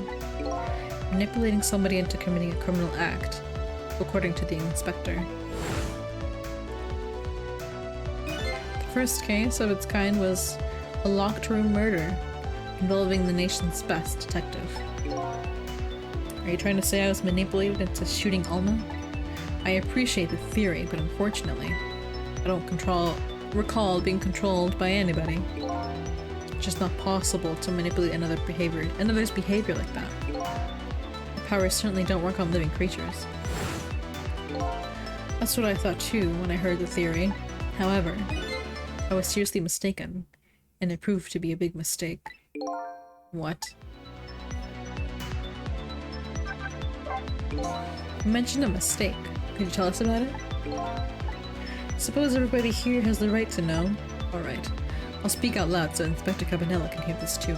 Manipulating somebody into committing a criminal act, according to the inspector. The first case of its kind was a locked room murder involving the nation's best detective. Are you trying to say I was manipulated into shooting Alma? I appreciate the theory, but unfortunately, I don't recall being controlled by anybody. just not possible to manipulate another's behavior like that. The powers certainly don't work on living creatures. That's what I thought too when I heard the theory. However, I was seriously mistaken, and it proved to be a big mistake. What? You mentioned a mistake. Could you tell us about it? Suppose everybody here has the right to know. Alright. I'll speak out loud so Inspector Cabanela can hear this too.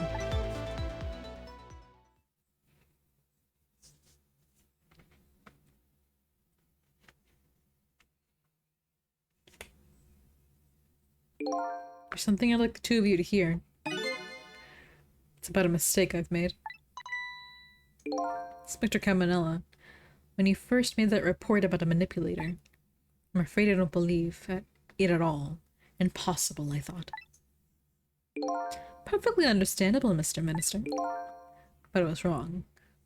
There's something I'd like the two of you to hear. It's about a mistake I've made. Inspector Cabanela, when you first made that report about a manipulator, I'm afraid I don't believe it at all. Impossible, I thought. Perfectly understandable, Mr. Minister. But I was wrong.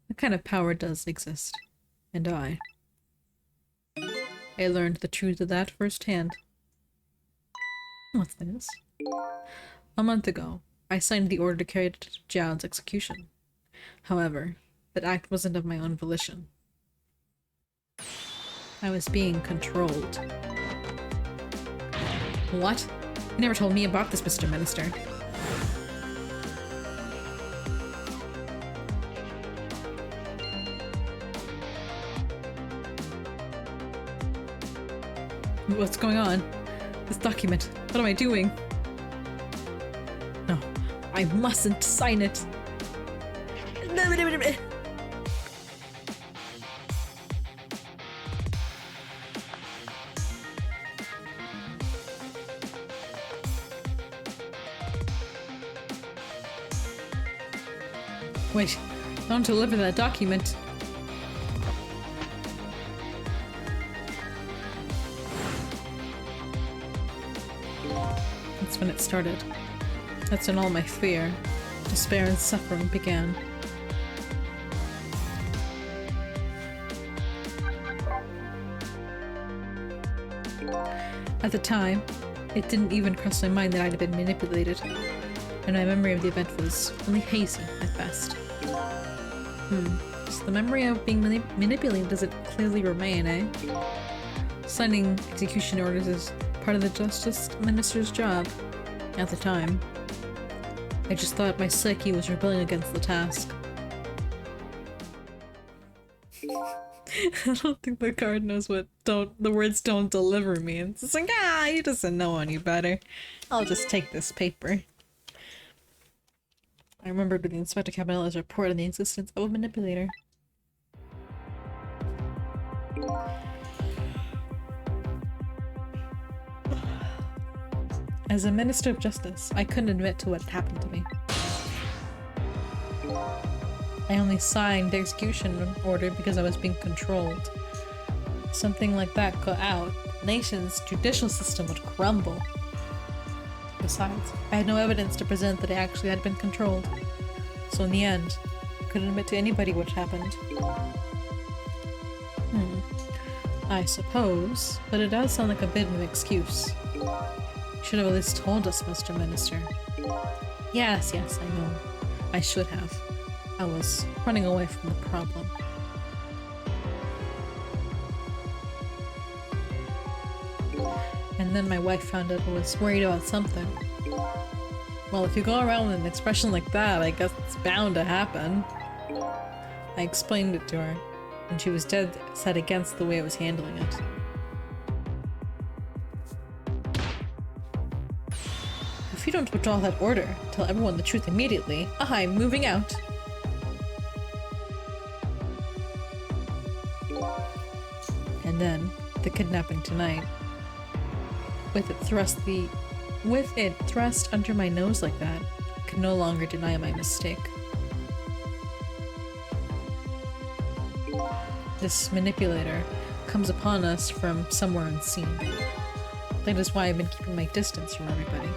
That kind of power does exist. And I learned the truth of that firsthand. What's this? A month ago, I signed the order to carry out Jiao's execution. However, that act wasn't of my own volition. I was being controlled. What? You never told me about this, Mr. Minister. What's going on? This document. What am I doing? No, I mustn't sign it. Wait, I want to deliver that document. That's when it started. That's when all my fear, despair, and suffering began. At the time, it didn't even cross my mind that I'd have been manipulated, and my memory of the event was only hazy at best. So the memory of being manipulated doesn't clearly remain, eh? Signing execution orders is part of the Justice Minister's job. At the time, I just thought my psyche was rebelling against the task. I don't think the card knows what the words don't deliver means. It's like, he doesn't know any better. I'll just take this paper. I remembered with the Inspector Cabanela's report on the existence of a manipulator. As a Minister of Justice, I couldn't admit to what happened to me. I only signed the execution order because I was being controlled. If something like that got out, the nation's judicial system would crumble. Besides, I had no evidence to present that I actually had been controlled. So in the end, I couldn't admit to anybody what happened. I suppose, but it does sound like a bit of an excuse. You should have at least told us, Mr. Minister. Yes, I know. I should have. I was running away from the problem. And then my wife found out I was worried about something. Well, if you go around with an expression like that, I guess it's bound to happen. I explained it to her, and she was dead set against the way I was handling it. If you don't withdraw that order, tell everyone the truth immediately, I'm moving out. And then, the kidnapping tonight. With it thrust under my nose like that, I could no longer deny my mistake. This manipulator comes upon us from somewhere unseen. That is why I've been keeping my distance from everybody.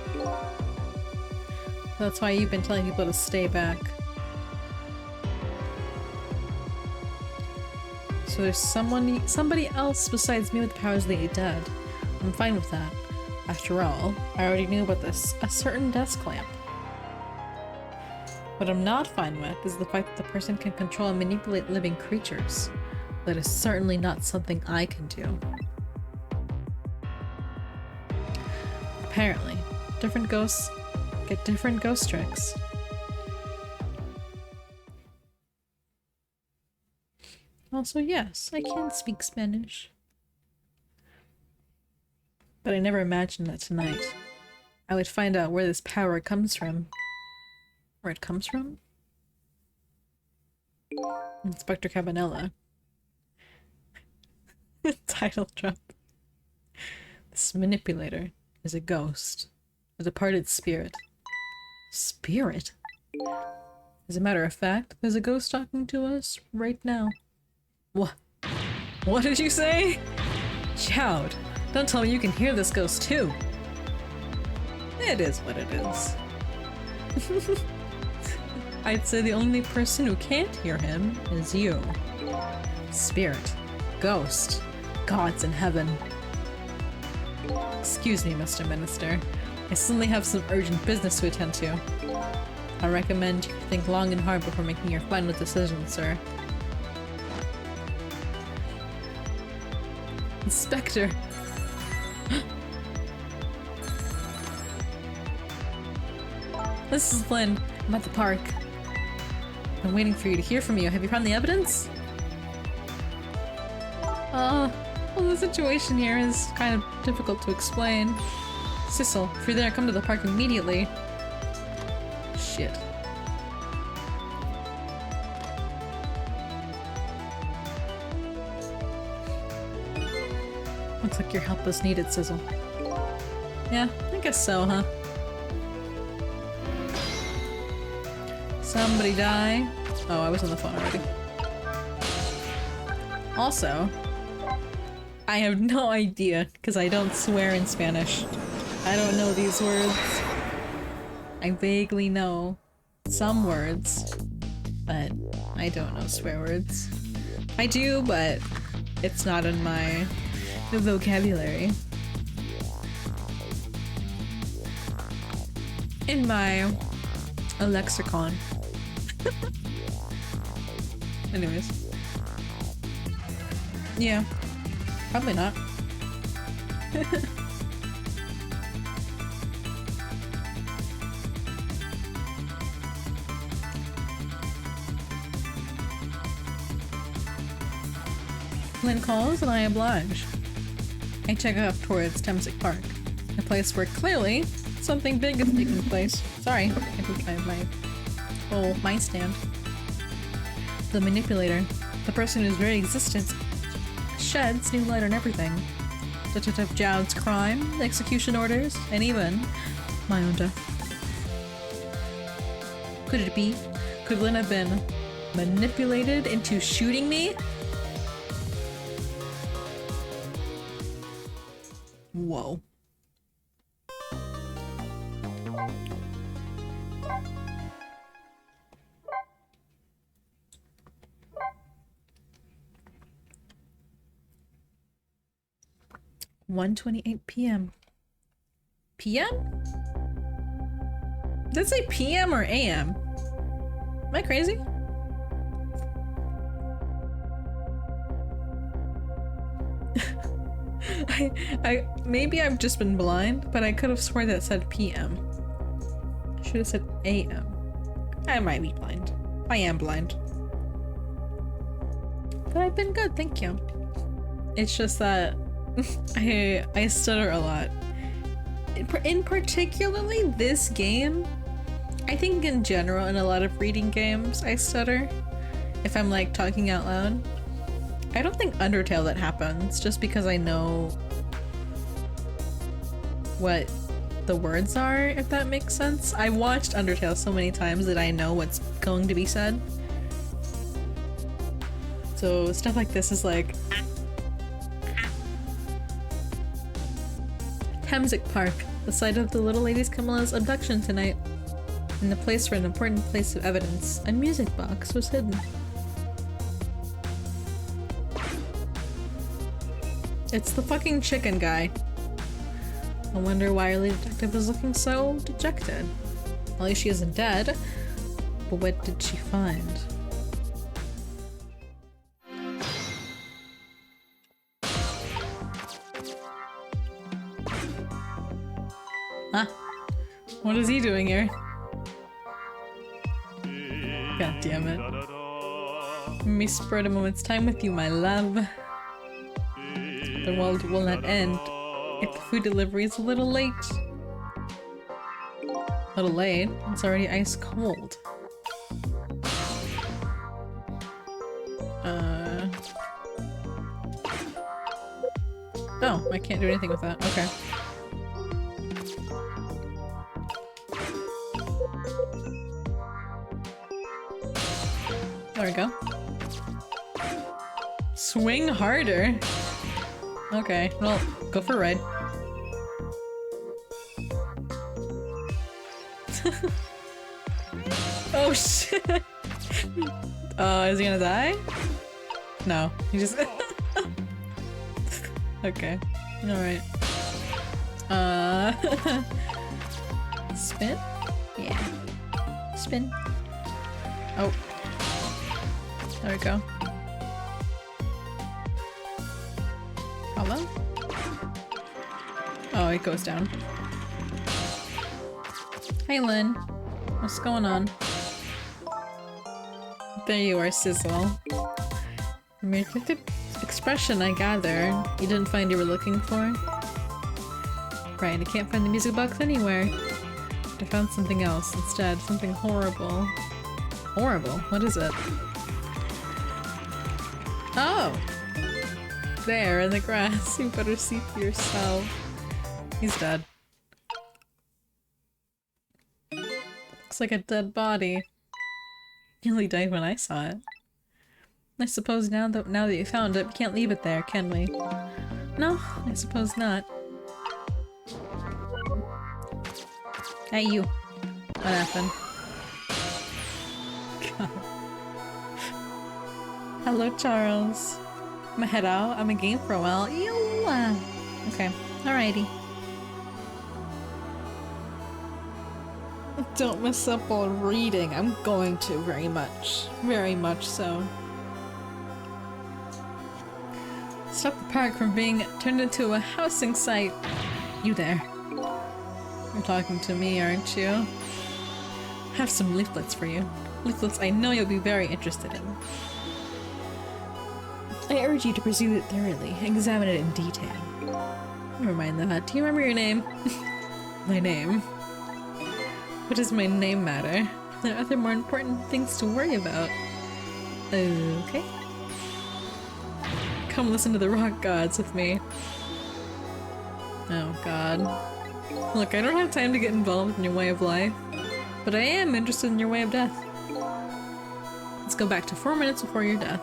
That's why you've been telling people to stay back. So there's somebody else besides me with the powers of the dead. I'm fine with that. After all, I already knew about this, a certain desk lamp. What I'm not fine with is the fact that the person can control and manipulate living creatures. That is certainly not something I can do. Apparently, different ghosts get different ghost tricks. Also, yes, I can speak Spanish. But I never imagined that tonight I would find out where this power comes from. Where it comes from? Inspector Cabanella. Title drop. This manipulator is a ghost. A departed spirit. Spirit? As a matter of fact, there's a ghost talking to us right now. What? What did you say? Child, don't tell me you can hear this ghost too. It is what it is. I'd say the only person who can't hear him is you. Spirit. Ghost. Gods in heaven. Excuse me, Mr. Minister. I suddenly have some urgent business to attend to. I recommend you think long and hard before making your final decision, sir. Inspector! This is Lynn. I'm at the park. I'm waiting for you to hear from you. Have you found the evidence? Well, the situation here is kind of difficult to explain. Sissel, if you're there, come to the park immediately. Shit. Looks like your help is needed, Sizzle. Yeah, I guess so, huh? Somebody die. Oh, I was on the phone already. Also, I have no idea, because I don't swear in Spanish. I don't know these words. I vaguely know some words, but I don't know swear words. I do, but it's not in my vocabulary. In my lexicon. Anyways. Yeah. Probably not. Lynn calls and I oblige. I check off towards Temsic Park, a place where clearly something big is taking place. Sorry, I moved my whole mic stand. The manipulator, the person whose very existence sheds new light on everything. Detective Jowd's crime, execution orders, and even my own death. Could it be? Could Lynn have been manipulated into shooting me? Whoa. "1:28 p.m. PM? Did it say PM or AM? Am I crazy? I maybe I've just been blind, but I could have sworn that it said PM. Should have said AM. I might be blind. I am blind. But I've been good, thank you. It's just that I stutter a lot. In particularly this game, I think in general in a lot of reading games I stutter if I'm like talking out loud. I don't think Undertale that happens, just because I know what the words are, if that makes sense. I watched Undertale so many times that I know what's going to be said. So stuff like this is like... Temsic Park, the site of the little lady's Camilla's abduction tonight. And the place for an important place of evidence. A music box was hidden. It's the fucking chicken guy. I wonder why our lead detective is looking so dejected. At least she isn't dead. But what did she find? Huh? What is he doing here? God damn it. Let me spread a moment's time with you, my love. The world will not end if the food delivery is a little late. A little late? It's already ice cold. Oh, I can't do anything with that. Okay. There we go. Swing harder? Okay, well, go for a ride. Oh shit! Is he gonna die? No, he just- Okay, alright. Spin? Yeah. Spin. Oh. There we go. Hello? Oh, it goes down. Hey, Lynn. What's going on? There you are, Sizzle. From your expression, I gather you didn't find you were looking for? Right, I can't find the music box anywhere. I found something else instead. Something horrible. Horrible? What is it? Oh! There, in the grass. You better see for yourself. He's dead. Looks like a dead body. He only died when I saw it. I suppose now that you found it, we can't leave it there, can we? No, I suppose not. Hey, you. What happened? Hello, Charles. I'm gonna head out. I'm a game for a while. Ew. Okay. Alrighty. Don't mess up on reading. I'm going to very much. Very much so. Stop the park from being turned into a housing site. You there. You're talking to me, aren't you? I have some leaflets for you. Leaflets I know you'll be very interested in. I urge you to pursue it thoroughly, examine it in detail. Never mind that. Do you remember your name? My name? What does my name matter? There are other more important things to worry about. Okay. Come listen to the rock gods with me. Oh god. Look, I don't have time to get involved in your way of life, but I am interested in your way of death. Let's go back to 4 minutes before your death.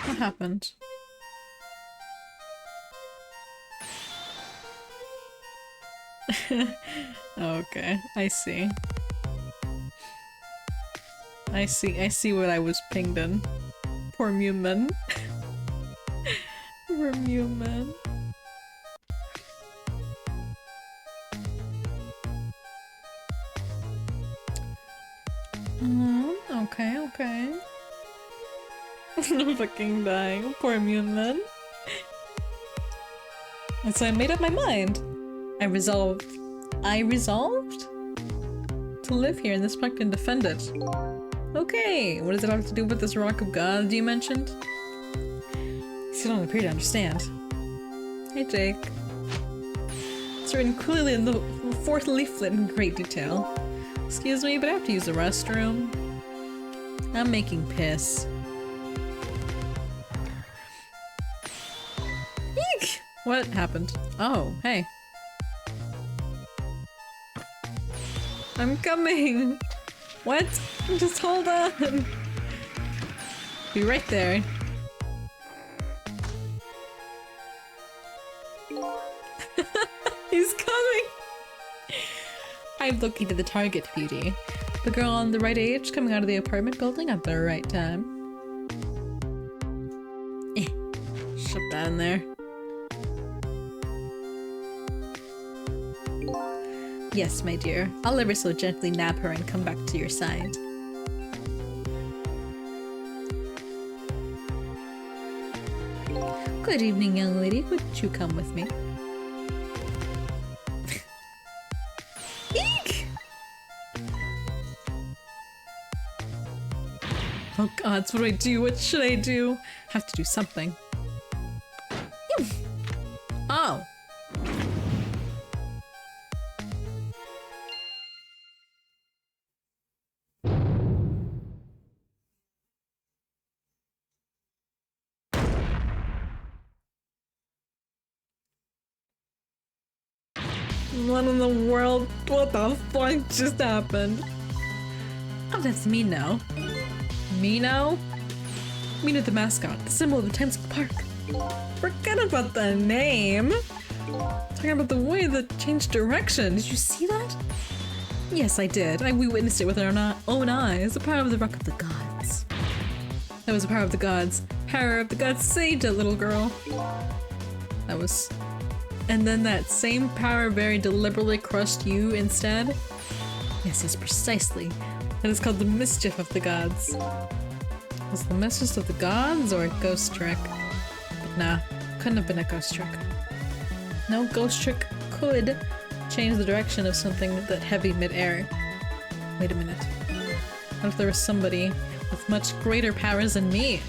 What happened? Okay, I see. I see what I was pinged in. Poor Muman. Poor Muman. Okay. I'm fucking dying. Poor Muman. And so I made up my mind. I resolved to live here in this park and defend it. Okay, what does it have to do with this rock of gods you mentioned? You still don't appear to understand. Hey, Jake. It's written clearly in the 4th leaflet in great detail. Excuse me, but I have to use the restroom. I'm making piss. Eek! What happened? Oh, hey. I'm coming! What? Just hold on! Be right there. He's coming! I've located the target, beauty. The girl on the right age coming out of the apartment building at the right time. Shut that in there. Yes, my dear. I'll ever so gently nab her and come back to your side. Good evening, young lady. Would you come with me? Eek! Oh gods, what do I do? What should I do? Have to do something. Oh! What in the world? What the fuck just happened? Oh, that's Mino. Mino? Mino the mascot, the symbol of the Times Park. Forget about the name. Talking about the way that changed direction. Did you see that? Yes, I did. We witnessed it with our own eyes. The power of the Rock of the Gods. That was the power of the gods. Power of the gods saved that little girl. That was... And then that same power very deliberately crushed you instead? Yes, yes, precisely. That is called the mischief of the gods. Was the mischief of the gods or a ghost trick? But nah, couldn't have been a ghost trick. No ghost trick could change the direction of something that heavy mid-air. Wait a minute. What if there was somebody with much greater powers than me?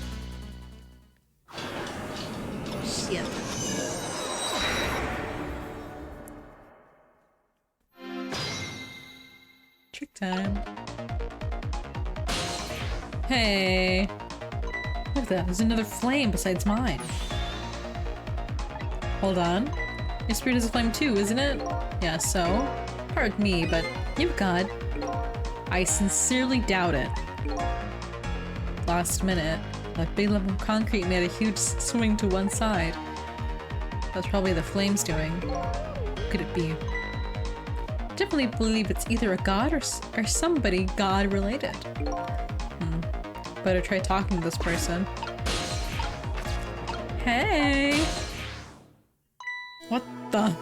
Shit. Trick time. Hey! Look at that, there's another flame besides mine. Hold on. Your spirit is a flame too, isn't it? Yeah, so? Pardon me, but you've got... I sincerely doubt it. Last minute, that big lump of concrete made a huge swing to one side. That's probably the flames doing. Who could it be? Definitely believe it's either a god or somebody god-related. Better try talking to this person. Hey! What the?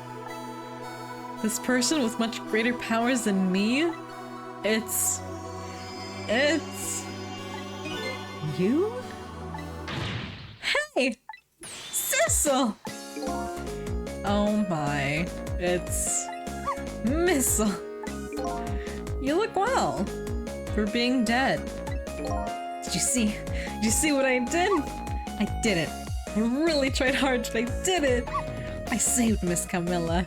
This person with much greater powers than me? It's... You? Hey! Sissel! Oh my. It's... Missile! You look well. For being dead. Did you see what I did? I did it. I really tried hard, but I did it! I saved Miss Camilla.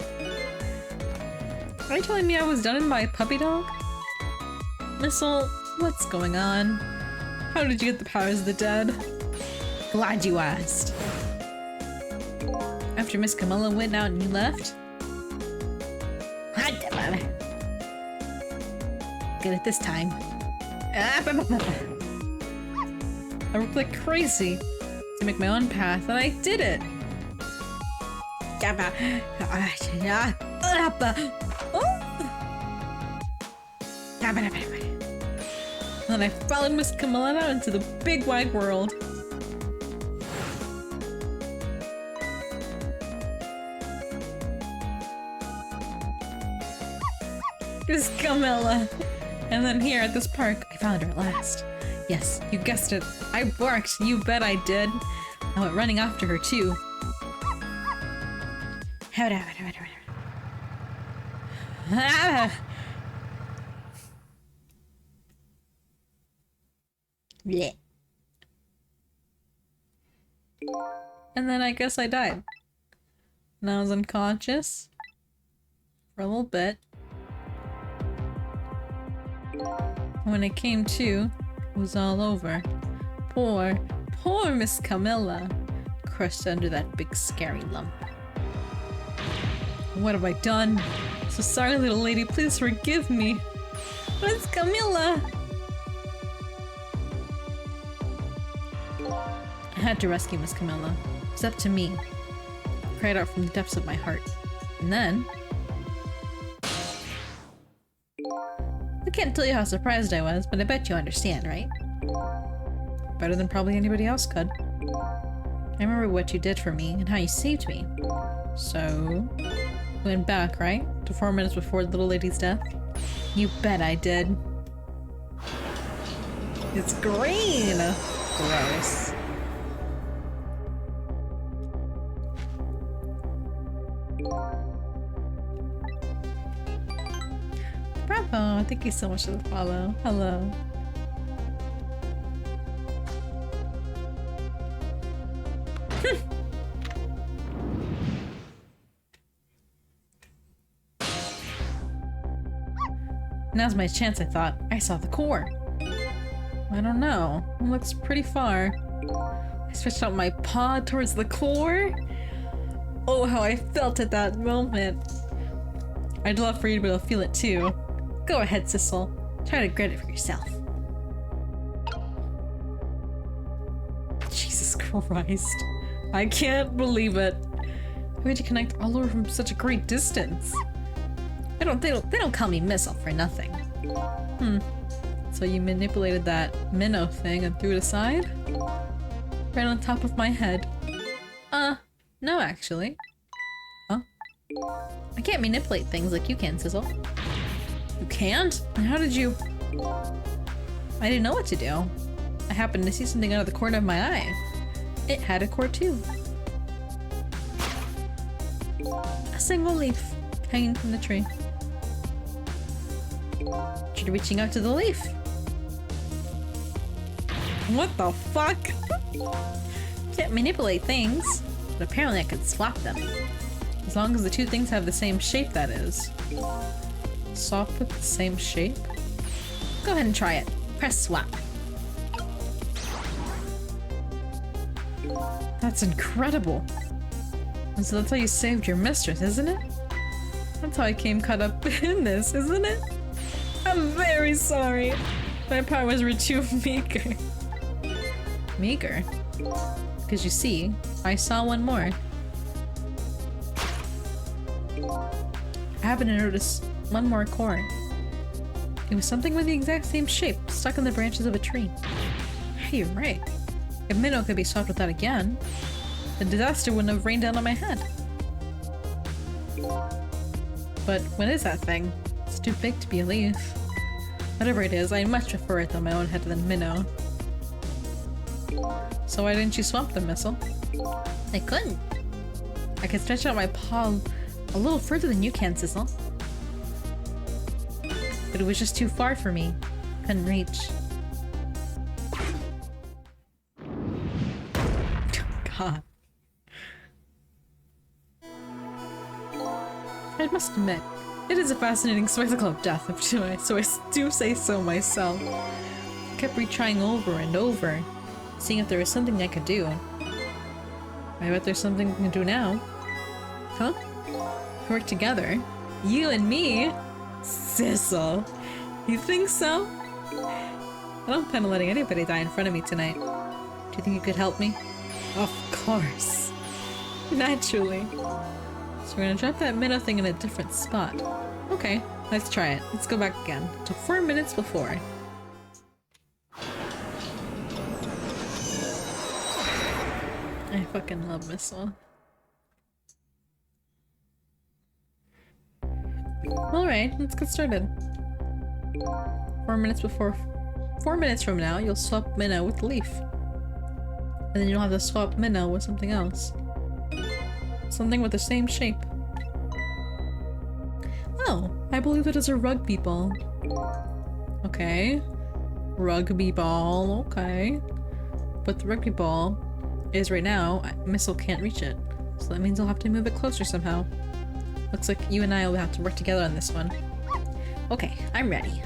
Are you telling me I was done by a puppy dog? Missile, what's going on? How did you get the powers of the dead? Glad you asked. After Miss Camilla went out and you left? Get it this time. I worked like crazy to make my own path, and I did it! And I followed Miss Camilla out into the big wide world. Miss Camilla! And then here at this park, I found her at last. Yes, you guessed it. I barked. You bet I did. I went running after her too. Blech. And then I guess I died. And I was unconscious for a little bit. When I came to, it was all over. Poor Miss Camilla, crushed under that big scary lump. What have I done? So sorry, little lady, please forgive me. Miss Camilla! I had to rescue Miss Camilla. It was up to me. I cried out from the depths of my heart. And then... I can't tell you how surprised I was, but I bet you understand, right? Better than probably anybody else could. I remember what you did for me and how you saved me. So, you went back, right? To 4 minutes before the little lady's death? You bet I did. It's green! Gross. Bravo! Thank you so much for the follow. Hello. Now's my chance, I thought. I saw the core. I don't know. It looks pretty far. I stretched out my paw towards the core. Oh, how I felt at that moment. I'd love for you to be able to feel it too. Go ahead, Sissel. Try to get it for yourself. Jesus Christ. I can't believe it. How did you connect all over from such a great distance? They don't call me Missile for nothing. So you manipulated that minnow thing and threw it aside? Right on top of my head. No actually. Huh? I can't manipulate things like you can, Sizzle. You can't? And how did you... I didn't know what to do. I happened to see something out of the corner of my eye. It had a core too. A single leaf hanging from the tree. Tried reaching out to the leaf. What the fuck? Can't manipulate things, but apparently I could swap them. As long as the two things have the same shape, that is. Swap with the same shape? Go ahead and try it. Press swap. That's incredible. And so that's how you saved your mistress, isn't it? That's how I came caught up in this, isn't it? I'm very sorry. My powers were too meager. Meager? Because you see, I saw one more. I happened to notice one more core. It was something with the exact same shape, stuck in the branches of a tree. Hey, you're right. If Minnow could be swapped with that again, the disaster wouldn't have rained down on my head. But what is that thing? It's too big to be a leaf. Whatever it is, I much prefer it on my own head than Minnow. So why didn't you swap them, Missile? I couldn't. I could stretch out my paw a little further than you can, Sizzle. But it was just too far for me. Couldn't reach. God. I must admit, it is a fascinating spectacle of death, so I do say so myself. I kept retrying over and over, seeing if there was something I could do. I bet there's something we can do now. Huh? Work together? You and me? Sissel. You think so? I don't plan on letting anybody die in front of me tonight. Do you think you could help me? Of course. Naturally. So we're gonna drop that minnow thing in a different spot. Okay, let's try it. Let's go back again to 4 minutes before. I fucking love Missile. Alright, let's get started. 4 minutes before. 4 minutes from now, you'll swap Minnow with Leaf. And then you'll have to swap Minnow with something else. Something with the same shape. Oh, I believe it is a rugby ball. Okay. Rugby ball, okay. But the rugby ball is right now, Missile can't reach it. So that means I'll have to move it closer somehow. Looks like you and I will have to work together on this one. Okay, I'm ready.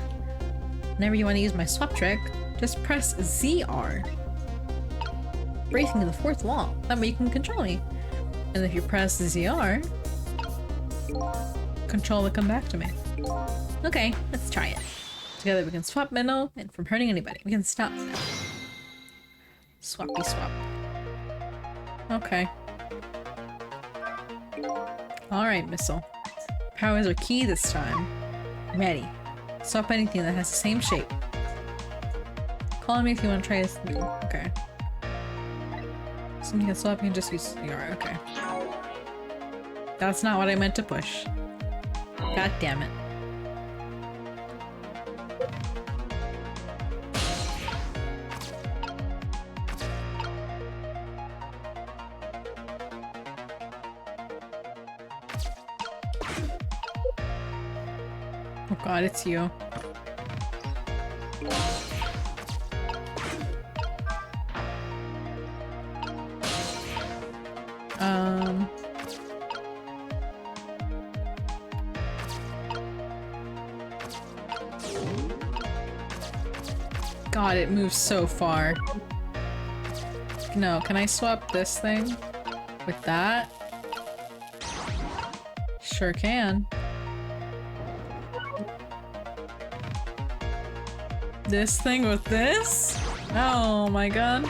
Whenever you want to use my swap trick, just press ZR. Breaking the fourth wall. That way you can control me. And if you press ZR, control will come back to me. Okay, let's try it. Together we can swap Minnow, and from hurting anybody, we can stop now. Swappy swap. Okay. Alright, Missile. Powers are key this time. Ready. Swap anything that has the same shape. Call me if you want to try this. Okay. Something can swap, you can just use CR, okay. That's not what I meant to push. God damn it. Oh god, it's you. God, it moves so far. No, can I swap this thing with that? Sure can. This thing with this? Oh my god.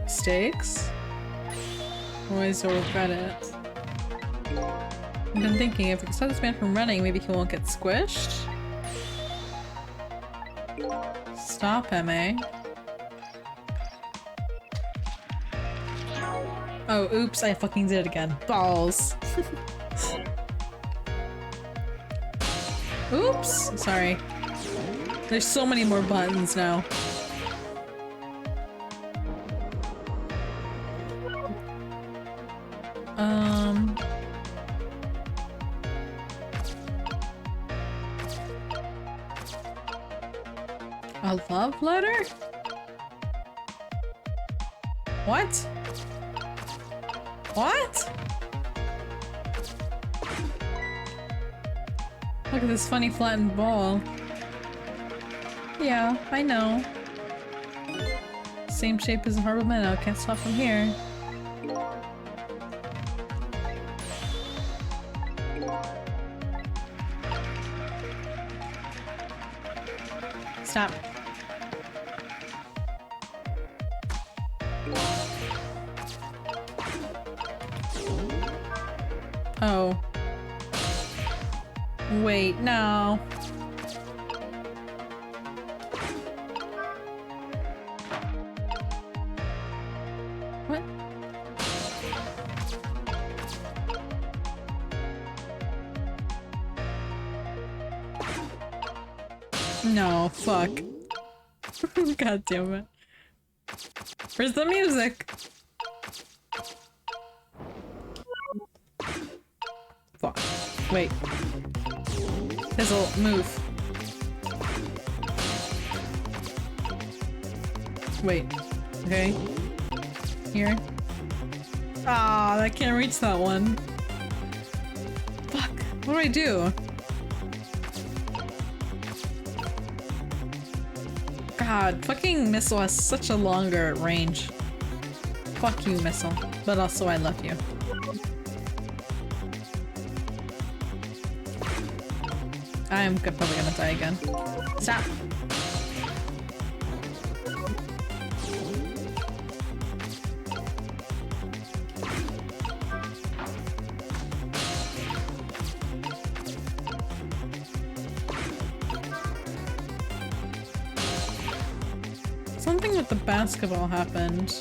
Stakes? Always will regret it. I've been thinking, if we can stop this man from running, maybe he won't get squished? Stop him, eh? Oh, oops, I fucking did it again. Balls. Oops! Sorry. There's so many more buttons now. A love letter? What? What? Look at this funny flattened ball. Yeah, I know. Same shape as a horrible minnow. Can't stop from here. Stop. Oh. Wait, no. What? No, fuck. God damn it. Where's the music? Fuck. Wait. Fizzle, move. Wait. Okay. Here. Ah, I can't reach that one. Fuck. What do I do? God, fucking Missile has such a longer range. Fuck you, Missile. But also, I love you. I'm probably gonna die again. Stop! Something with the basketball happened.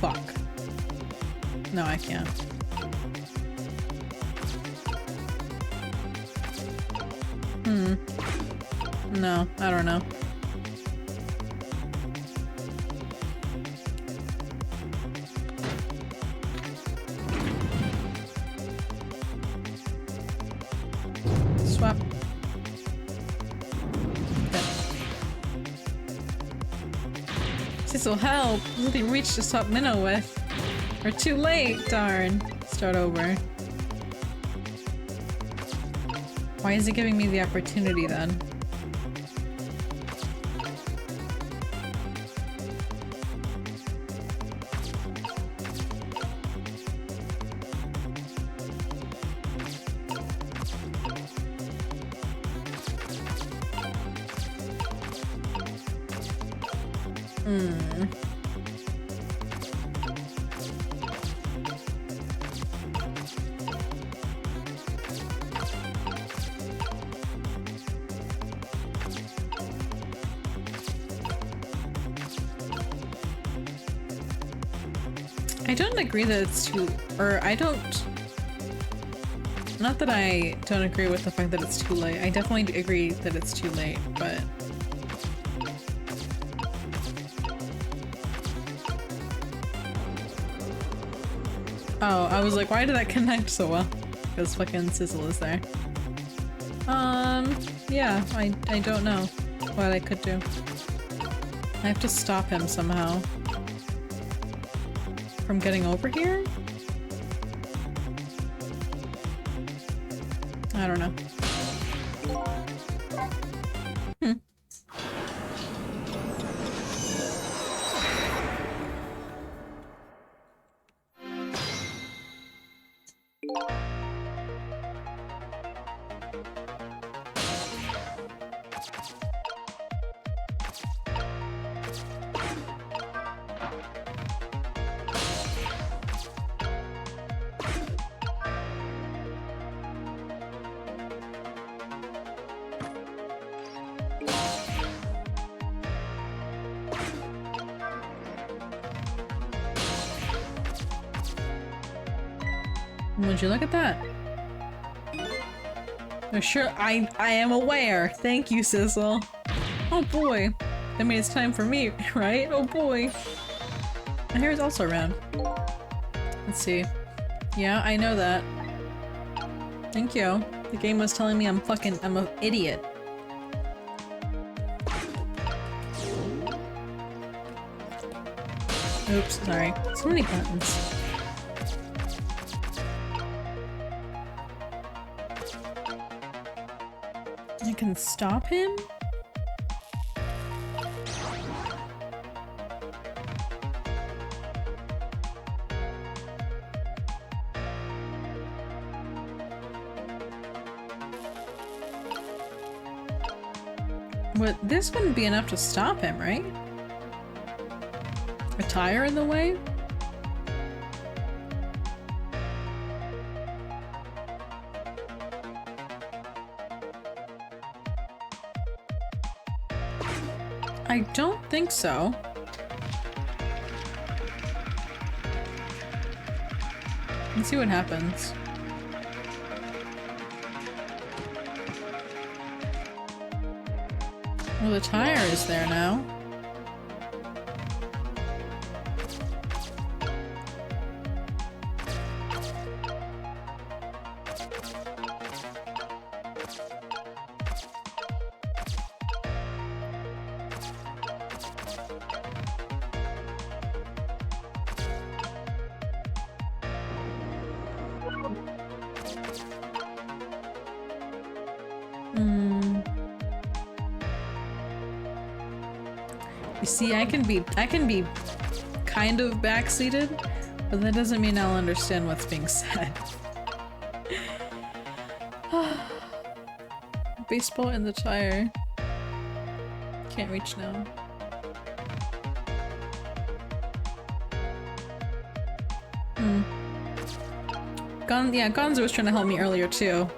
Fuck. No, I can't. No, I don't know. Swap. This'll help. Really reach to swap minnow with. We're too late, darn. Start over. Why is it giving me the opportunity then? I don't agree that it's too, or I don't, not that I don't agree with the fact that it's too late. I definitely agree that it's too late, but oh, I was like, why did that connect so well? Because fucking Sizzle is there. Yeah, I don't know what I could do. I have to stop him somehow from getting over here? I don't know. Hmm. Would you look at that? Oh, sure, I am aware. Thank you, Sizzle. Oh boy. That means it's time for me, right? Oh boy. My hair is also round. Let's see. Yeah, I know that. Thank you. The game was telling me I'm an idiot. Oops, sorry. So many buttons. I can stop him? But this wouldn't be enough to stop him, right? A tire in the way? I don't think so. Let's see what happens. Well, the tire is there now. You see, I can be kind of backseated, but that doesn't mean I'll understand what's being said. Baseball in the tire. Can't reach now. Yeah, Gonzo was trying to help me earlier too.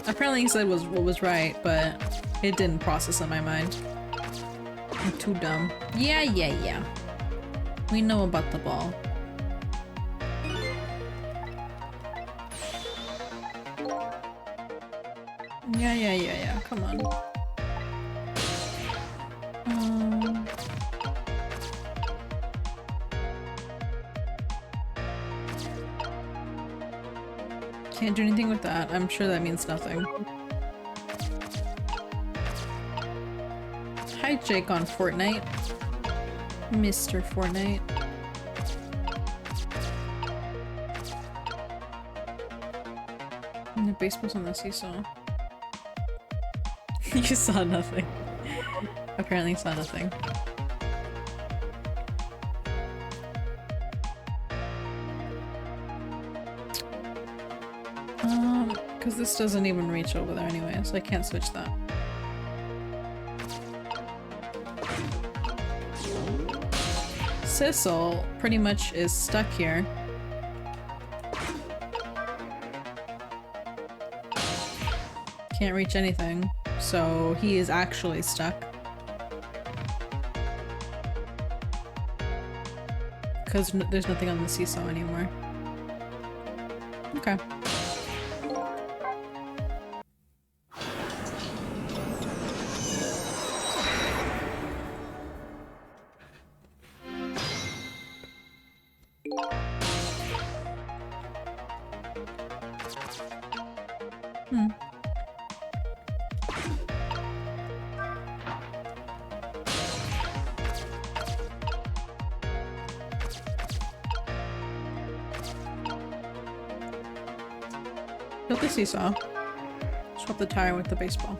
Apparently he said what was right, but it didn't process in my mind. I'm too dumb. Yeah. We know about the ball. Yeah. Come on. Can't do anything with that. I'm sure that means nothing. Hi, Jake on Fortnite. Mr. Fortnite. And the baseball's on the seesaw. You saw nothing. Apparently saw nothing. Because this doesn't even reach over there anyway, so I can't switch that. Sissel pretty much is stuck here. Can't reach anything, so he is actually stuck. because there's nothing on the seesaw anymore. Okay. Built the seesaw. Swap the tire with the baseball.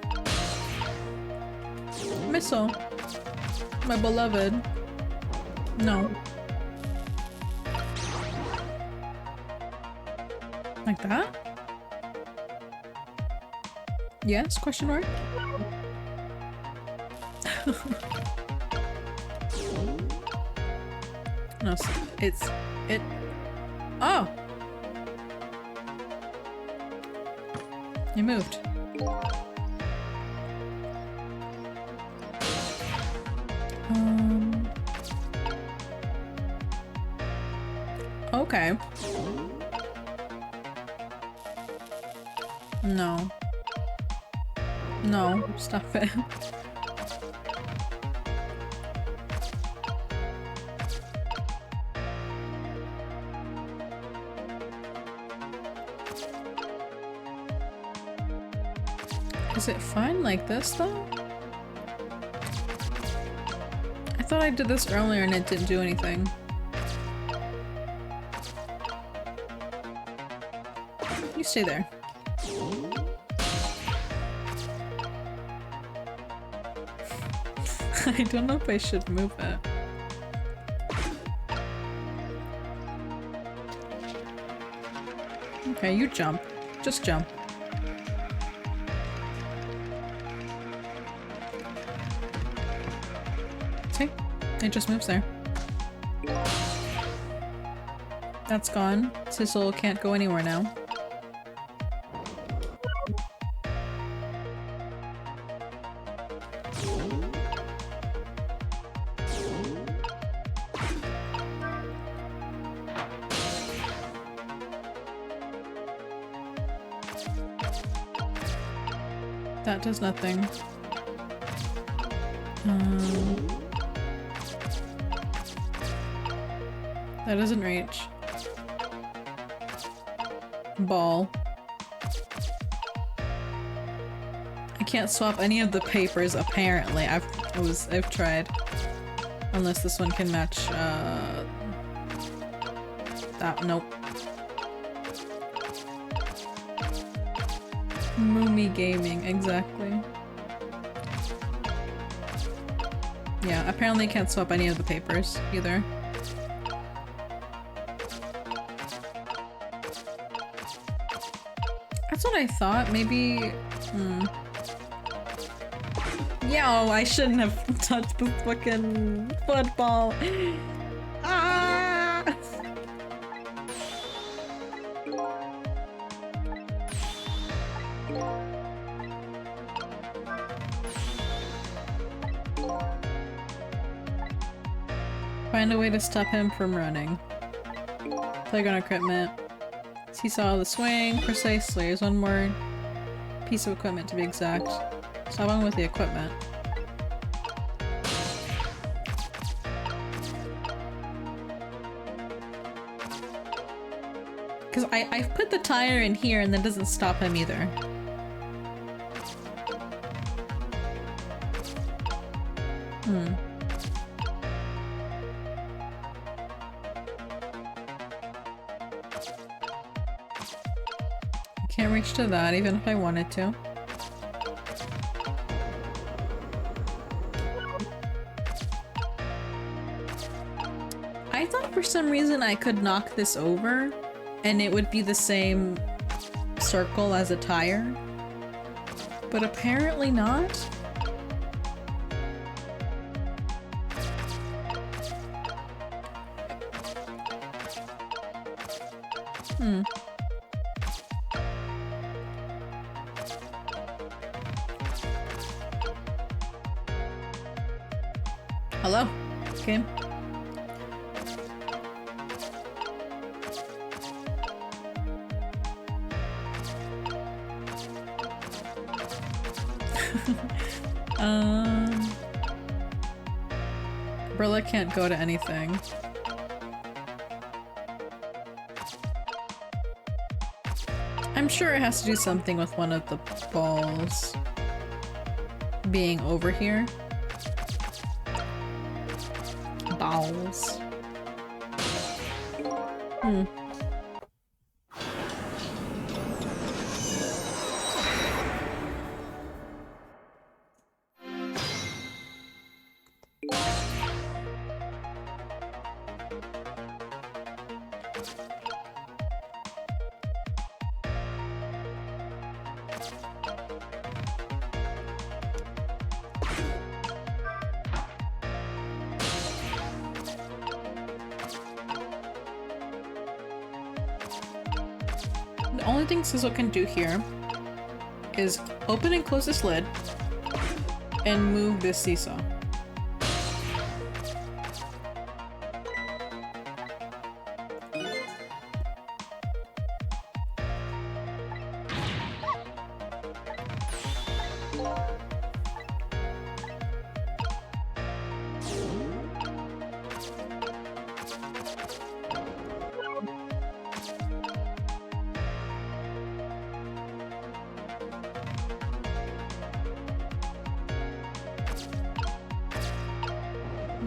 Missile. My beloved. No. Like that? Yes? Question mark? No, it. Oh! You moved. Okay. No. No, stop it. Is it fine like this though? I thought I did this earlier and it didn't do anything. You stay there. I don't know if I should move it. Okay, you jump. Just jump. See? It just moves there. That's gone. Sizzle can't go anywhere now. That does nothing. That doesn't reach. Ball. I can't swap any of the papers apparently. I've tried. Unless this one can match that. Nope. Moomy gaming, exactly. Yeah, apparently can't swap any of the papers either. That's what I thought. Maybe. Yeah, I shouldn't have touched the fucking football. Ah! Find a way to stop him from running. Playground equipment. Seesaw the swing. Precisely. There's one more piece of equipment to be exact. Stop him with the equipment. Because I've put the tire in here and that doesn't stop him either. Can't reach to that even if I wanted to. I thought for some reason I could knock this over and it would be the same circle as a tire, but apparently not. Hello, game. Umbrella can't go to anything. I'm sure it has to do something with one of the balls being over here. Balls. Hmm. The only thing Sizzle can do here is open and close this lid and move this seesaw.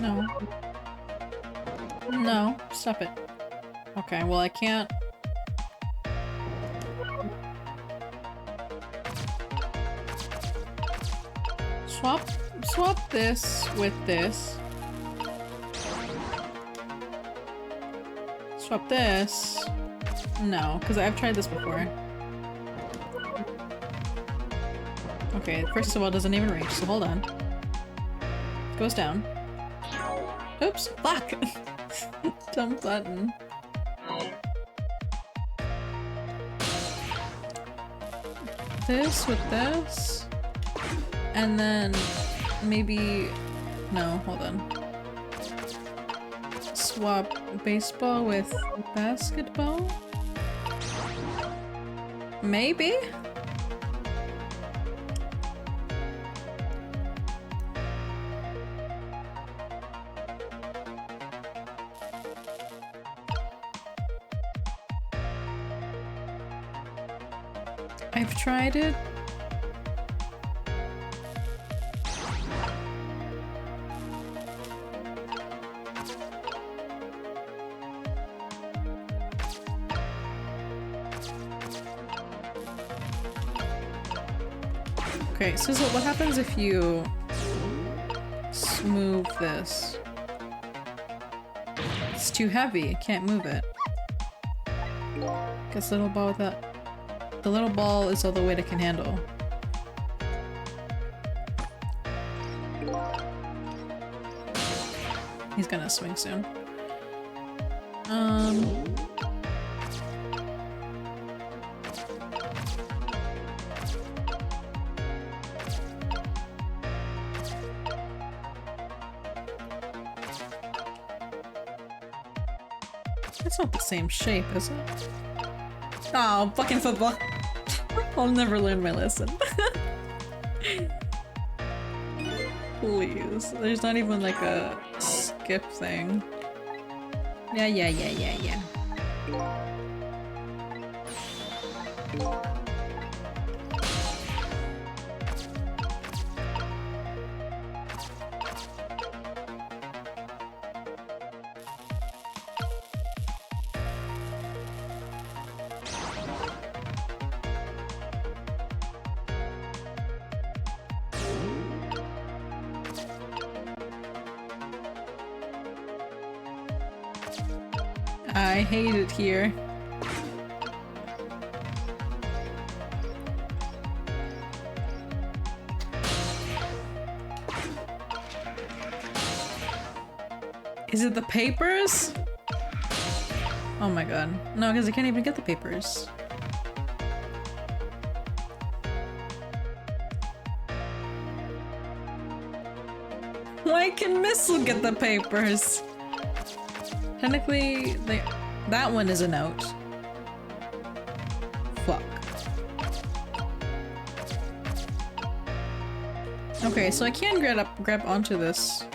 No. No, stop it. Okay, well I can't... Swap this with this. Swap this. No, because I've tried this before. Okay, first of all, it doesn't even reach, so hold on. Goes down. Oops, fuck! Dumb button. This with this. And then maybe... No, hold on. Swap baseball with basketball? Maybe? I've tried it. Okay, so what happens if you move this? It's too heavy, can't move it. Guess little ball with that. The little ball is all the weight it can handle. He's gonna swing soon. It's not the same shape, is it? Oh, fucking football. I'll never learn my lesson. Please. There's not even like a skip thing. Yeah. I hate it here. Is it the papers? Oh my god. No, because I can't even get the papers. Why can Missile get the papers? Technically, that one is a note. Fuck. Okay, so I can grab onto this.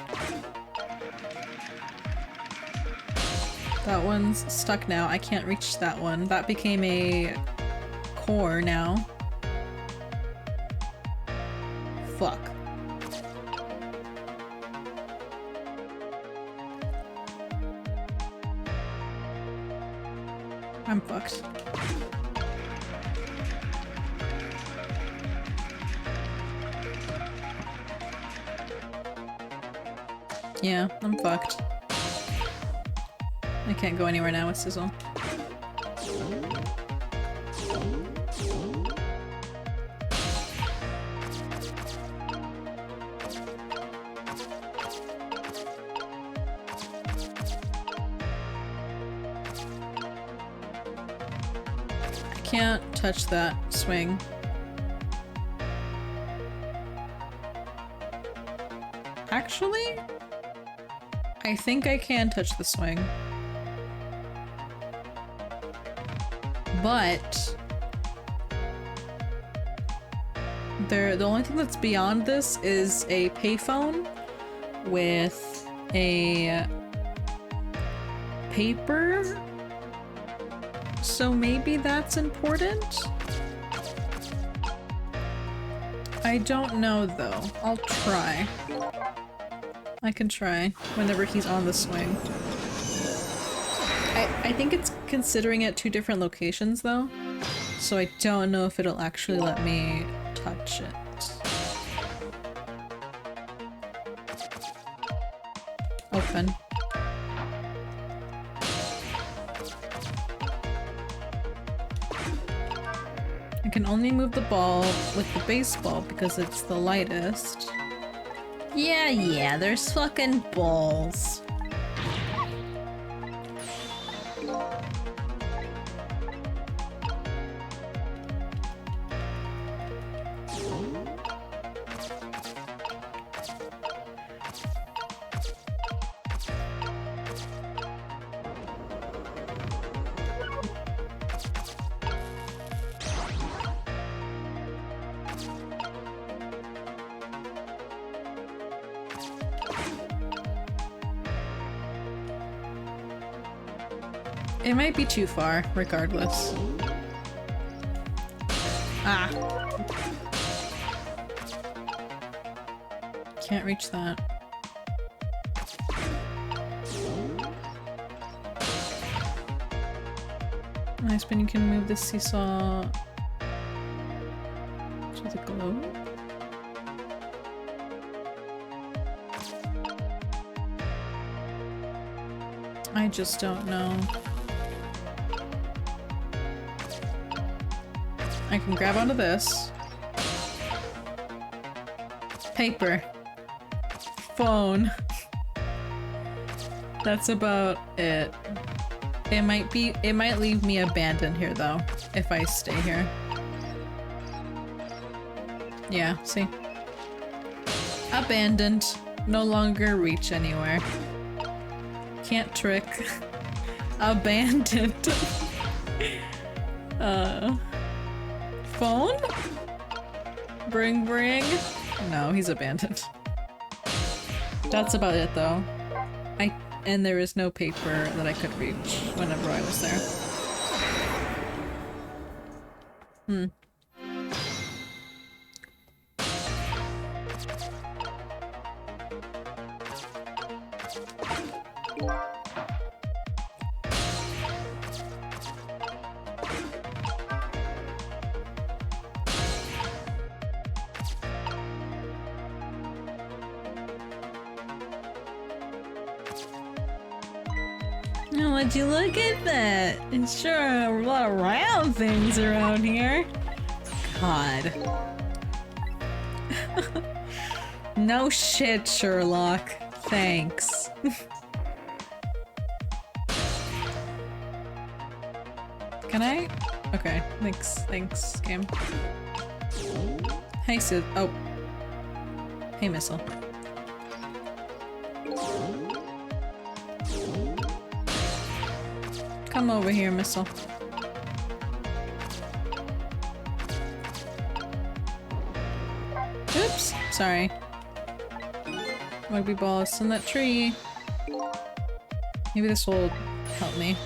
That one's stuck now. I can't reach that one. That became a core now. Fuck. I'm fucked. Yeah, I'm fucked. I can't go anywhere now with Sizzle. I can't touch that swing. Actually, I think I can touch the swing. But the only thing that's beyond this is a payphone with a paper. So maybe that's important? I don't know though. I'll try. I can try whenever he's on the swing. I think it's considering at 2 different locations though, so I don't know if it'll actually let me touch it. Open. I can only move the ball with the baseball because it's the lightest. Yeah, there's fucking balls. It might be too far, regardless. Ah. Can't reach that. Nice, but you can move the seesaw to the globe. I just don't know. I can grab onto this. Paper. Phone. That's about it. It might leave me abandoned here though, if I stay here. Yeah, see? Abandoned. No longer reach anywhere. Can't trick. Abandoned. Phone? Bring. No, he's abandoned. That's about it though. And there is no paper that I could reach whenever I was there. Oh, would you look at that? It's sure a lot of round things around here. God. No shit, Sherlock. Thanks. Can I? Okay, thanks, game. Hey, Sid. Oh. Hey, Missile. Come over here, Missile. Good. Oops, sorry. Rugby ball is in that tree. Maybe this will help me.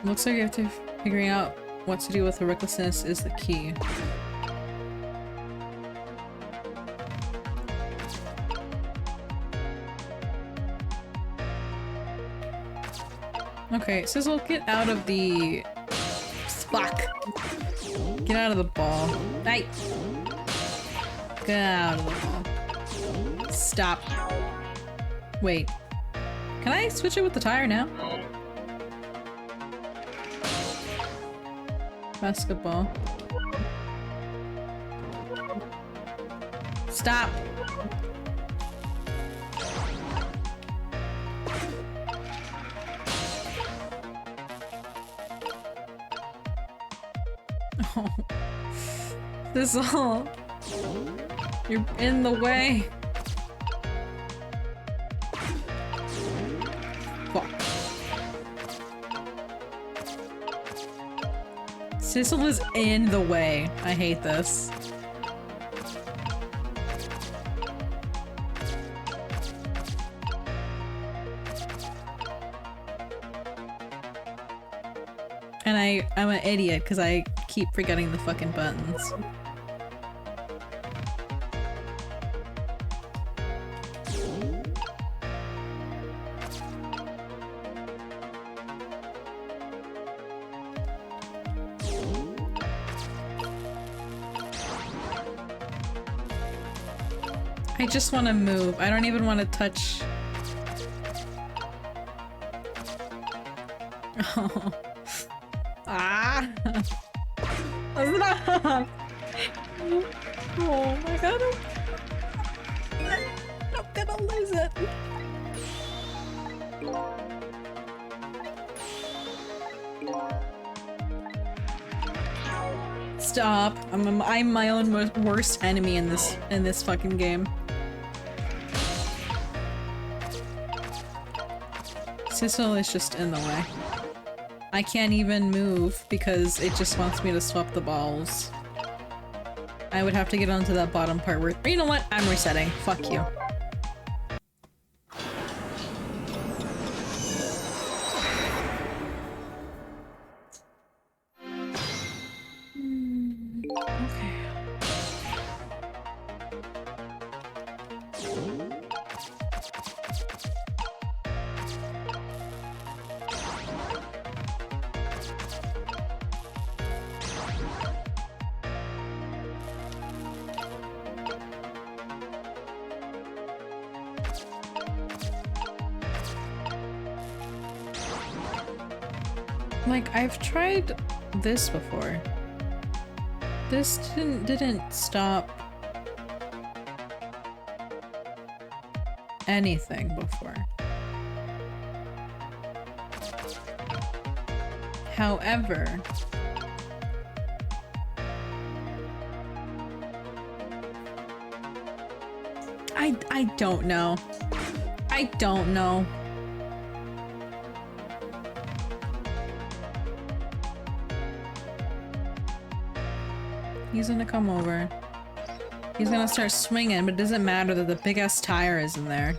Looks like you have to figuring out what to do with the recklessness is the key. Okay, Sizzle, get out of the... Fuck! Get out of the ball. Hey! Get out of the ball. Stop. Wait. Can I switch it with the tire now? Basketball. Stop! Oh. This all. You're in the way. Fuck. Sissel is in the way. I hate this. And I'm an idiot because I keep forgetting the fucking buttons. I just want to move. I don't even want to touch. Oh. Ah! Stop! Oh my god, I'm gonna lose it. Stop. I'm my own worst enemy in this fucking game. Sissel is just in the way. I can't even move because it just wants me to swap the balls. I would have to get onto that bottom part where- you know what? I'm resetting. Fuck you. Okay. Like, I've tried this before. This didn't stop anything before. However, I don't know. I don't know. He's gonna come over. He's gonna start swinging, but it doesn't matter that the big-ass tire is in there.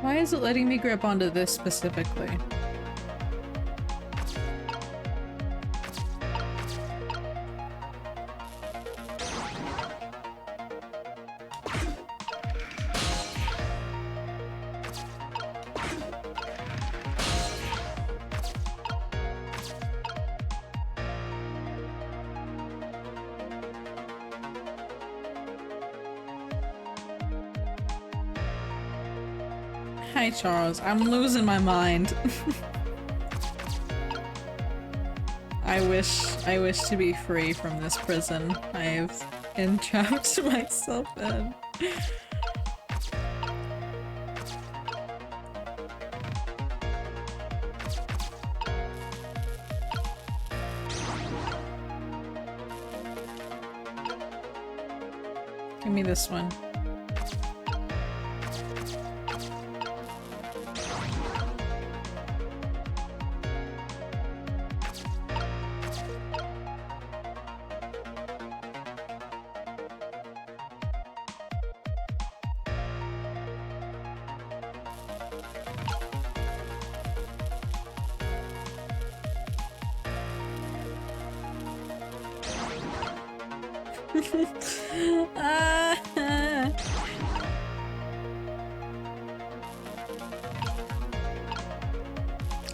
Why is it letting me grip onto this specifically? Hi, Charles. I'm losing my mind. I wish to be free from this prison I've entrapped myself in. Give me this one.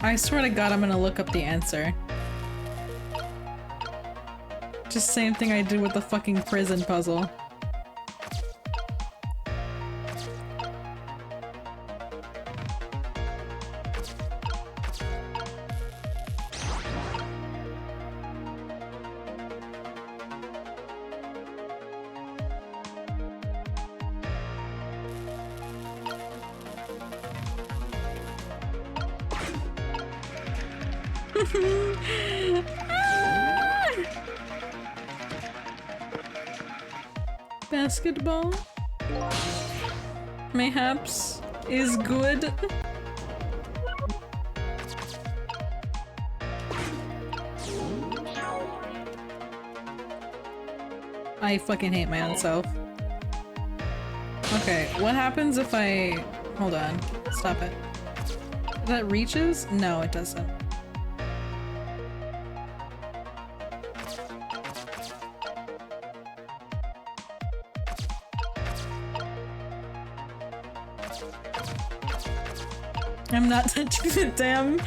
I swear to God, I'm gonna look up the answer. Just same thing I did with the fucking prison puzzle. Basketball? Mayhaps is good. I fucking hate my own self. Okay, what happens if I... Hold on. Stop it. That reaches? No, it doesn't. I'm not touching the damn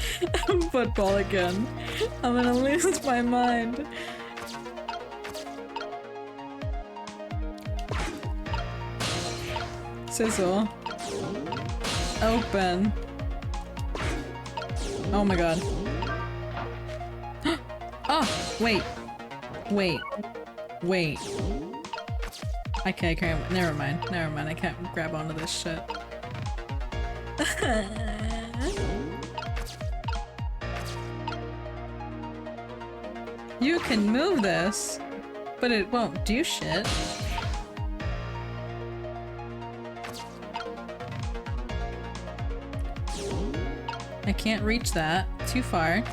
football again. I'm gonna lose my mind. Sizzle. Open. Oh my god. Oh! Wait. Wait. Wait. Okay, I can't- never mind. Never mind, I can't grab onto this shit. You can move this, but it won't do shit. I can't reach that. Too far.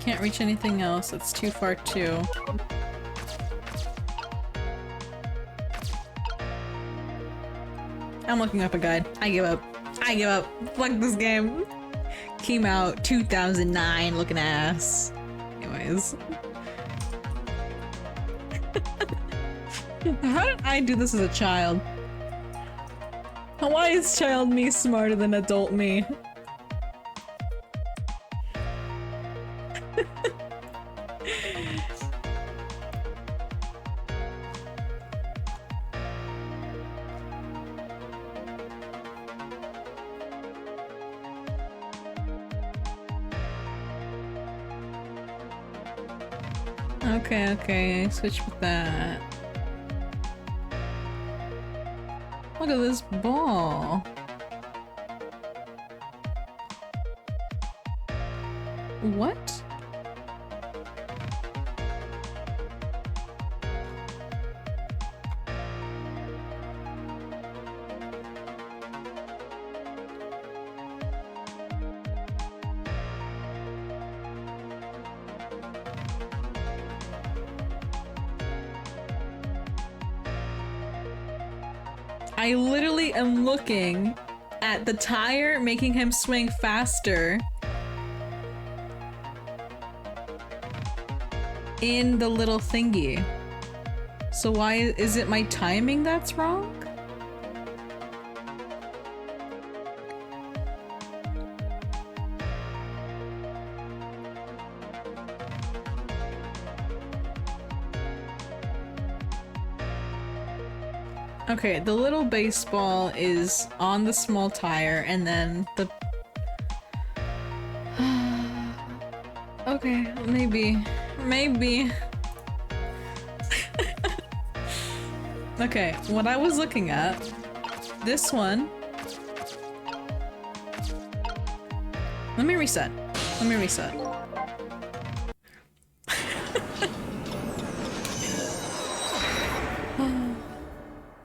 Can't reach anything else. It's too far too. I'm looking up a guide. I give up. I give up. Fuck this game. Came out 2009 looking ass. Anyways. How did I do this as a child? Why is child me smarter than adult me? Okay, okay, switch with that. Look at this ball. What? I literally am looking at the tire making him swing faster in the little thingy. So why is it my timing that's wrong? Okay, the little baseball is on the small tire, and then the... Okay, maybe. Maybe. Okay, what I was looking at, this one... Let me reset. Let me reset.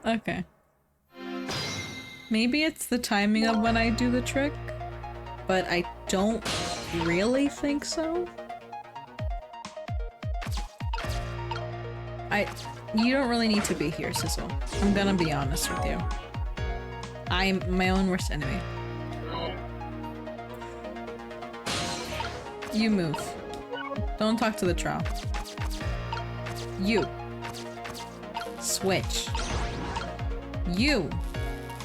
Okay. Maybe it's the timing of when I do the trick, but I don't really think so. You don't really need to be here, Sissel. I'm gonna be honest with you. I'm my own worst enemy. You move. Don't talk to the troll. You. Switch. You.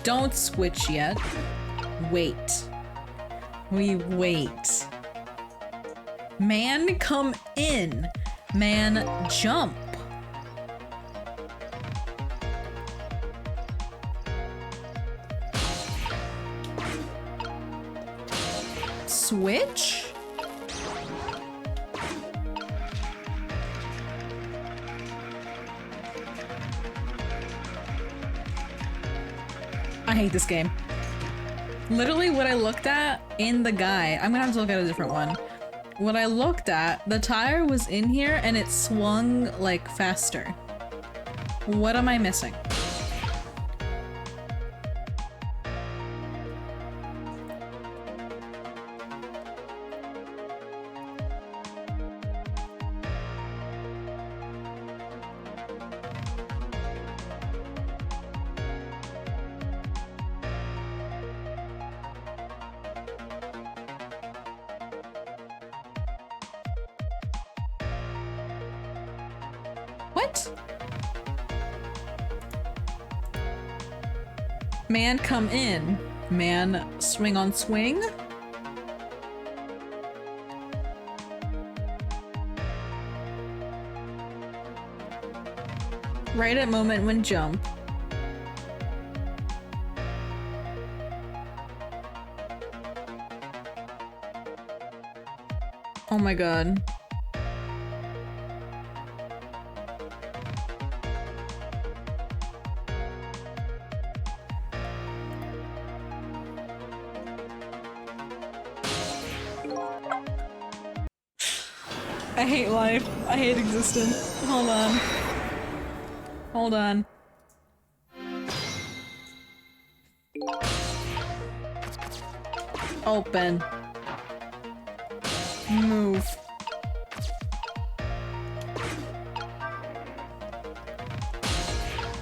Don't switch yet. Wait. We wait. Man, come in. Man, jump. Switch? I hate this game. Literally what I looked at in the guide, I'm gonna have to look at a different one. What I looked at, the tire was in here and it swung like faster. What am I missing? What? Man, come in. Man, swing on swing? Right at moment when jump. Oh my god. I hate life. I hate existence. Hold on. Hold on. Open. Move.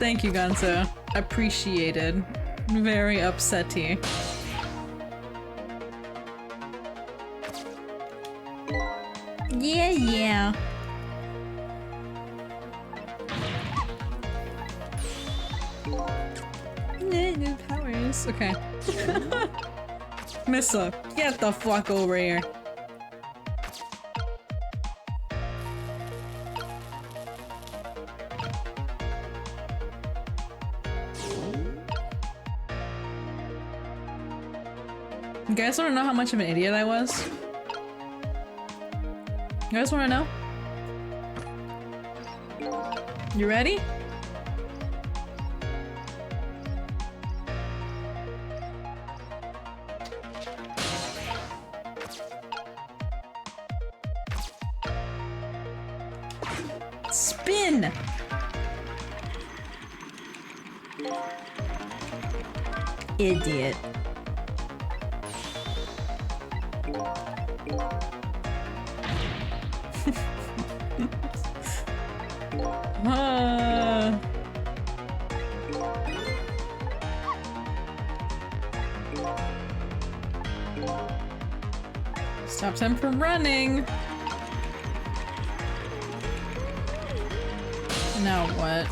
Thank you, Gonzo. Appreciated. Very upsetty. Yeah, yeah. New powers. Okay. Missa, get the fuck over here. You guys wanna know how much of an idiot I was? You guys wanna know? You ready? Spin! Idiot. Stops him from running. Now what?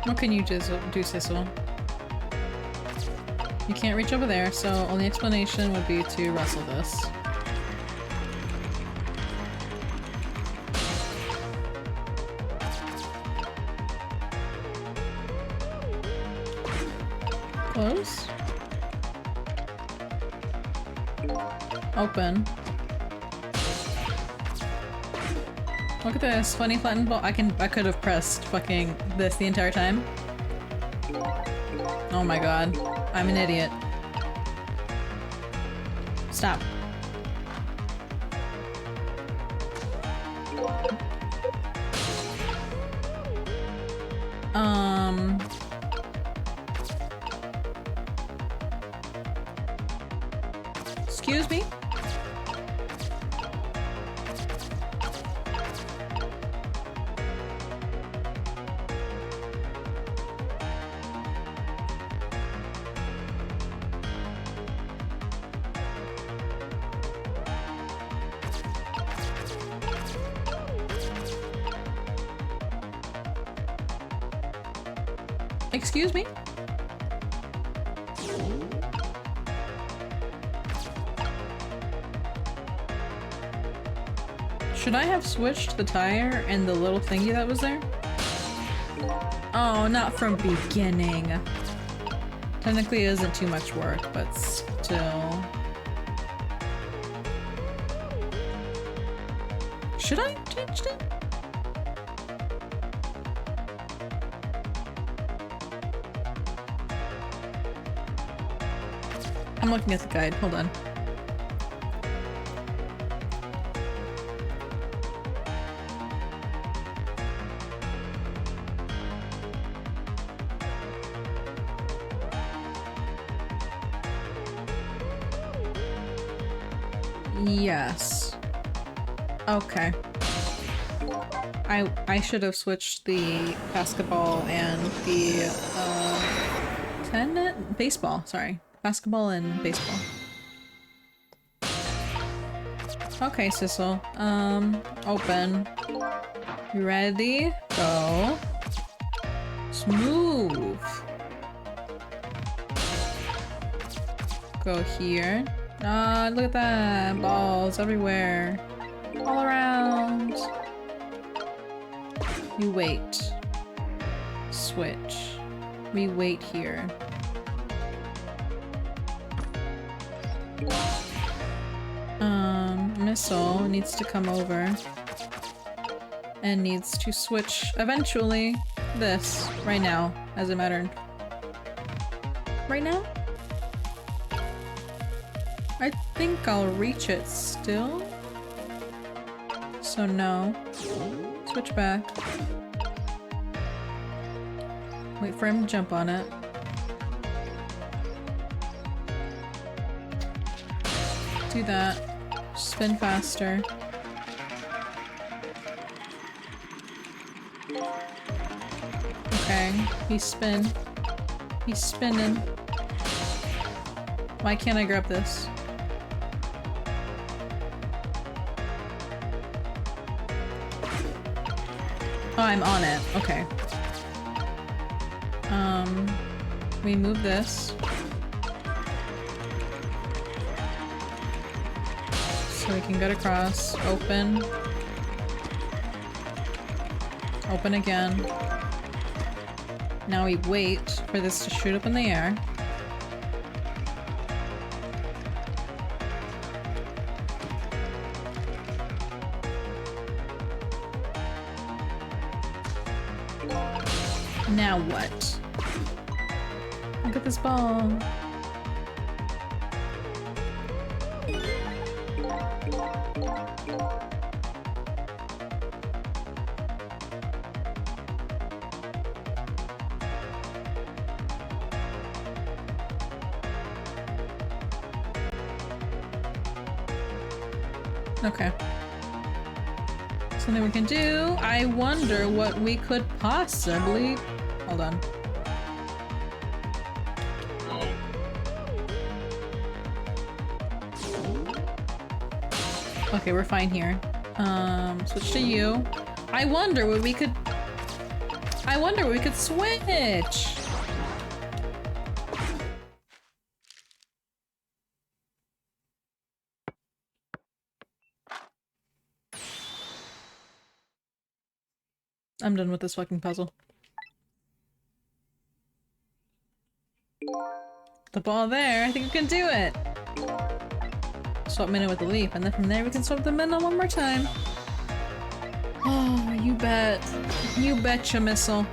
What can you do, Sissel? You can't reach over there, so only explanation would be to wrestle this. Close. Open. Look at this funny flattened ball. I could have pressed fucking this the entire time. Oh my god. I'm an idiot. Stop. Excuse me? Excuse me? Should I have switched the tire and the little thingy that was there? Oh, not from beginning. Technically it isn't too much work, but still. Should I have changed it? I'm looking at the guide, hold on. Yes. Okay. I should have switched the basketball and the tennis baseball, sorry. Basketball and baseball. Okay, Sissel. Open. You ready? Go. Smooth. Go here. Ah, look at that. Balls everywhere. All around. You wait. Switch. We wait here. Missile needs to come over. And needs to switch eventually this right now, as it mattered. Right now? I think I'll reach it still. So no. Switch back. Wait for him to jump on it. Do that. Spin faster. Okay, he's spinning. Why can't I grab this? Oh, I'm on it. Okay. We move this. So we can get across. Open. Open again. Now we wait for this to shoot up in the air. Now what? Look at this ball. Okay. Something we can do. I wonder what we could possibly... Hold on. Okay, we're fine here. Switch to you. I wonder what we could switch! I'm done with this fucking puzzle. The ball there, I think we can do it! Swap Minnow with the leaf, and then from there we can swap the Minnow one more time. Oh, you bet. You betcha, Missile.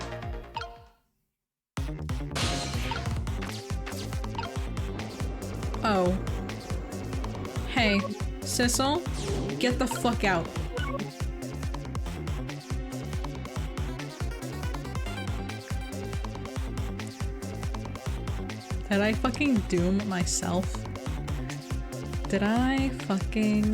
Oh. Hey, Sissel, get the fuck out. Did I fucking doom myself? Did I fucking...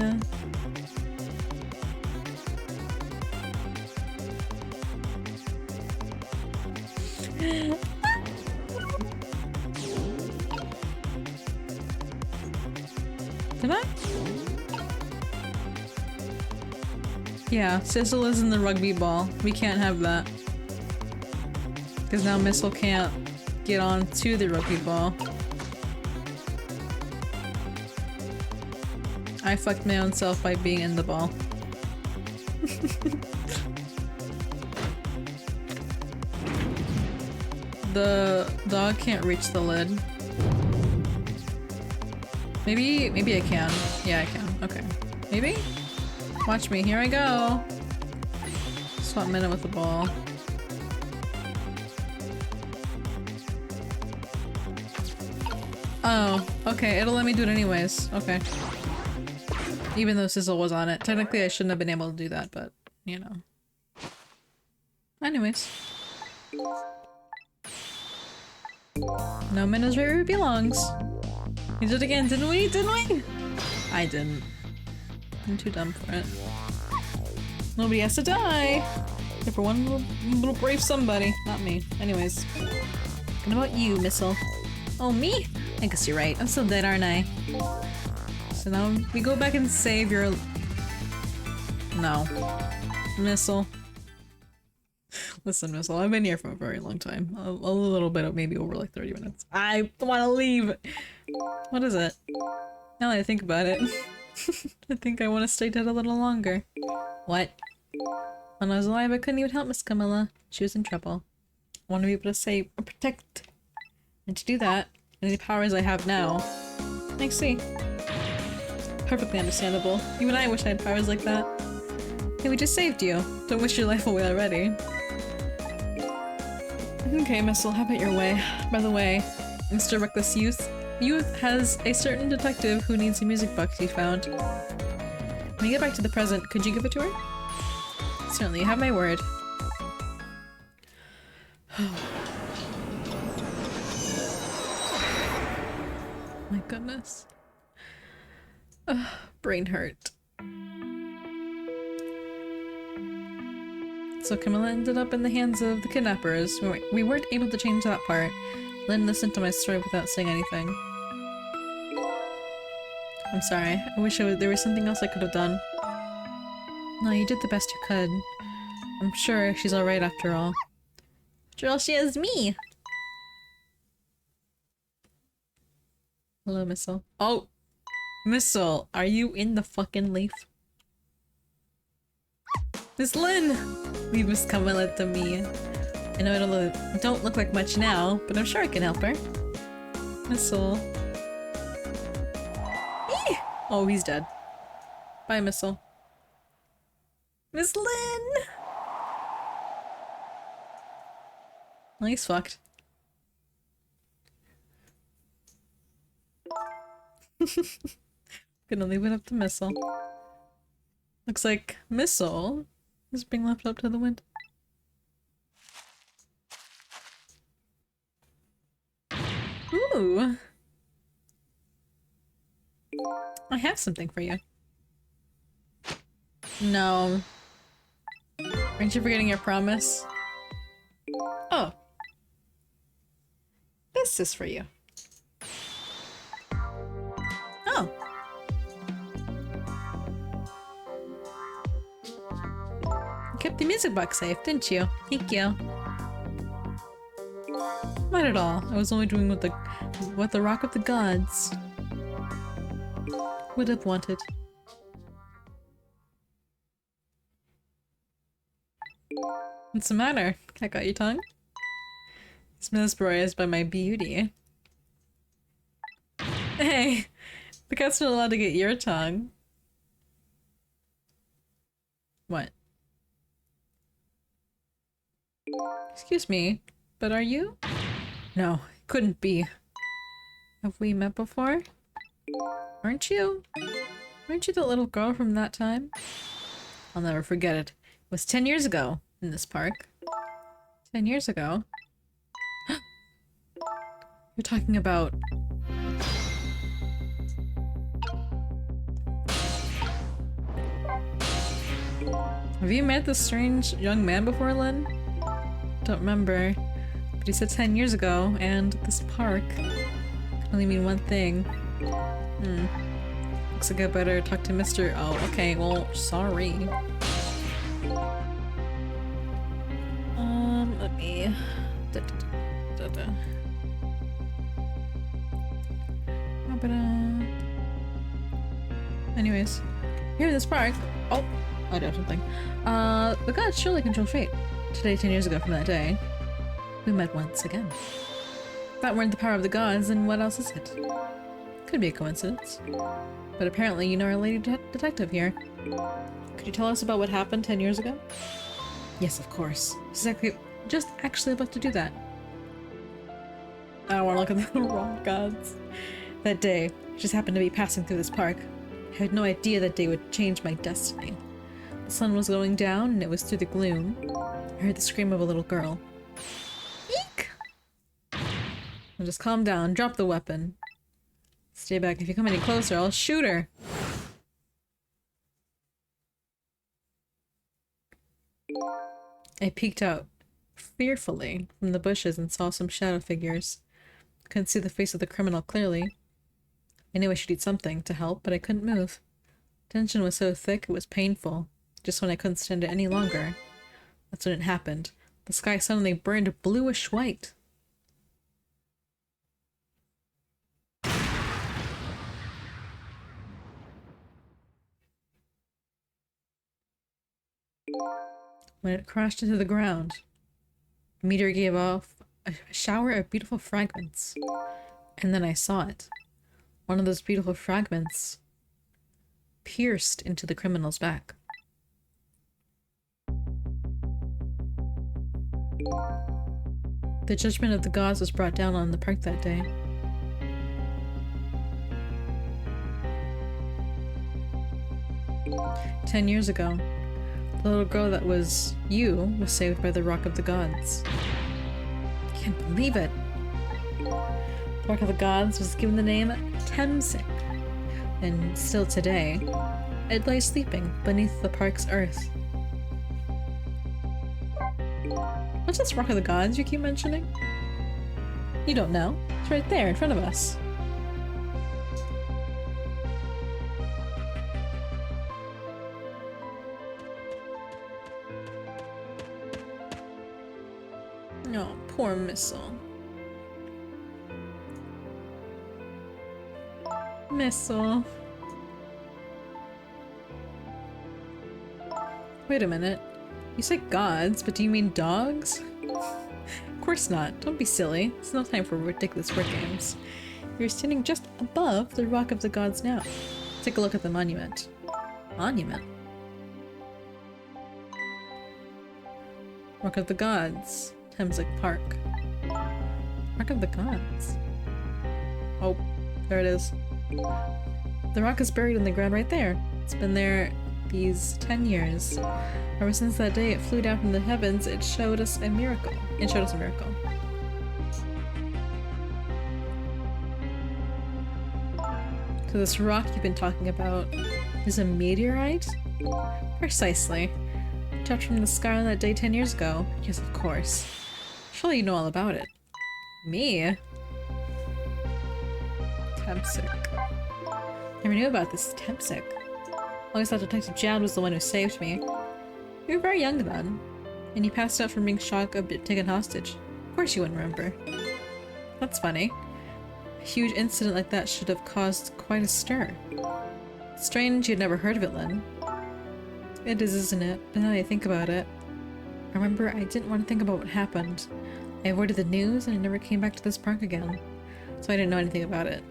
Did I? Yeah, Sissel is in the rugby ball. We can't have that. Because now Missile can't get on to the rugby ball. I fucked my own self by being in the ball. The dog can't reach the lid. Maybe I can. Yeah, I can. Okay. Maybe? Watch me. Here I go. Swap Minnow with the ball. Oh, okay. It'll let me do it anyways. Okay. Even though Sizzle was on it. Technically I shouldn't have been able to do that, but, you know. Anyways. No Minnow's right where it belongs. We did it again, didn't we? Didn't we? I didn't. I'm too dumb for it. Nobody has to die! Except for one little brave somebody. Not me. Anyways. What about you, Missile? Oh, me? I guess you're right. I'm still dead, aren't I? So now we go back and save your... No. Missile. Listen, Missile, I've been here for a very long time. A little bit, maybe over like 30 minutes. I want to leave! What is it? Now that I think about it, I think I want to stay dead a little longer. What? When I was alive, I couldn't even help Miss Camilla. She was in trouble. I want to be able to save or protect. And to do that, any powers I have now. I see. Perfectly understandable. Even I wish I had powers like that. Hey, we just saved you. Don't wish your life away already. Okay, Missile, have it your way. By the way, Mr. Reckless Youth has a certain detective who needs a music box he found. When you get back to the present, could you give it to her? Certainly, you have my word. My goodness. Brain hurt. So Camilla ended up in the hands of the kidnappers. We weren't able to change that part. Lynn listened to my story without saying anything. I'm sorry. I wish there was something else I could have done. No, you did the best you could. I'm sure she's alright after all. After all, she has me! Hello, Missile. Oh! Missile, are you in the fucking leaf? Miss Lynn! Leave Miss Camilla to me. I know it don't look like much now, but I'm sure I can help her. Missile. Eee! Oh, he's dead. Bye, Missile. Miss Lynn! Well, he's fucked. Gonna leave it up to Missile. Looks like Missile is being left up to the wind. Ooh! I have something for you. No. Aren't you forgetting your promise? Oh. This is for you. Oh. You kept the music box safe, didn't you? Thank you. Not at all. I was only doing what the Rock of the Gods would have wanted. What's the matter? I got your tongue? He's mesmerized by my beauty. Hey, the cat's not allowed to get your tongue. What? Excuse me, but are you? No, it couldn't be. Have we met before? Aren't you? Aren't you the little girl from that time? I'll never forget it. It was 10 years ago in this park. 10 years ago? You're talking about... Have you met this strange young man before, Lynn? Don't remember. But he said 10 years ago, and this park can only mean one thing. Looks like I better talk to Mr. Oh, okay, well, sorry. Let me... Anyways, here in this park... Oh! I do something. The gods surely control fate. Today, 10 years ago from that day, we met once again. If that weren't the power of the gods, then what else is it? Could be a coincidence. But apparently you know our lady detective here. Could you tell us about what happened 10 years ago? Yes, of course. Just actually about to do that. I don't want to look at the wrong gods. That day, I just happened to be passing through this park. I had no idea that day would change my destiny. The sun was going down, and it was through the gloom. I heard the scream of a little girl. Eek! Now just calm down, drop the weapon. Stay back. If you come any closer, I'll shoot her! I peeked out fearfully from the bushes and saw some shadow figures. Couldn't see the face of the criminal clearly. I knew I should eat something to help, but I couldn't move. Tension was so thick it was painful. Just when I couldn't stand it any longer. That's when it happened. The sky suddenly burned bluish white. When it crashed into the ground, the meteor gave off a shower of beautiful fragments. And then I saw it. One of those beautiful fragments pierced into the criminal's back. The judgment of the gods was brought down on the park that day. "10 years ago, the little girl that was you was saved by the Rock of the Gods." I can't believe it! The Rock of the Gods was given the name Temsik, and still today, it lies sleeping beneath the park's earth. What's this Rock of the Gods you keep mentioning? You don't know? It's right there in front of us. Oh, poor Missile. Missile. Wait a minute. You said gods, but do you mean dogs? Of course not. Don't be silly. It's no time for ridiculous word games. You're standing just above the Rock of the Gods now. Take a look at the monument. Monument? Rock of the Gods. Temsik Park. Rock of the Gods. Oh, there it is. The rock is buried in the ground right there. It's been there these 10 years. Ever since that day it flew down from the heavens, it showed us a miracle. So this rock you've been talking about is a meteorite? Precisely. Dropped from the sky on that day 10 years ago. Yes, of course. Surely you know all about it. Me? Temsik. Never knew about this Temsik. Always thought Detective Jad was the one who saved me. You were very young then, and you passed out from being shocked a bit taken hostage. Of course you wouldn't remember. That's funny. A huge incident like that should have caused quite a stir. Strange you'd never heard of it, Lynn. It is, isn't it? But now that I think about it, I remember I didn't want to think about what happened. I avoided the news and I never came back to this park again, so I didn't know anything about it.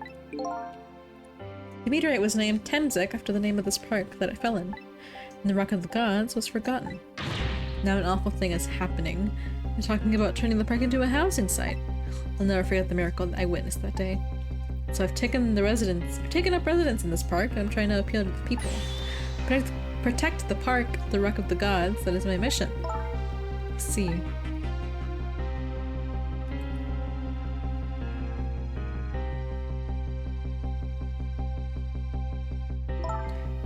The meteorite was named Tenzek after the name of this park that it fell in, and the Rock of the Gods was forgotten. Now an awful thing is happening. They're talking about turning the park into a housing site. I'll never forget the miracle that I witnessed that day. So I've taken up residence in this park, and I'm trying to appeal to the people. Protect the park, the Rock of the Gods, that is my mission. See.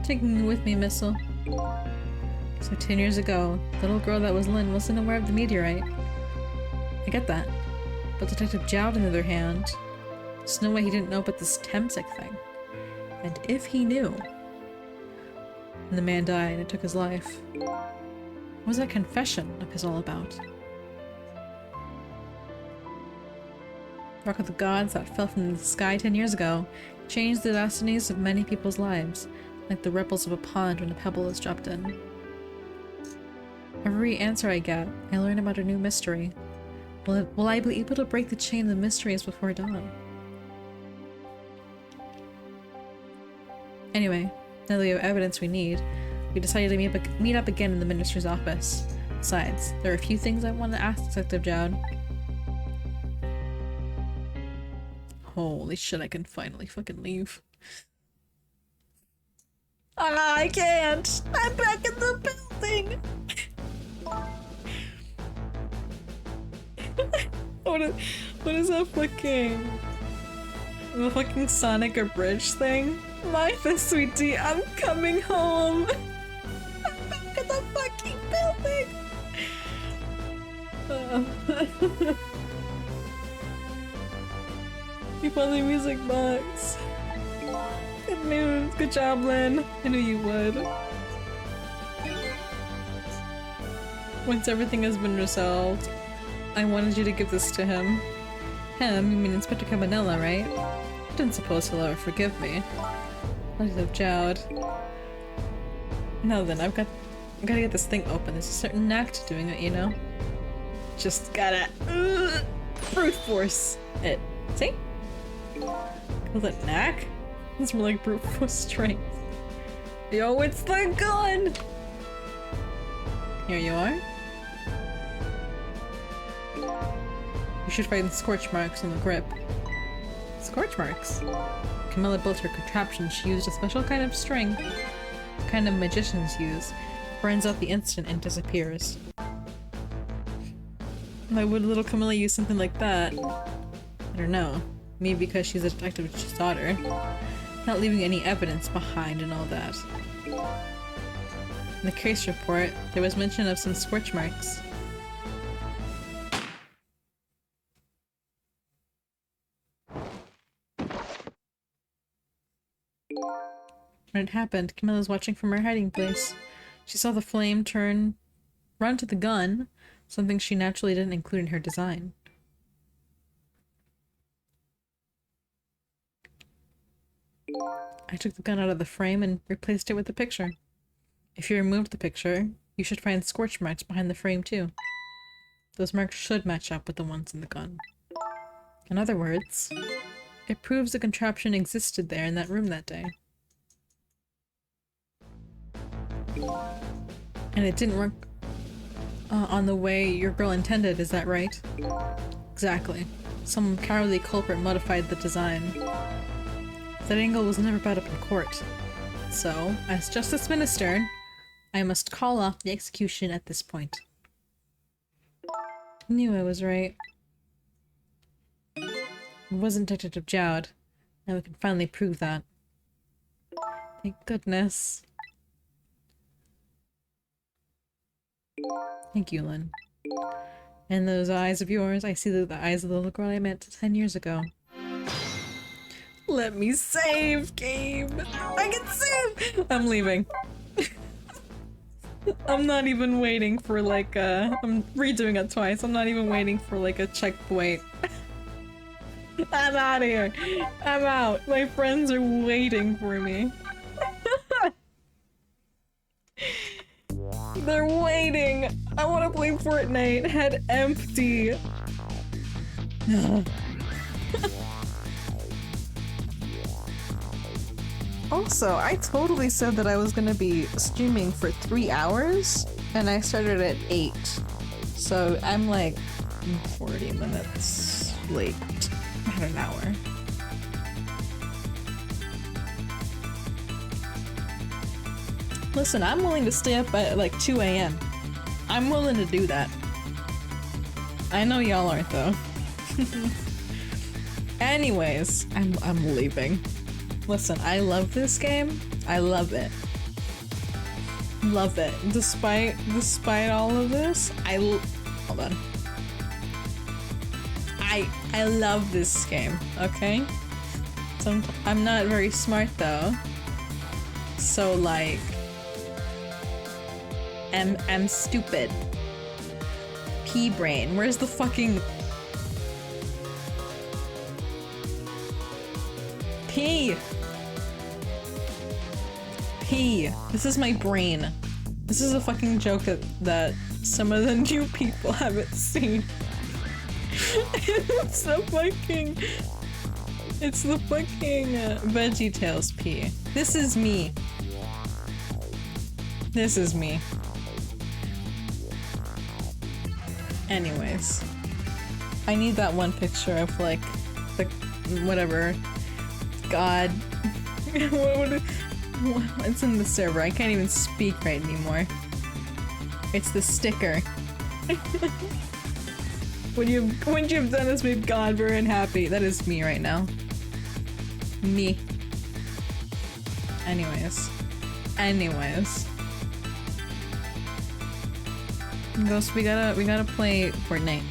Taking you with me, Missile. So 10 years ago, the little girl that was Lynn wasn't aware of the meteorite. I get that. But Detective Jowd, on the other hand, there's no way he didn't know about this Temsek thing. And if he knew, and the man died and it took his life, what was that confession of his all about? Rock of the Gods that fell from the sky 10 years ago changed the destinies of many people's lives, like the ripples of a pond when a pebble is dropped in. Every answer I get, I learn about a new mystery. Will I be able to break the chain of mysteries before dawn? Anyway, now that we have evidence we need, we decided to meet up again in the Minister's office. Besides, there are a few things I want to ask Detective Jowd. Holy shit, I can finally fucking leave. I can't! I'm back in the building! What is that fucking... the fucking Sonic or Bridge thing? Martha, sweetie, I'm coming home! I'm back in the fucking building! You found the music box. Good news. Good job, Lynn. I knew you would. Once everything has been resolved, I wanted you to give this to him. Him? You mean Inspector Cabanela, right? I don't suppose he'll ever forgive me. I love Jowd. Now then, I gotta get this thing open. There's a certain knack to doing it, you know? Just gotta brute force it. See? Call that knack? It's more like brute force strength. Yo, it's the gun! Here you are. You should find scorch marks on the grip. Scorch marks? Camilla built her contraption. She used a special kind of string. The kind of magicians use. Burns out the instant and disappears. Why would little Camilla use something like that? I don't know. Maybe because she's a detective's daughter. Not leaving any evidence behind and all that. In the case report, there was mention of some scorch marks. When it happened, Camilla was watching from her hiding place. She saw the flame run to the gun, something she naturally didn't include in her design. I took the gun out of the frame and replaced it with the picture. If you removed the picture, you should find scorch marks behind the frame too. Those marks should match up with the ones in the gun. In other words, it proves the contraption existed there in that room that day. And it didn't work on the way your girl intended, is that right? Exactly. Some cowardly culprit modified the design. That angle was never brought up in court. So, as Justice Minister, I must call off the execution at this point. I knew I was right. It wasn't Detective Jowd, and we can finally prove that. Thank goodness. Thank you, Lynn. In those eyes of yours, I see the eyes of the little girl I met 10 years ago. Let me save, game! I can save! I'm leaving. I'm not even waiting for like I'm redoing it twice. I'm not even waiting for like a checkpoint. I'm out of here. I'm out. My friends are waiting for me. They're waiting. I want to play Fortnite. Head empty. Also, I totally said that I was gonna be streaming for 3 hours, and I started at 8. So I'm like 40 minutes late. Not an hour. Listen, I'm willing to stay up at like 2 a.m. I'm willing to do that. I know y'all aren't though. Anyways, I'm leaving. Listen, I love this game. I love it. Love it. Despite all of this, hold on. I love this game, okay? I'm not very smart though. So like I'm stupid. Pea brain. Where's the fucking P? This is my brain. This is a fucking joke that some of the new people haven't seen. It's the fucking VeggieTales P. This is me. This is me. Anyways, I need that one picture of like the whatever God. What's in the server? I can't even speak right anymore. It's the sticker. What you have done is made God very unhappy. That is me right now. Me. Anyways. Ghost, we gotta play Fortnite.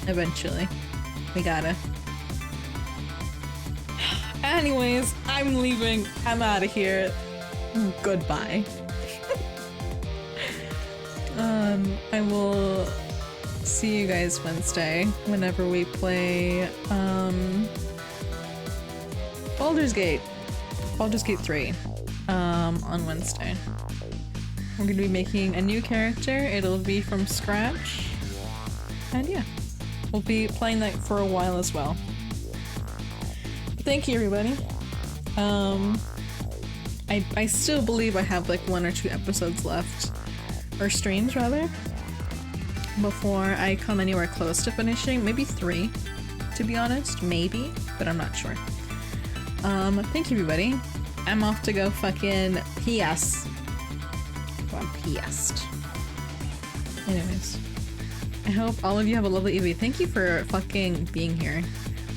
Eventually. We gotta. Anyways, I'm leaving. I'm out of here. Goodbye. I will see you guys Wednesday whenever we play Baldur's Gate 3 on Wednesday. We're gonna be making a new character. It'll be from scratch. And yeah, we'll be playing that for a while as well. Thank you, everybody. I still believe I have like 1 or 2 episodes left, or streams rather, before I come anywhere close to finishing. Maybe 3, to be honest. Maybe, but I'm not sure. Thank you, everybody. I'm off to go fucking PS. Well, I'm PS'd. Anyways, I hope all of you have a lovely evening. Thank you for fucking being here.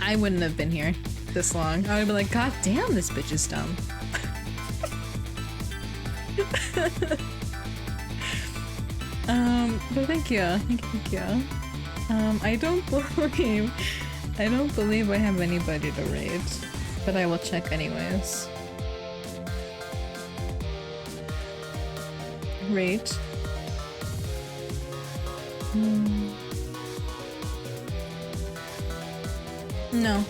I wouldn't have been here this long. I would be like, God damn, this bitch is dumb. But thank you. I don't believe I have anybody to raid, but I will check anyways. Raid. No.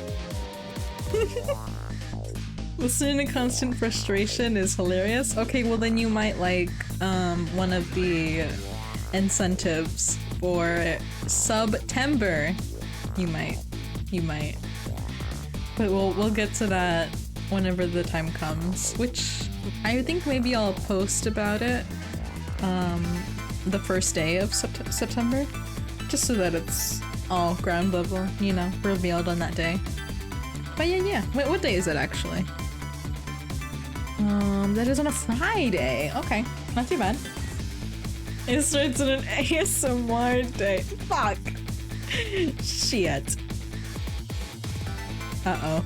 Listening to constant frustration is hilarious. Okay, well then you might like one of the incentives for September. You might. But we'll get to that whenever the time comes, which I think maybe I'll post about it the first day of September, just so that it's all ground level, you know, revealed on that day. But yeah. Wait, what day is it actually? That is on a Friday. Okay, not too bad. It starts on an ASMR day. Fuck. Shit. Uh-oh.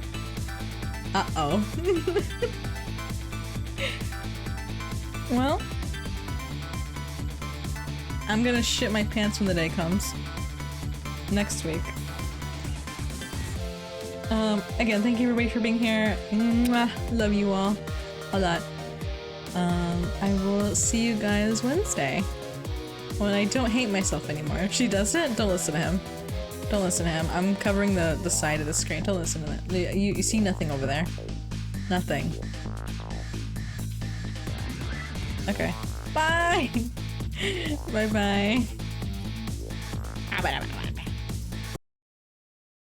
Well, I'm gonna shit my pants when the day comes. Next week. Again, thank you everybody for being here. Mwah. Love you all. A lot. I will see you guys Wednesday. When I don't hate myself anymore. If she doesn't, don't listen to him. Don't listen to him. I'm covering the side of the screen. Don't listen to that. You see nothing over there. Nothing. Okay. Bye! Bye-bye.